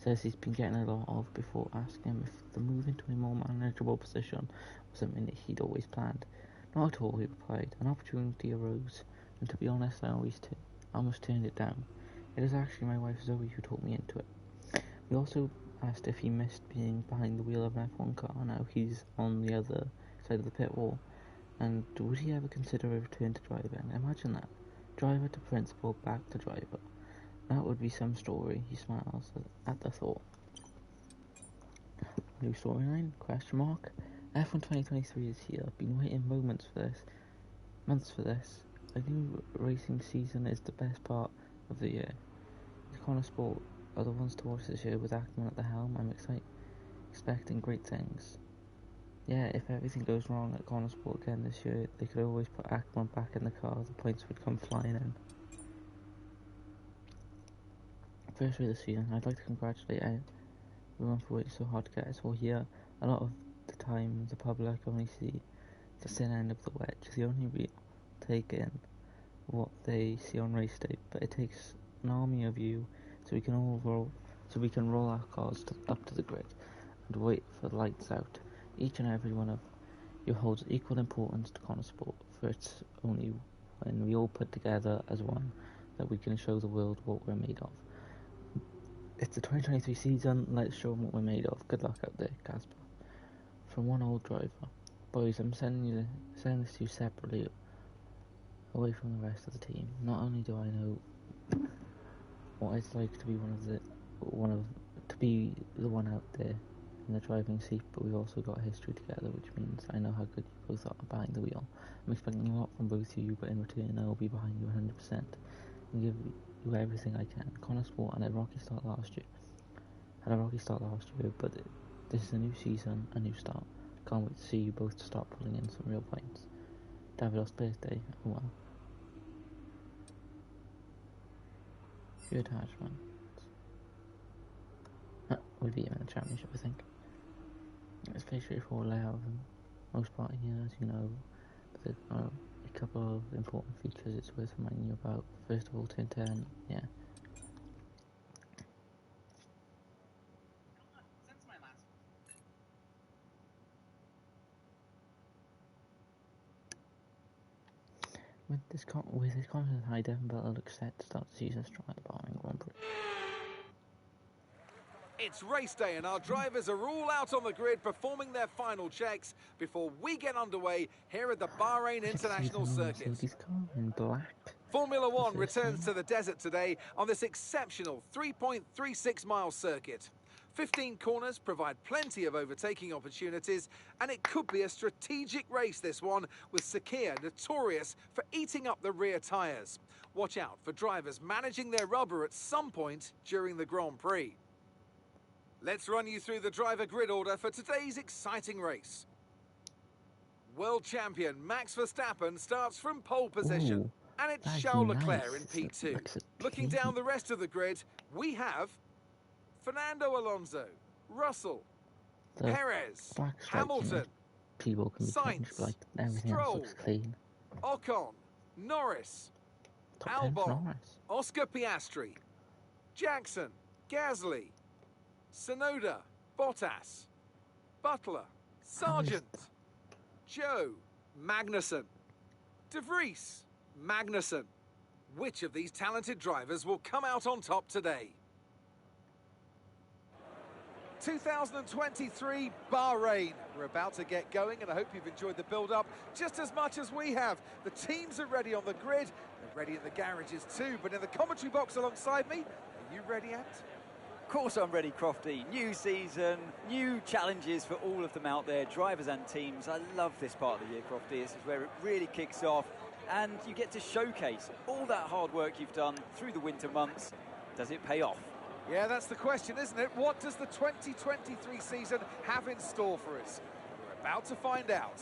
says he's been getting a lot of, before asking him if the move into a more manageable position was something that he'd always planned. Not at all, he replied. An opportunity arose, and to be honest, I almost turned it down. It is actually my wife Zoe who talked me into it. We also asked if he missed being behind the wheel of an F1 car. Now he's on the other side of the pit wall, and would he ever consider a return to driving? Imagine that. Driver to principal, back to driver. That would be some story. He smiles at the thought. New storyline? Question mark. F1 2023 is here. I've been waiting months for this. A new racing season is the best part of the year. The Connor Sport are the ones to watch this year with Ackermann at the helm. I'm expecting great things. Yeah, if everything goes wrong at Connor Sport again this year, they could always put Ackermann back in the car. The points would come flying in. First week of the season, I'd like to congratulate everyone for working so hard to get us all here. A lot of the time, the public only see the thin end of the wedge. They only take in what they see on race day, but it takes an army of you so we can roll our cars up to the grid and wait for the lights out. Each and every one of you holds equal importance to Connor Sport, for it's only when we all put together as one that we can show the world what we're made of. It's the 2023 season, let's show them what we're made of. Good luck out there, Casper. From one old driver. Boys, I'm sending this to you separately, away from the rest of the team. Not only do I know what it's like to be to be the one out there in the driving seat, but we've also got history together, which means I know how good you both are behind the wheel. I'm expecting a lot from both of you, but in return I will be behind you 100% and give you everything I can. Connor Sport had a rocky start last year, but this is a new season, a new start. Can't wait to see you both start pulling in some real points. Davidoff's birthday, oh well. Good attachment. we beat them in the championship, I think. It's pretty straightforward layout of them. Most part here, as you know, but there's a couple of important features it's worth reminding you about. First of all, turn 10, yeah. With this confidence high, Devon Butler looks set to start the season strong at the Bahrain Grand Prix. It's race day and our drivers are all out on the grid performing their final checks before we get underway here at the Bahrain International Circuit. In black. Formula One returns to the desert today on this exceptional 3.36 mile circuit. 15 corners provide plenty of overtaking opportunities, and it could be a strategic race, this one, with Sakhir notorious for eating up the rear tyres. Watch out for drivers managing their rubber at some point during the Grand Prix. Let's run you through the driver grid order for today's exciting race. World champion Max Verstappen starts from pole position. Ooh, and it's that's Charles nice. Leclerc in P2. Looking down the rest of the grid, we have Fernando Alonso, Russell, The Perez, black stripes, you know, Hamilton, people can be changed, Sainz, but like everything else looks Stroll, clean. Ocon, Norris, Top 10 for Albon, Norris. Oscar Piastri, Jackson, Gasly, Tsunoda, Bottas, Butler, Sargent, Joe, Magnussen, De Vries, Magnussen. Which of these talented drivers will come out on top today? 2023 Bahrain. We're about to get going and I hope you've enjoyed the build-up just as much as we have. The teams are ready on the grid, they're ready in the garages too, but in the commentary box alongside me, are you ready, Ant? Of course I'm ready, Crofty. New season, new challenges for all of them out there, drivers and teams. I love this part of the year, Crofty. This is where it really kicks off and you get to showcase all that hard work you've done through the winter months. Does it pay off? Yeah, that's the question, isn't it? What does the 2023 season have in store for us? We're about to find out.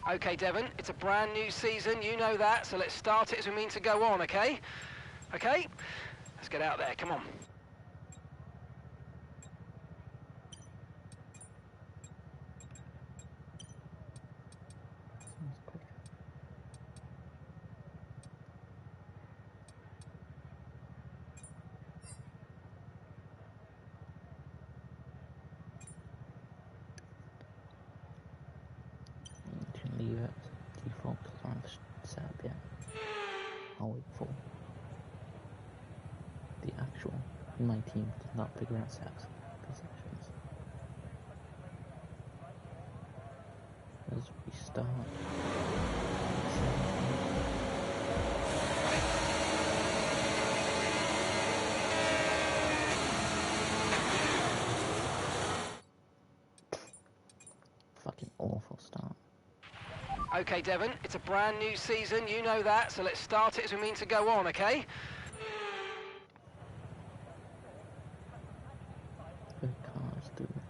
Okay, Devon, it's a brand new season, you know that, so let's start it as we mean to go on, okay? Okay? Let's get out there, come on. Leave it default because I haven't set up yet. I'll wait for the actual my team does not figure out sex possessions. As we start. Fucking awful start. Okay, Devon, it's a brand new season, you know that, so let's start it as we mean to go on, okay? The cars do crap.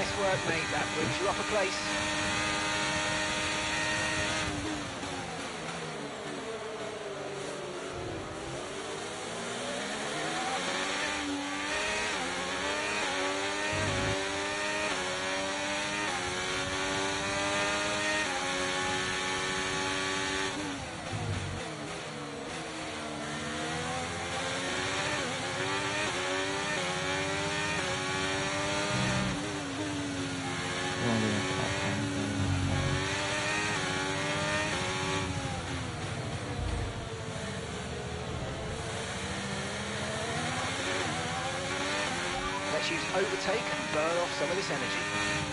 Nice work, mate. That brings you up a place. Let's use overtake and burn off some of this energy.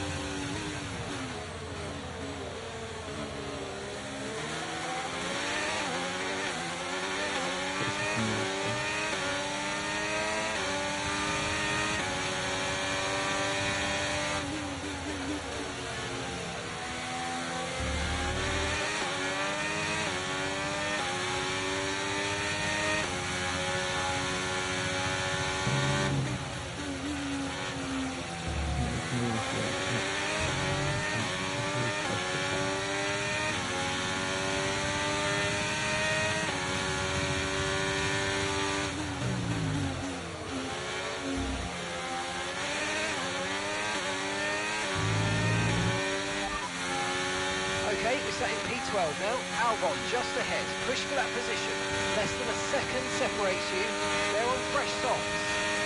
Okay, we're set in P12 now. Albon just ahead. Push for that position. Less than a second separates you. They're on fresh softs.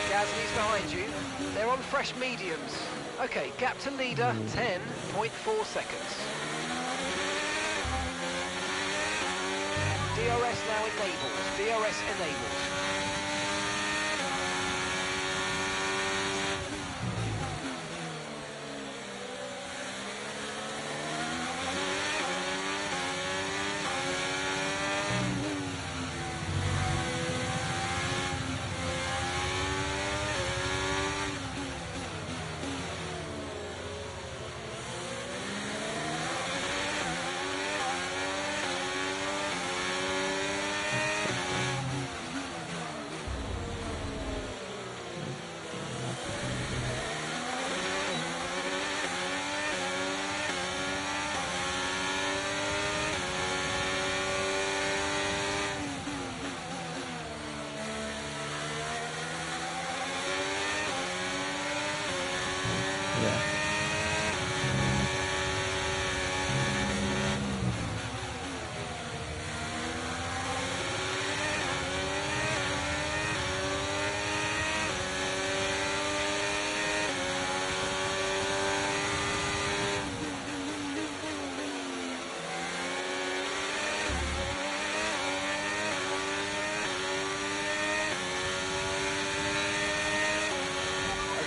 Gasly's behind you. They're on fresh mediums. Okay, gap to leader, 10.4 seconds. DRS now enabled. DRS enabled.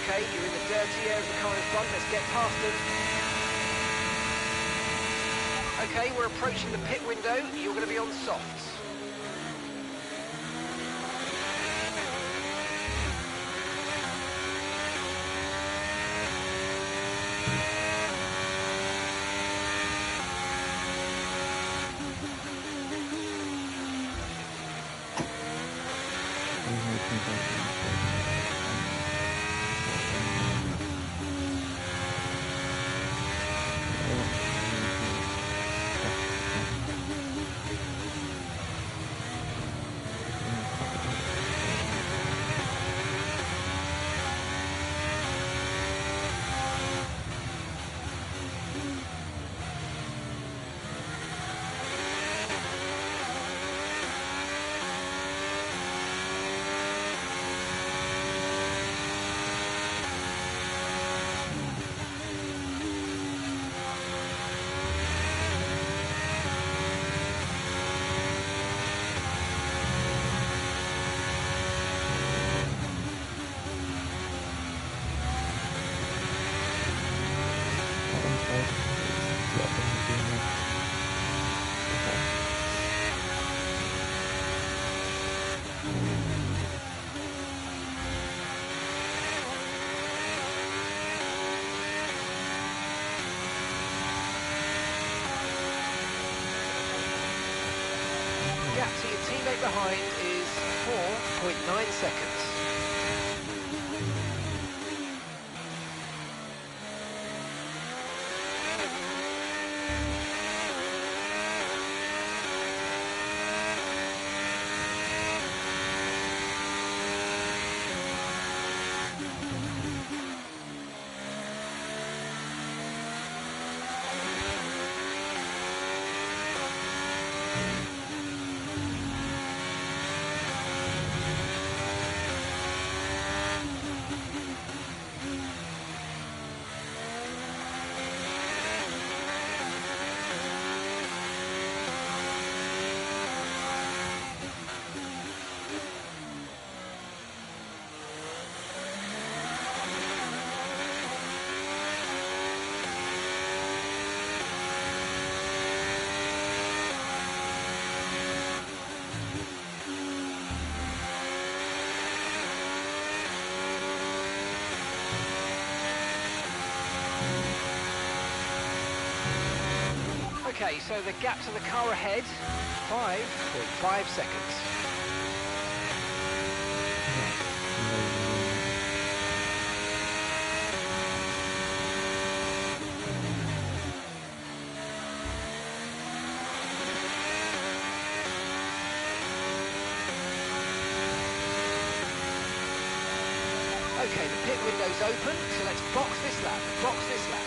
Okay, you're in the dirty air of the car in front. Let's get past them. Okay, we're approaching the pit window. You're going to be on softs. Gap to your teammate behind is 4.9 seconds. Okay, so the gap to the car ahead, 5.5 seconds. Okay, the pit window's open, so let's box this lap, box this lap.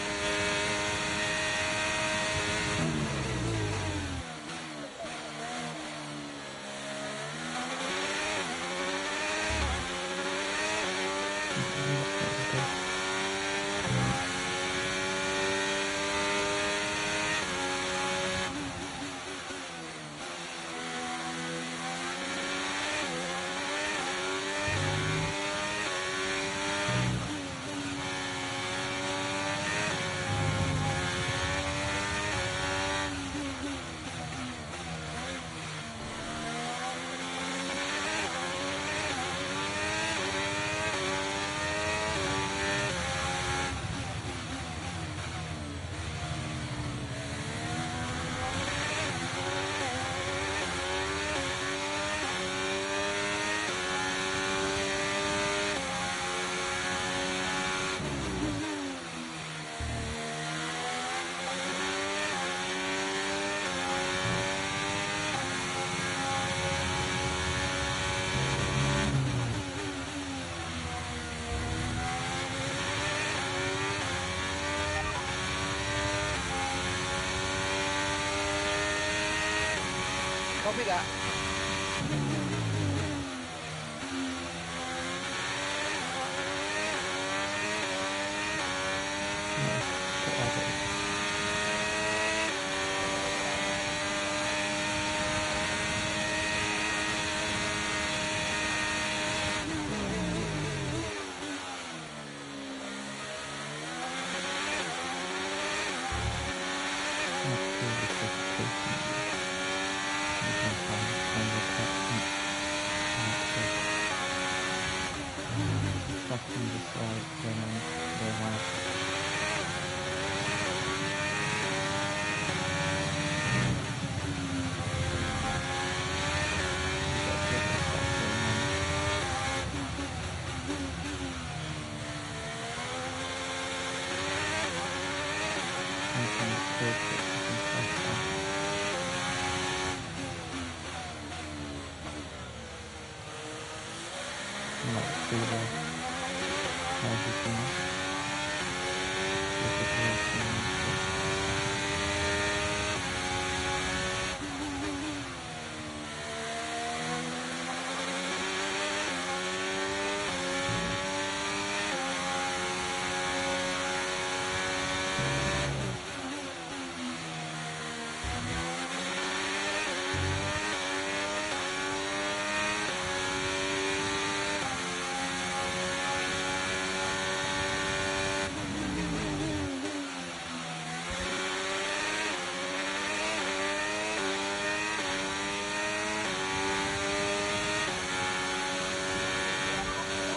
Copy that.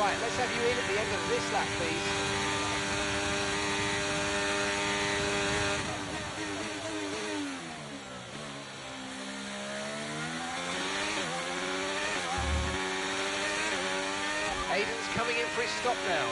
Right, let's have you in at the end of this lap, please. Aiden's coming in for his stop now.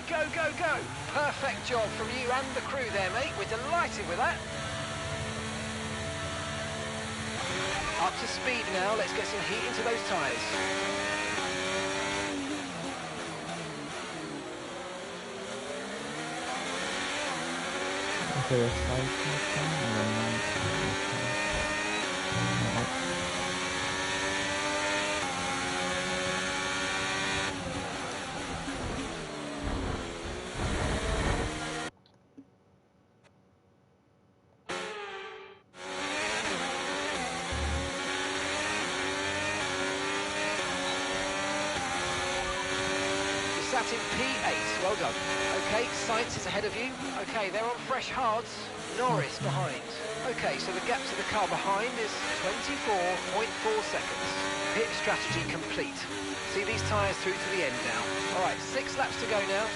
Okay, go, go, go. Perfect job from you and the crew there, mate. We're delighted with that. Up to speed now. Let's get some heat into those tyres. Okay, let's try Sat in P8, well done. Okay, Sainz is ahead of you. Okay, they're on fresh hards. Norris behind. Okay, so the gap to the car behind is 24.4 seconds. Pit strategy complete. See these tyres through to the end now. All right, 6 laps to go now.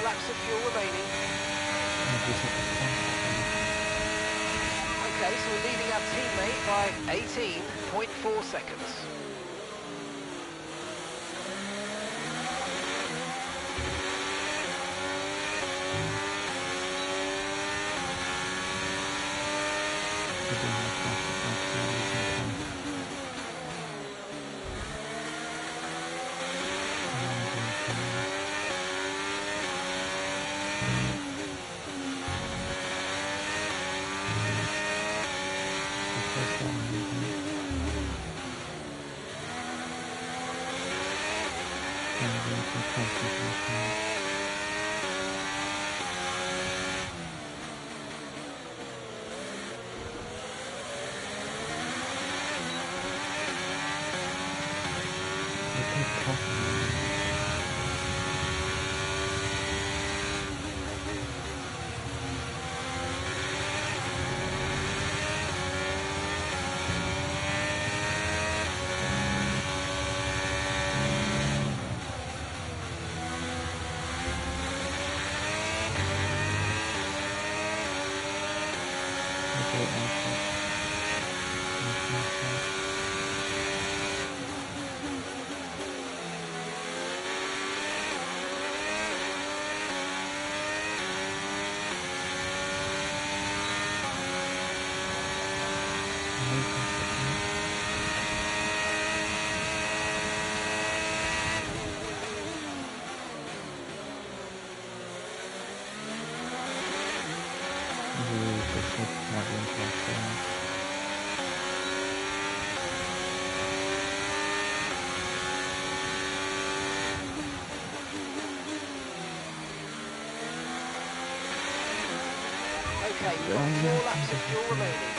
Laps of fuel remaining. Okay, so we're leading our teammate by 18.4 seconds. Okay, we've got 4 laps of fuel remaining.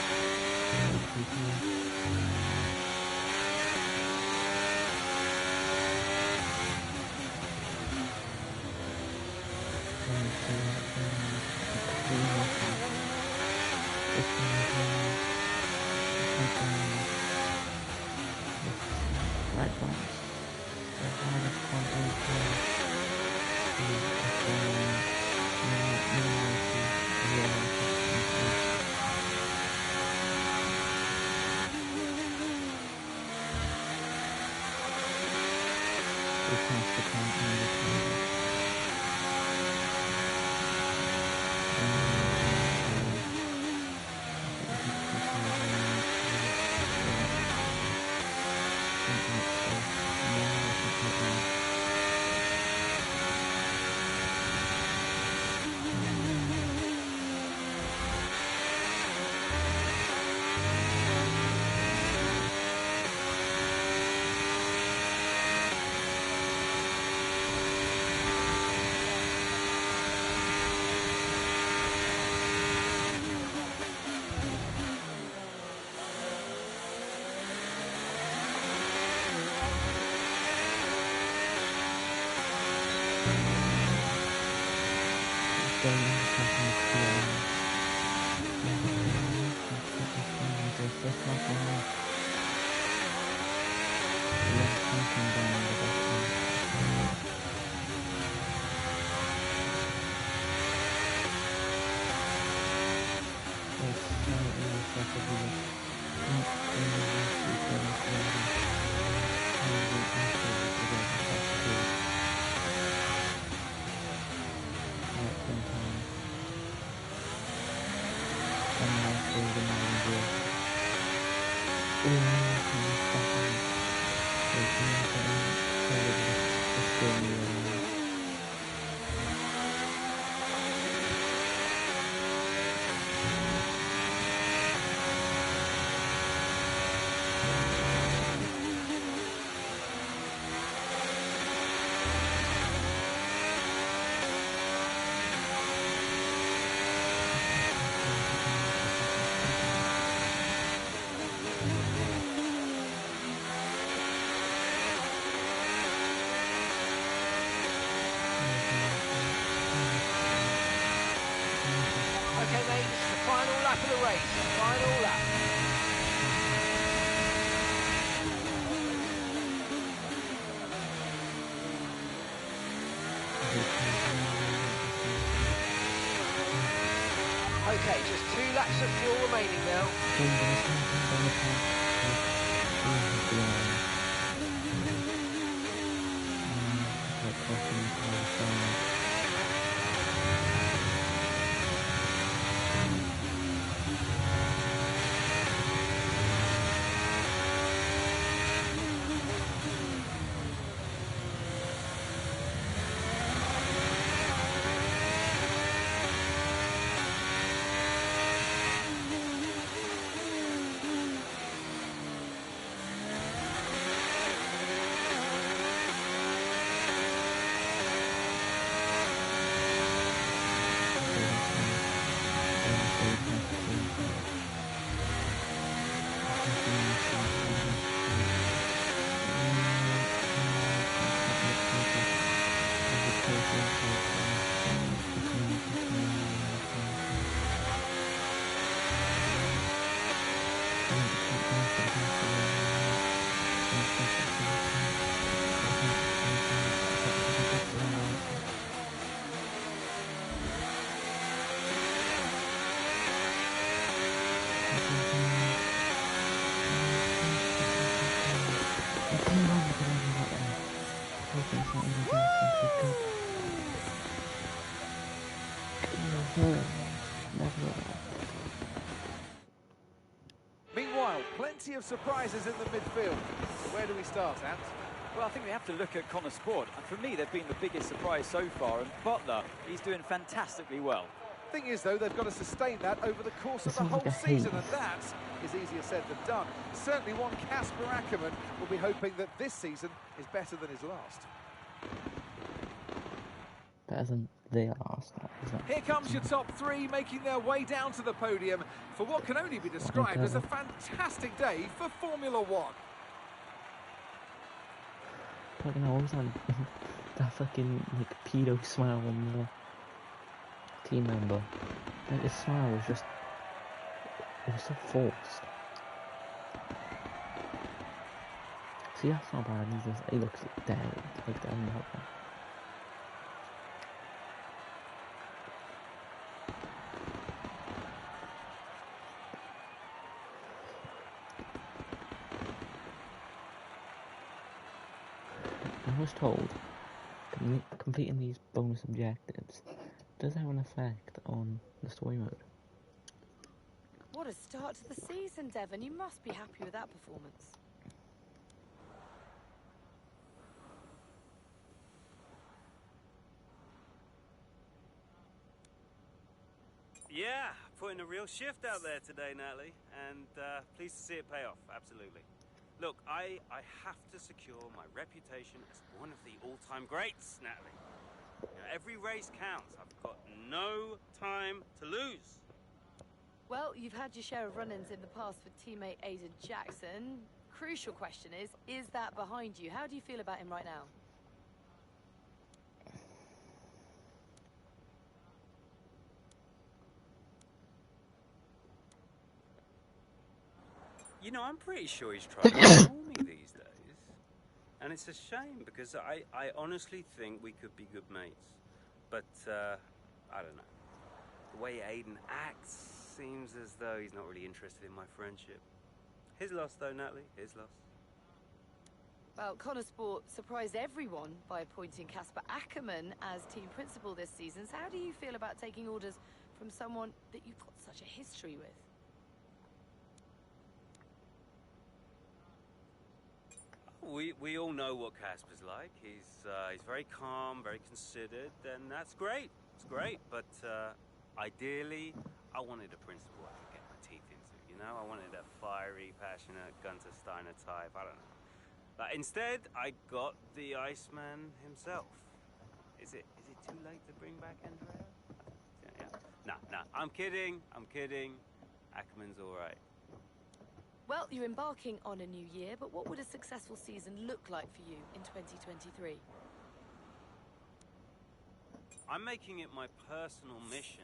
Okay, mate, this is the final lap of the race. Final lap. Okay, just 2 laps of fuel remaining now. Meanwhile, plenty of surprises in the midfield. Where do we start, Ant? Well, I think we have to look at Connor Sport. And for me, they've been the biggest surprise so far. And Butler, he's doing fantastically well. Thing is, though, they've got to sustain that over the course of the whole season, and that is easier said than done. Certainly one Casper Ackerman will be hoping that this season is better than his last. Better than their last. Here comes your top three making their way down to the podium for what can only be described as a fantastic day for Formula One. Fucking always had that fucking like pedo smile on the team member. Like his smile was just, it was so forced. See, that's not bad. He looks dead, like dead and out there. I was told completing these bonus objectives does have an effect on the story mode. What a start to the season, Devon. You must be happy with that performance. Yeah, putting a real shift out there today, Natalie, and pleased to see it pay off, absolutely. Look, I have to secure my reputation as one of the all-time greats, Natalie. You know, every race counts. I've got no time to lose. Well, you've had your share of run-ins in the past with teammate Aiden Jackson. Crucial question is that behind you? How do you feel about him right now? You know, I'm pretty sure he's trying to ignore me these days. And it's a shame, because I honestly think we could be good mates. But, I don't know. The way Aiden acts seems as though he's not really interested in my friendship. His loss, though, Natalie. His loss. Well, Connor Sport surprised everyone by appointing Casper Ackerman as team principal this season. So how do you feel about taking orders from someone that you've got such a history with? We all know what Casper's like. He's very calm, very considered, and that's great. It's great, but ideally, I wanted a principal I could get my teeth into. You know, I wanted a fiery, passionate Gunther Steiner type. I don't know. But instead, I got the Iceman himself. Is it too late to bring back Andrea? Yeah. Nah. I'm kidding. Ackerman's all right. Well, you're embarking on a new year, but what would a successful season look like for you in 2023? I'm making it my personal mission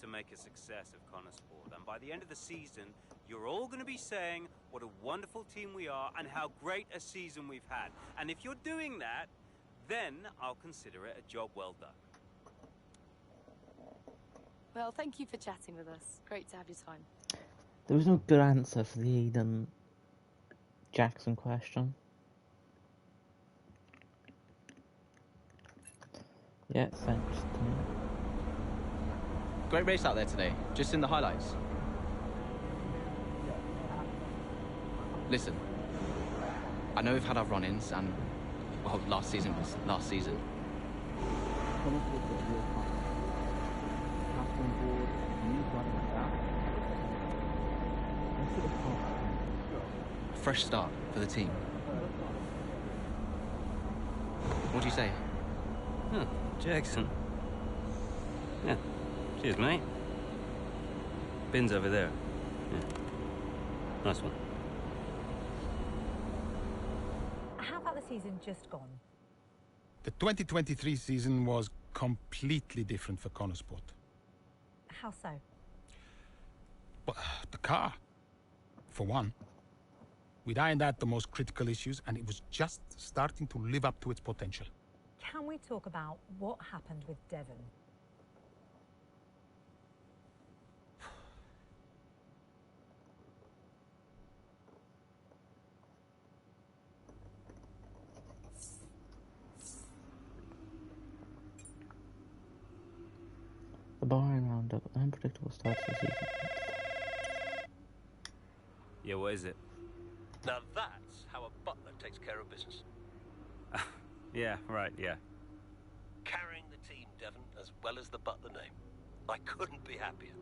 to make a success of Connor Sport, and by the end of the season, you're all going to be saying what a wonderful team we are and how great a season we've had. And if you're doing that, then I'll consider it a job well done. Well, thank you for chatting with us. Great to have your time. There was no good answer for the Aiden Jackson question. Yeah, thanks. Great race out there today, just in the highlights. Listen, I know we've had our run-ins and, well, last season was last season. Fresh start for the team. What do you say? Huh, Jackson. Yeah. Cheers, mate. Bin's over there. Yeah. Nice one. How about the season just gone? The 2023 season was completely different for Connor Sport. How so? But the car, for one. We'd ironed out the most critical issues, and it was just starting to live up to its potential. Can we talk about what happened with Devon? The Bahrain roundup, an unpredictable start to the season. Yeah, what is it? Now that's how a butler takes care of business. Yeah, right, yeah. Carrying the team, Devon, as well as the butler name. I couldn't be happier.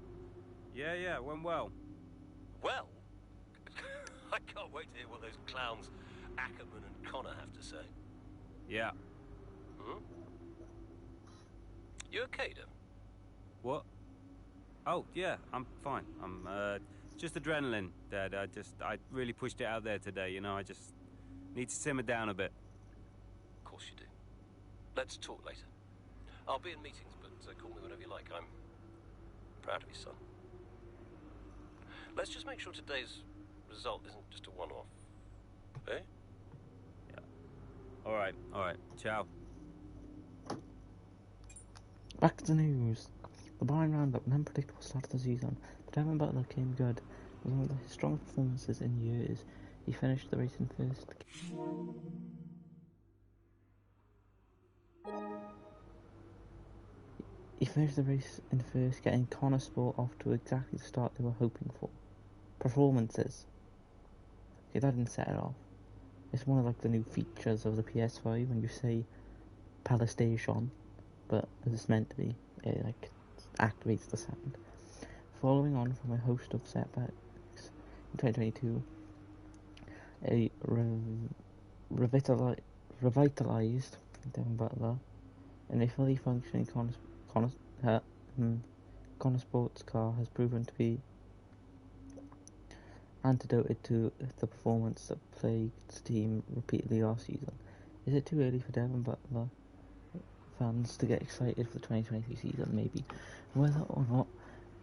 Yeah, went well. Well, I can't wait to hear what those clowns Ackerman and Connor have to say. Yeah. Hmm? You okay, Devon? What? Oh, yeah, I'm fine. I'm, just adrenaline, Dad. I really pushed it out there today, you know, I just need to simmer down a bit. Of course you do. Let's talk later. I'll be in meetings, but call me whenever you like. I'm proud of you, son. Let's just make sure today's result isn't just a one-off. Eh? Yeah. All right. Ciao. Back to the news. The Bayern roundup, an unpredictable start to the season. But Devon Butler came good. It was one of his strongest performances in years. He finished the race in first. He finished the race in first, getting Connor Sport off to exactly the start they were hoping for. Performances. Okay, that didn't set it off. It's one of like the new features of the PS5 when you say PlayStation, but as it's meant to be, it like activates the sound. Following on from a host of setbacks in 2022, a revitalized Devon Butler and a fully functioning Connor Sports car has proven to be antidoted to the performance that plagued the team repeatedly last season. Is it too early for Devon Butler fans to get excited for the 2023 season? Maybe. Whether or not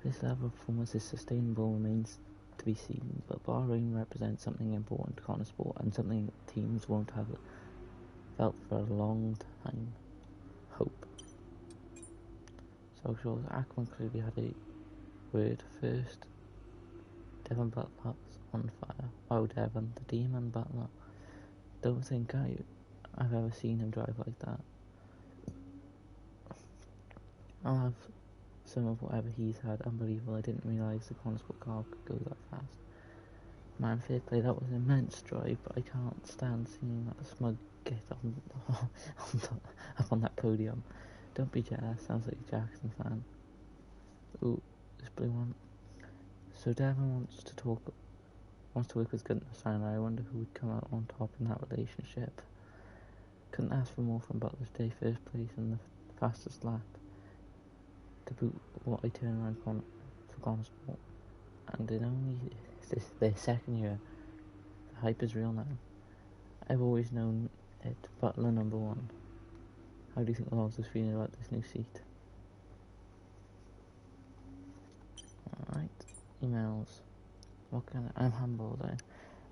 this level of performance is sustainable remains to be seen, but Bahrain represents something important to Connor Sport and something teams won't have felt for a long time. Hope. Socials. Ackerman clearly had a word first. Devon Butler's on fire. Oh, Devon, the demon Butler. Don't think I've ever seen him drive like that. I'll have some of whatever he's had. Unbelievable. I didn't realise the Connor Sport car could go that fast. Man, fair play, that was an immense drive, but I can't stand seeing that smug get up on that podium. Don't be jealous, sounds like a Jackson fan. Ooh, this blue one. So Devon wants to work with Gunther Steiner. I wonder who would come out on top in that relationship. Couldn't ask for more from Butler's day, first place and the fastest lap. To boot what I turn around for Connor Sport. And in only their second year, the hype is real now. I've always known it, Butler number one. How do you think Lawrence is feeling about this new seat? Alright, emails. I'm humbled.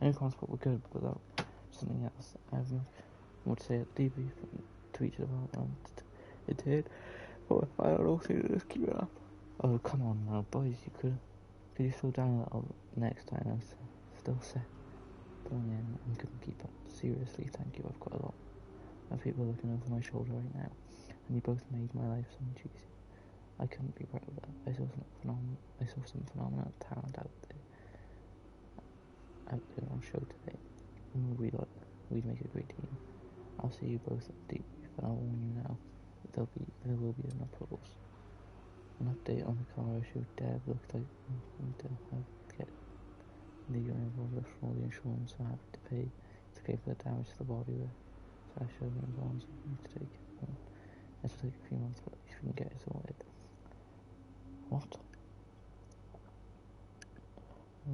I knew Connor Sport were good, but without something else. I have much more to say at the debrief and tweeted about it did. But I don't know, just keep it up. Oh, come on now, boys, could you slow down a little next time? I'm still sick. Going in and couldn't keep up. Seriously, thank you, I've got a lot of people looking over my shoulder right now, and you both made my life so much easier. I couldn't be prouder. I saw some phenomenal talent out there on show today. We'd make a great team. I'll see you both at the debrief, and I'll warn you now. There will be an applause. An update on the car I showed Deb looked like we need to get legal involved for all the insurance I have to pay for the damage to the bodywork. So I showed him bonds I need to take it. This will take a few months, but at least we can get it sorted. What? I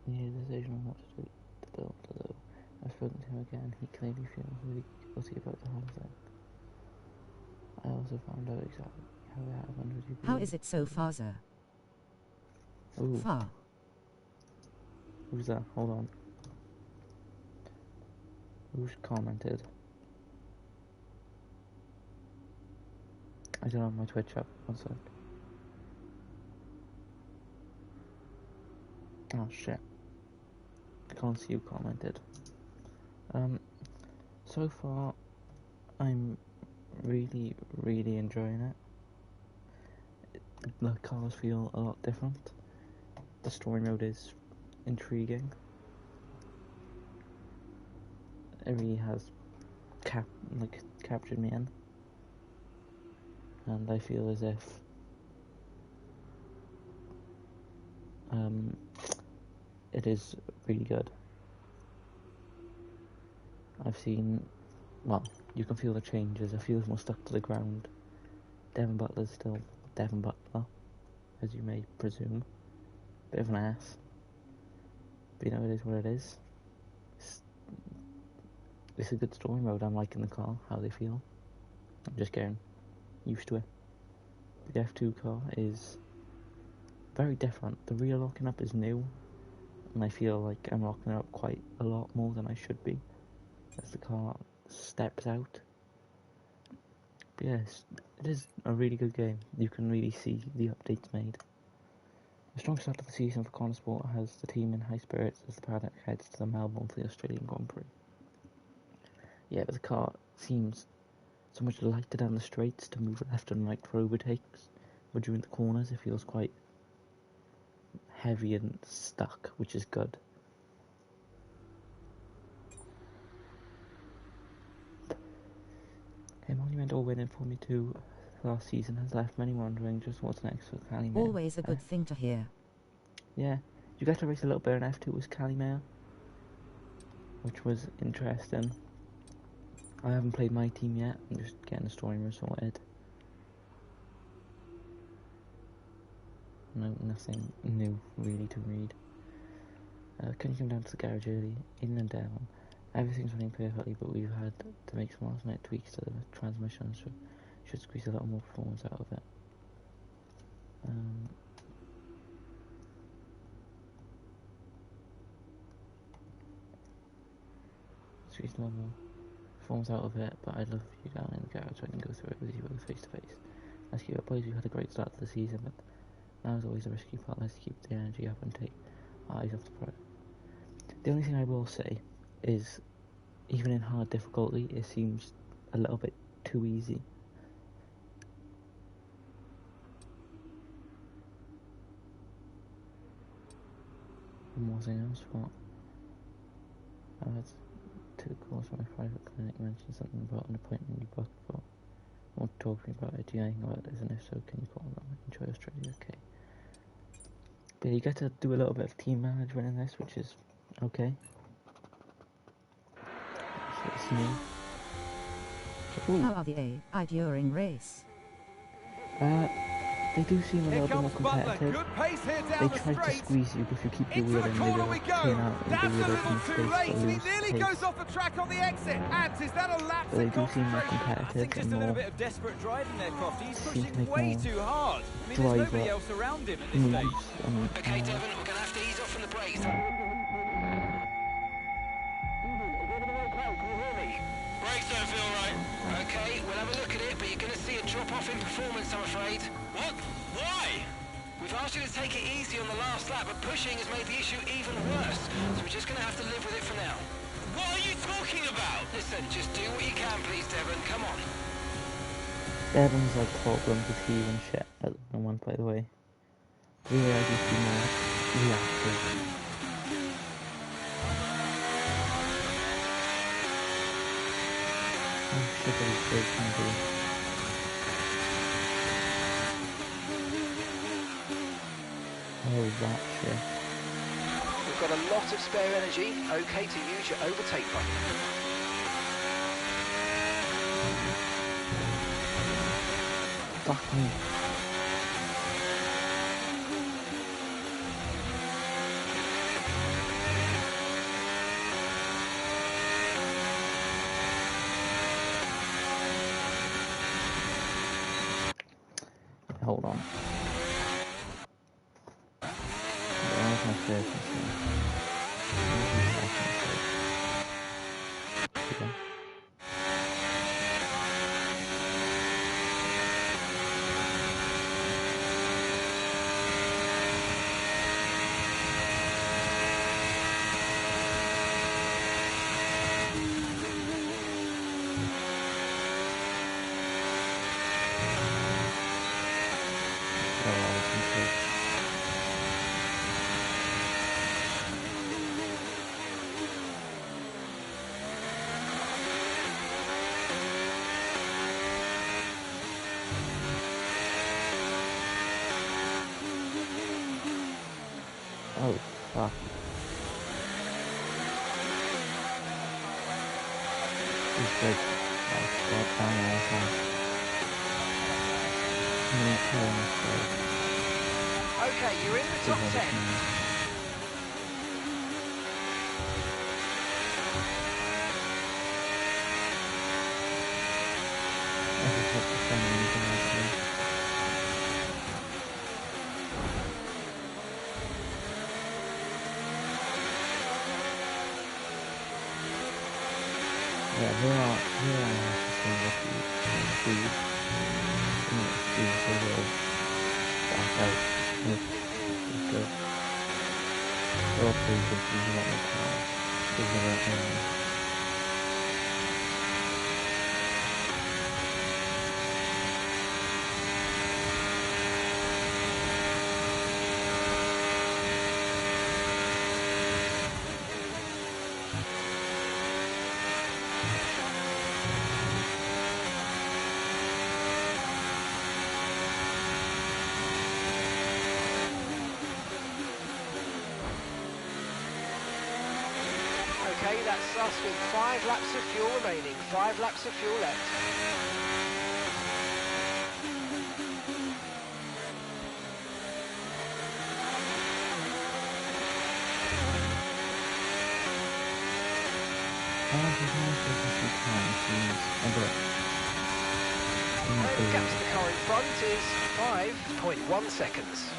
made a decision on what to do to build, although I've spoken to him again. He clearly feels really guilty about the whole thing. I also found out exactly how it happened. How is it so far, sir? Ooh. Far. Who's that? Hold on. Who's commented? I don't have my Twitch up. One sec. Oh shit. I can't see who commented. So far, I'm really enjoying it. The cars feel a lot different. The story mode is intriguing. It really has captured me in, and I feel as if it is really good. I've seen, well, you can feel the changes. It feels more stuck to the ground. Devin Butler's still Devin Butler, as you may presume. Bit of an ass. But you know, it is what it is. It's a good story mode. I'm liking the car, how they feel. I'm just getting used to it. The F2 car is very different. The rear locking up is new, and I feel like I'm locking it up quite a lot more than I should be as the car steps out. But yes, it is a really good game. You can really see the updates made. A strong start to the season for Conesport has the team in high spirits as the paddock heads to the Melbourne for the Australian Grand Prix. Yeah, but the car seems so much lighter down the straights to move left and right for overtakes, but during the corners it feels quite heavy and stuck, which is good. A monumental win in Formula 2 last season has left many wondering just what's next for Callie Mayer. Always a good thing to hear. Yeah, you got to race a little bit in F2 with Callie Mayer, which was interesting. I haven't played my team yet, I'm just getting the story sorted. No, nothing new really to read. Can you come down to the garage early? In and down. Everything's running perfectly, but we've had to make some last minute tweaks to the transmission, so should squeeze a little more performance out of it. Squeeze a little more performance out of it, but I'd love you down in the garage so I can go through it with you both face to face. Let's keep it, boys. We've had a great start to the season, but now is always a risky part. Let's keep the energy up and take our eyes off the prize. The only thing I will say is, even in hard difficulty, it seems a little bit too easy. One more thing else, what? I had to call my private clinic, mention something about an appointment you booked for. I want to talk to me about it. Do you know anything about this? And if so, can you call them? Enjoy Australia, okay. But yeah, you get to do a little bit of team management in this, which is okay. It's new. Ooh. How are they during race? They do seem a little bit more competitive. Good pace here They down the try to straight. squeeze you if you keep your wheel in. They will clean out and That's give you a a little little too late, space to and he lose nearly pace. goes off the track on the exit. And is that a lapse But they in do seem more concentration? I competitive think just and a little more bit of desperate driving there, Crofty. He's seem to pushing make way more too hard. I mean, there's driver nobody else around him at this moves stage. and, Okay, Devon, we're going to have to ease off from the brakes. Brakes don't feel right. Okay, we'll have a look at it, but you're going to see a drop off in performance, I'm afraid. What? Why? We've asked you to take it easy on the last lap, but pushing has made the issue even worse. So we're just going to have to live with it for now. What are you talking about? Listen, just do what you can, please, Devon. Come on. Devon's like problems with heel and shit at the moment, by the way. Really, I do see more reactive. Oh shit, that is great, can do. Oh, that shit. We've got a lot of spare energy. Okay to use your overtake button. Fuck me. Hold on. Where's my first mistake? Where's my second mistake? Okay. He's good. Like, God damn it, all time. Many kills, so... Okay, you're in the top 10. Yeah, here are just speed. Speed so good. Back out. It's good. All three good. There's a lot more cars. There's a lot more. Okay, that's us with 5 laps of fuel remaining. 5 laps of fuel left. And the gap to the car in front is 5.1 seconds.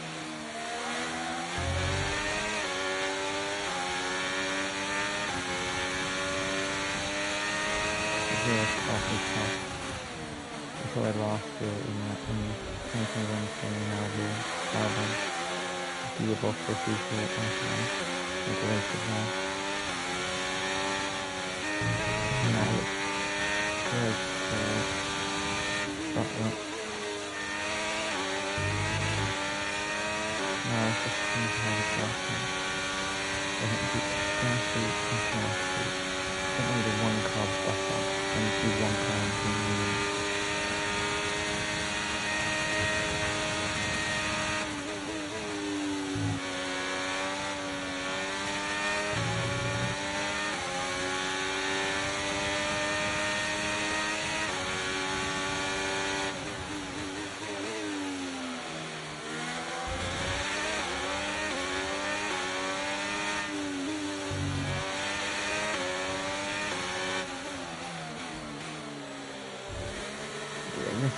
That's what I lost in 2021 Melbourne. Gearbox issues for it like the race as well. Now it's stop that. Now it's just going to have a crossing. I think it's downstreet and crossstreet. I think only one car buffer and you see one car in the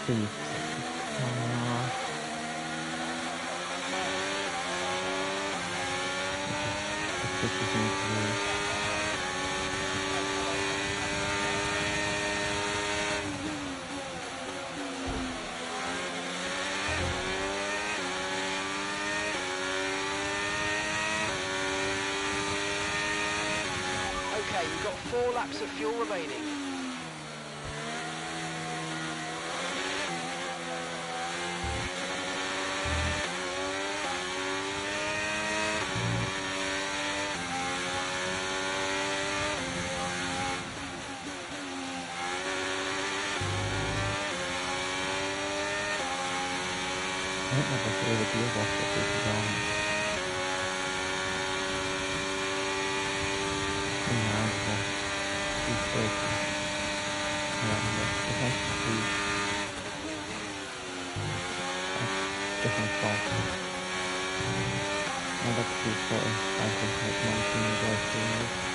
see. Okay, you've got 4 laps of fuel remaining. I don't know if I the gearbox that this is on. It's breaking. It's nice to see. Different spots. I'd like to see sort of cycles like mountain and go through.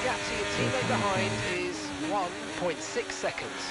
Gap to your teammate behind is 1.6 seconds.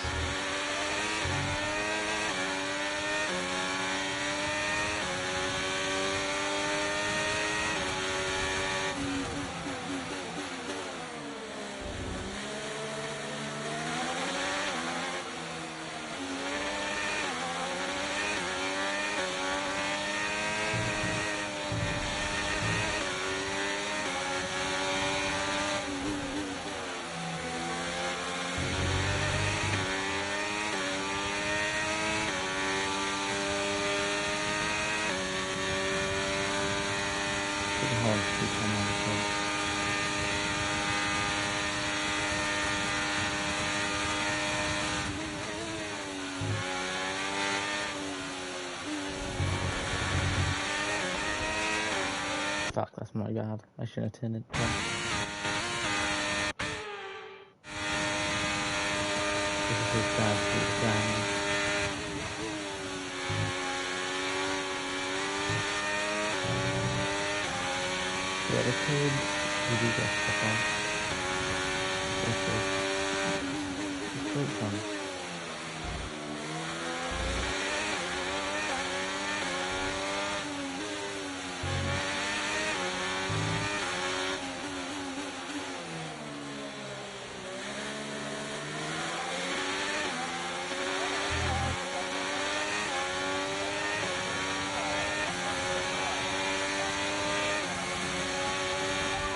my bad. I shouldn't have turned it down. This is his bad down. Yeah, the code we do get stuff on. It's great fun.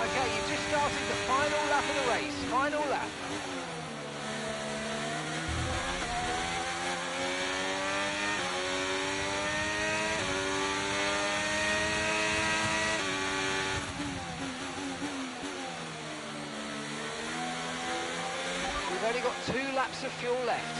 Okay, you've just started the final lap of the race. Final lap. We've only got 2 laps of fuel left.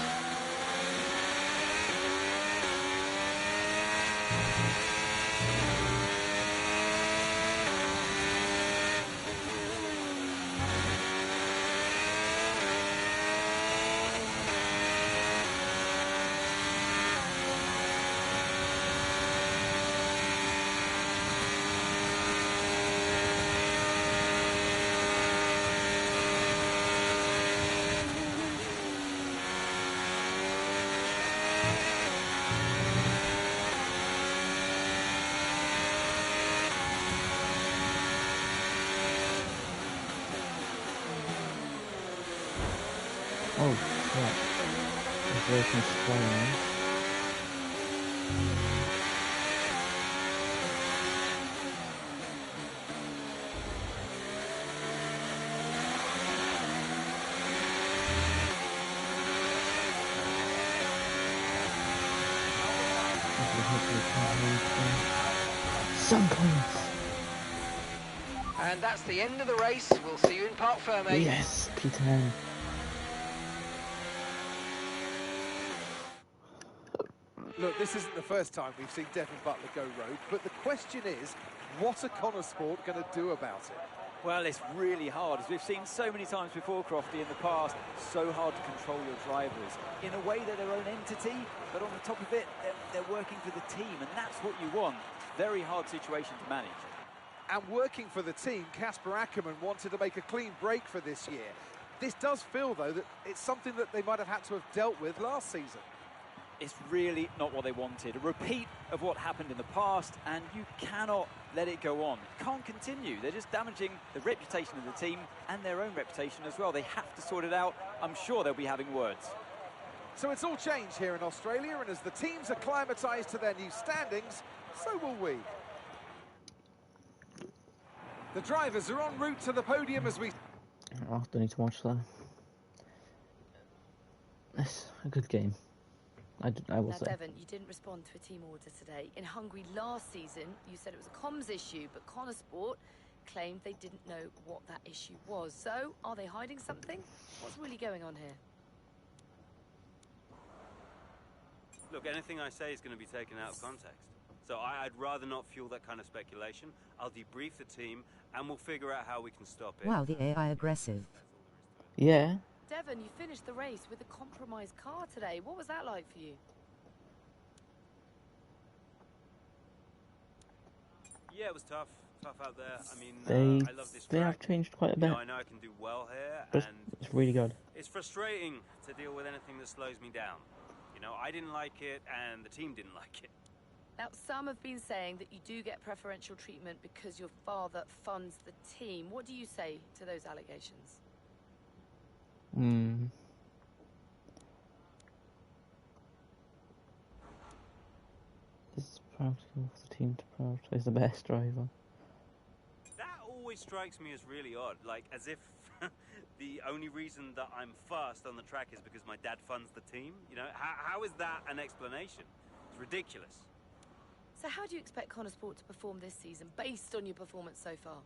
Oh shit. It's working strong. Some points. And that's the end of the race. We'll see you in Parc Fermé. Yes, P10. Look, this isn't the first time we've seen Devon Butler go rogue, but the question is, what are Connor Sport going to do about it? Well, it's really hard, as we've seen so many times before, Crofty, in the past. So hard to control your drivers. In a way, they're their own entity, but on the top of it, they're working for the team, and that's what you want. Very hard situation to manage. And working for the team, Casper Ackerman wanted to make a clean break for this year. This does feel, though, that it's something that they might have had to have dealt with last season. It's really not what they wanted. A repeat of what happened in the past, and you cannot let it go on. It can't continue. They're just damaging the reputation of the team and their own reputation as well. They have to sort it out. I'm sure they'll be having words. So it's all changed here in Australia, and as the teams acclimatised to their new standings, so will we. The drivers are en route to the podium as we... I don't need to watch that. It's a good game. I will say. Now, Devon, you didn't respond to a team order today. In Hungary last season, you said it was a comms issue, but Connor Sport claimed they didn't know what that issue was. So, are they hiding something? What's really going on here? Look, anything I say is going to be taken out of context. So I'd rather not fuel that kind of speculation. I'll debrief the team, and we'll figure out how we can stop it. Wow, the AI aggressive. Yeah. Devon, you finished the race with a compromised car today. What was that like for you? Yeah, it was tough. Tough out there. I mean, I love this track. They have changed quite a bit. You know, I know I can do well here, But and it's really good. it's frustrating to deal with anything that slows me down. You know, I didn't like it, and the team didn't like it. Now, some have been saying that you do get preferential treatment because your father funds the team. What do you say to those allegations? This is practical for the team to prioritize the best driver. That always strikes me as really odd, like as if the only reason that I'm fast on the track is because my dad funds the team. You know, how is that an explanation? It's ridiculous. So how do you expect Connor Sport to perform this season based on your performance so far?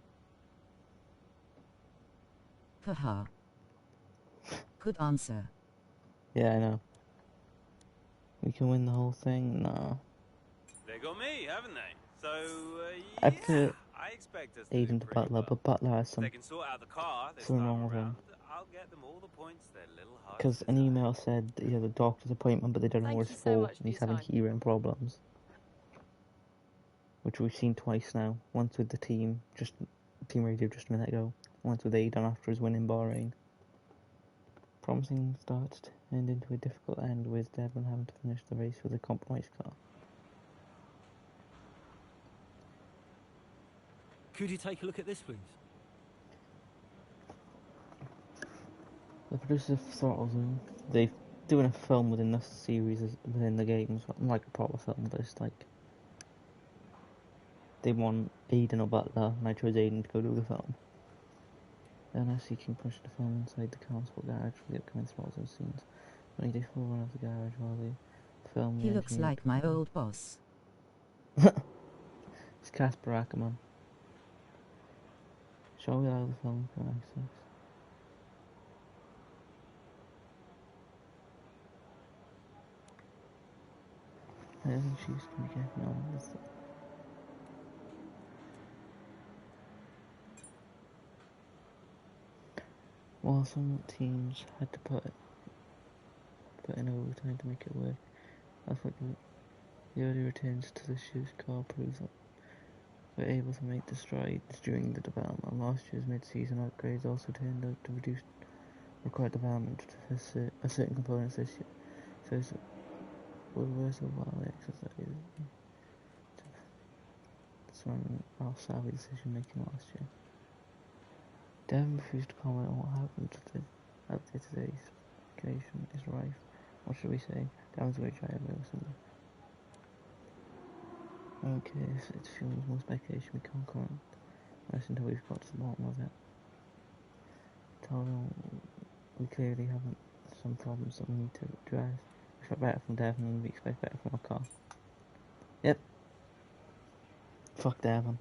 Haha. Good answer. Yeah, I know. We can win the whole thing? Nah. They got me, haven't they? So, I yeah, feel- I expect us to Aiden do to pretty Butler, well. but Butler has If they some can sort out the car this something time wrong with him. around, I'll get them all the points their little hearts Because an email said he had a doctor's appointment, but they don't know Thank what you it's so for, much and he's for your having hearing problems. Which we've seen twice now. Once with the team radio just a minute ago. Once with Aiden after his win in Bahrain. Promising starts turned into a difficult end, with Devon having to finish the race with a compromised car. Could you take a look at this, please? The producers of Throttle Zoom, they're doing a film within this series, within the games, not like a proper film, but it's like they want Aiden or Butler, and I chose Aiden to go do the film. Then I see King push the film inside the council garage for the upcoming Throttle Zoom scenes. When he takes full run of the garage while they film He looks like my old boss. It's Casper Ackerman. Shall we allow the film for access? I don't think she's going to be getting on with it. While some teams had to put in overtime to make it work, that's what the early returns to the shoes car proves that we're able to make the strides during the development. Last year's mid-season upgrades also turned out to reduce required development to a certain components this year, so it's reversal while the exercise surrounding our savvy decision making last year. Devon refused to comment on what happened after today's occasion is rife. What should we say? Devon's a great driver, something. Okay, so it feels more speculation we can't comment until we've got to the bottom of it. Tell them we clearly haven't some problems that we need to address. We expect better from Devon and we expect better from our car. Yep. Fuck Devon.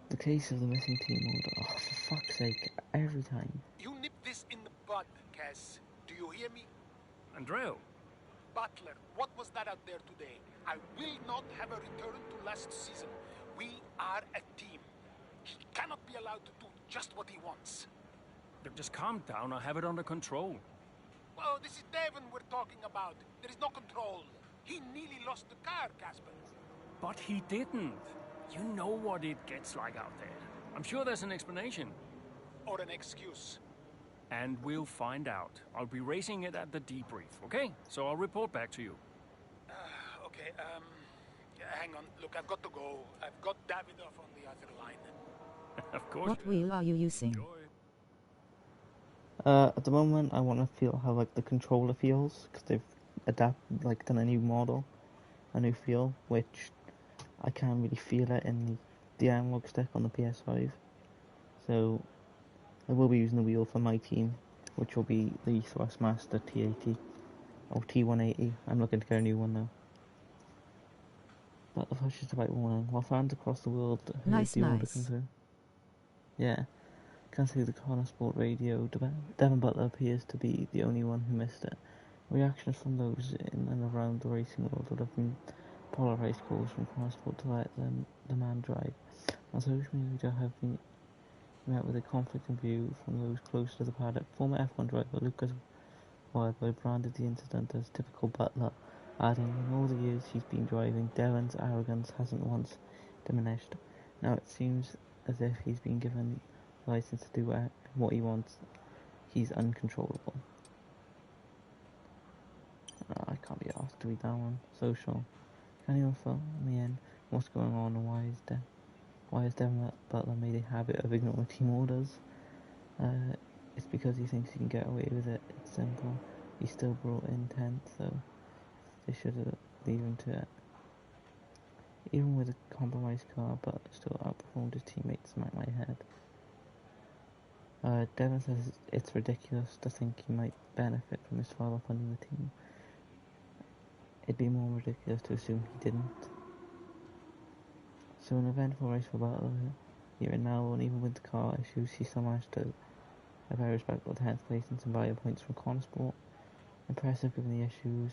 The case of the missing team order. Oh, for fuck's sake, every time. You nip this in the bud, Cass. Do you hear me? Andreo. Butler, what was that out there today? I will not have a return to last season. We are a team. He cannot be allowed to do just what he wants. Just calm down, I have it under control. Well, this is Devon we're talking about. There is no control. He nearly lost the car, Casper. But he didn't. You know what it gets like out there. I'm sure there's an explanation. Or an excuse. And we'll find out. I'll be racing it at the debrief, okay? So I'll report back to you. Okay, hang on. Look, I've got to go. I've got Davidoff on the other line. Of course. What wheel are you using? At the moment, I want to feel how like the controller feels, because they've done a new model, a new feel, which I can't really feel it in the analog stick on the PS5. So I will be using the wheel for my team, which will be the Thrustmaster T80 or T180. I'm looking to get a new one now. But the fuss is about warning. While fans across the world heard the order come through. Yeah. Can't see the Corner Sport Radio. Devon Butler appears to be the only one who missed it. Reactions from those in and around the racing world would have been polarised calls from Corner Sport to let the man drive. On social media have been met with a conflicting view from those close to the paddock. Former F1 driver Lucas Wildboy branded the incident as typical Butler, adding, in all the years he's been driving, Devon's arrogance hasn't once diminished. Now it seems as if he's been given license to do what he wants. He's uncontrollable. I can't be asked to read that one. Social. Can anyone fill me in what's going on and why has Devon Butler made a habit of ignoring team orders? It's because he thinks he can get away with it. It's simple. He still brought in 10th, so they should leave him to it. Even with a compromised car, but still outperformed his teammates, smacked my head. Devon says it's ridiculous to think he might benefit from his father funding the team. It'd be more ridiculous to assume he didn't. So an eventful race for Butler here and now, and even with the car issues, he still managed to a very respectable 10th place and some valuable points from Consport. Impressive given the issues.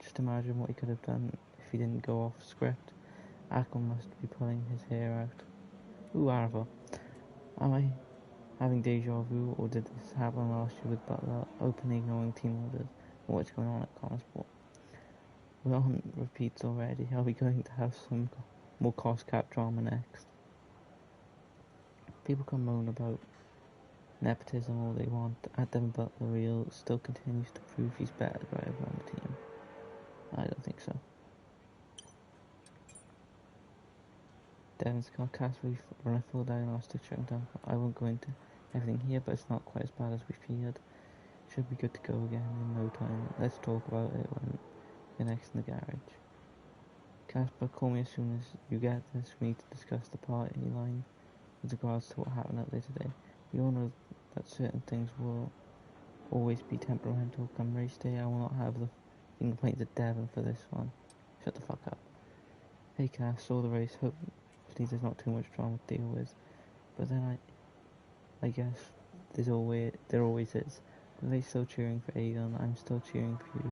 Just imagine what he could have done if he didn't go off script. Akon must be pulling his hair out. Ooh, Arva. Am I having deja vu, or did this happen last year with Butler openly ignoring team orders? What's going on at Consport? We're on repeats already. Are we going to have some more cost cap drama next? People can moan about nepotism all they want. Adam Butler Real still continues to prove he's better driver on the team. I don't think so. Devon's car Castle run a full diagnostic shutting down. I won't go into everything here, but it's not quite as bad as we feared. Should be good to go again in no time. Let's talk about it when you're next in the garage. Casper, call me as soon as you get this. We need to discuss the party line with regards to what happened out there today. We all know that certain things will always be temperamental come race day. I will not have the complaints at Devon for this one. Shut the fuck up. Hey Cass, saw the race. Hopefully there's not too much drama to deal with. But then I guess there always is. Are they still cheering for Aiden? I'm still cheering for you.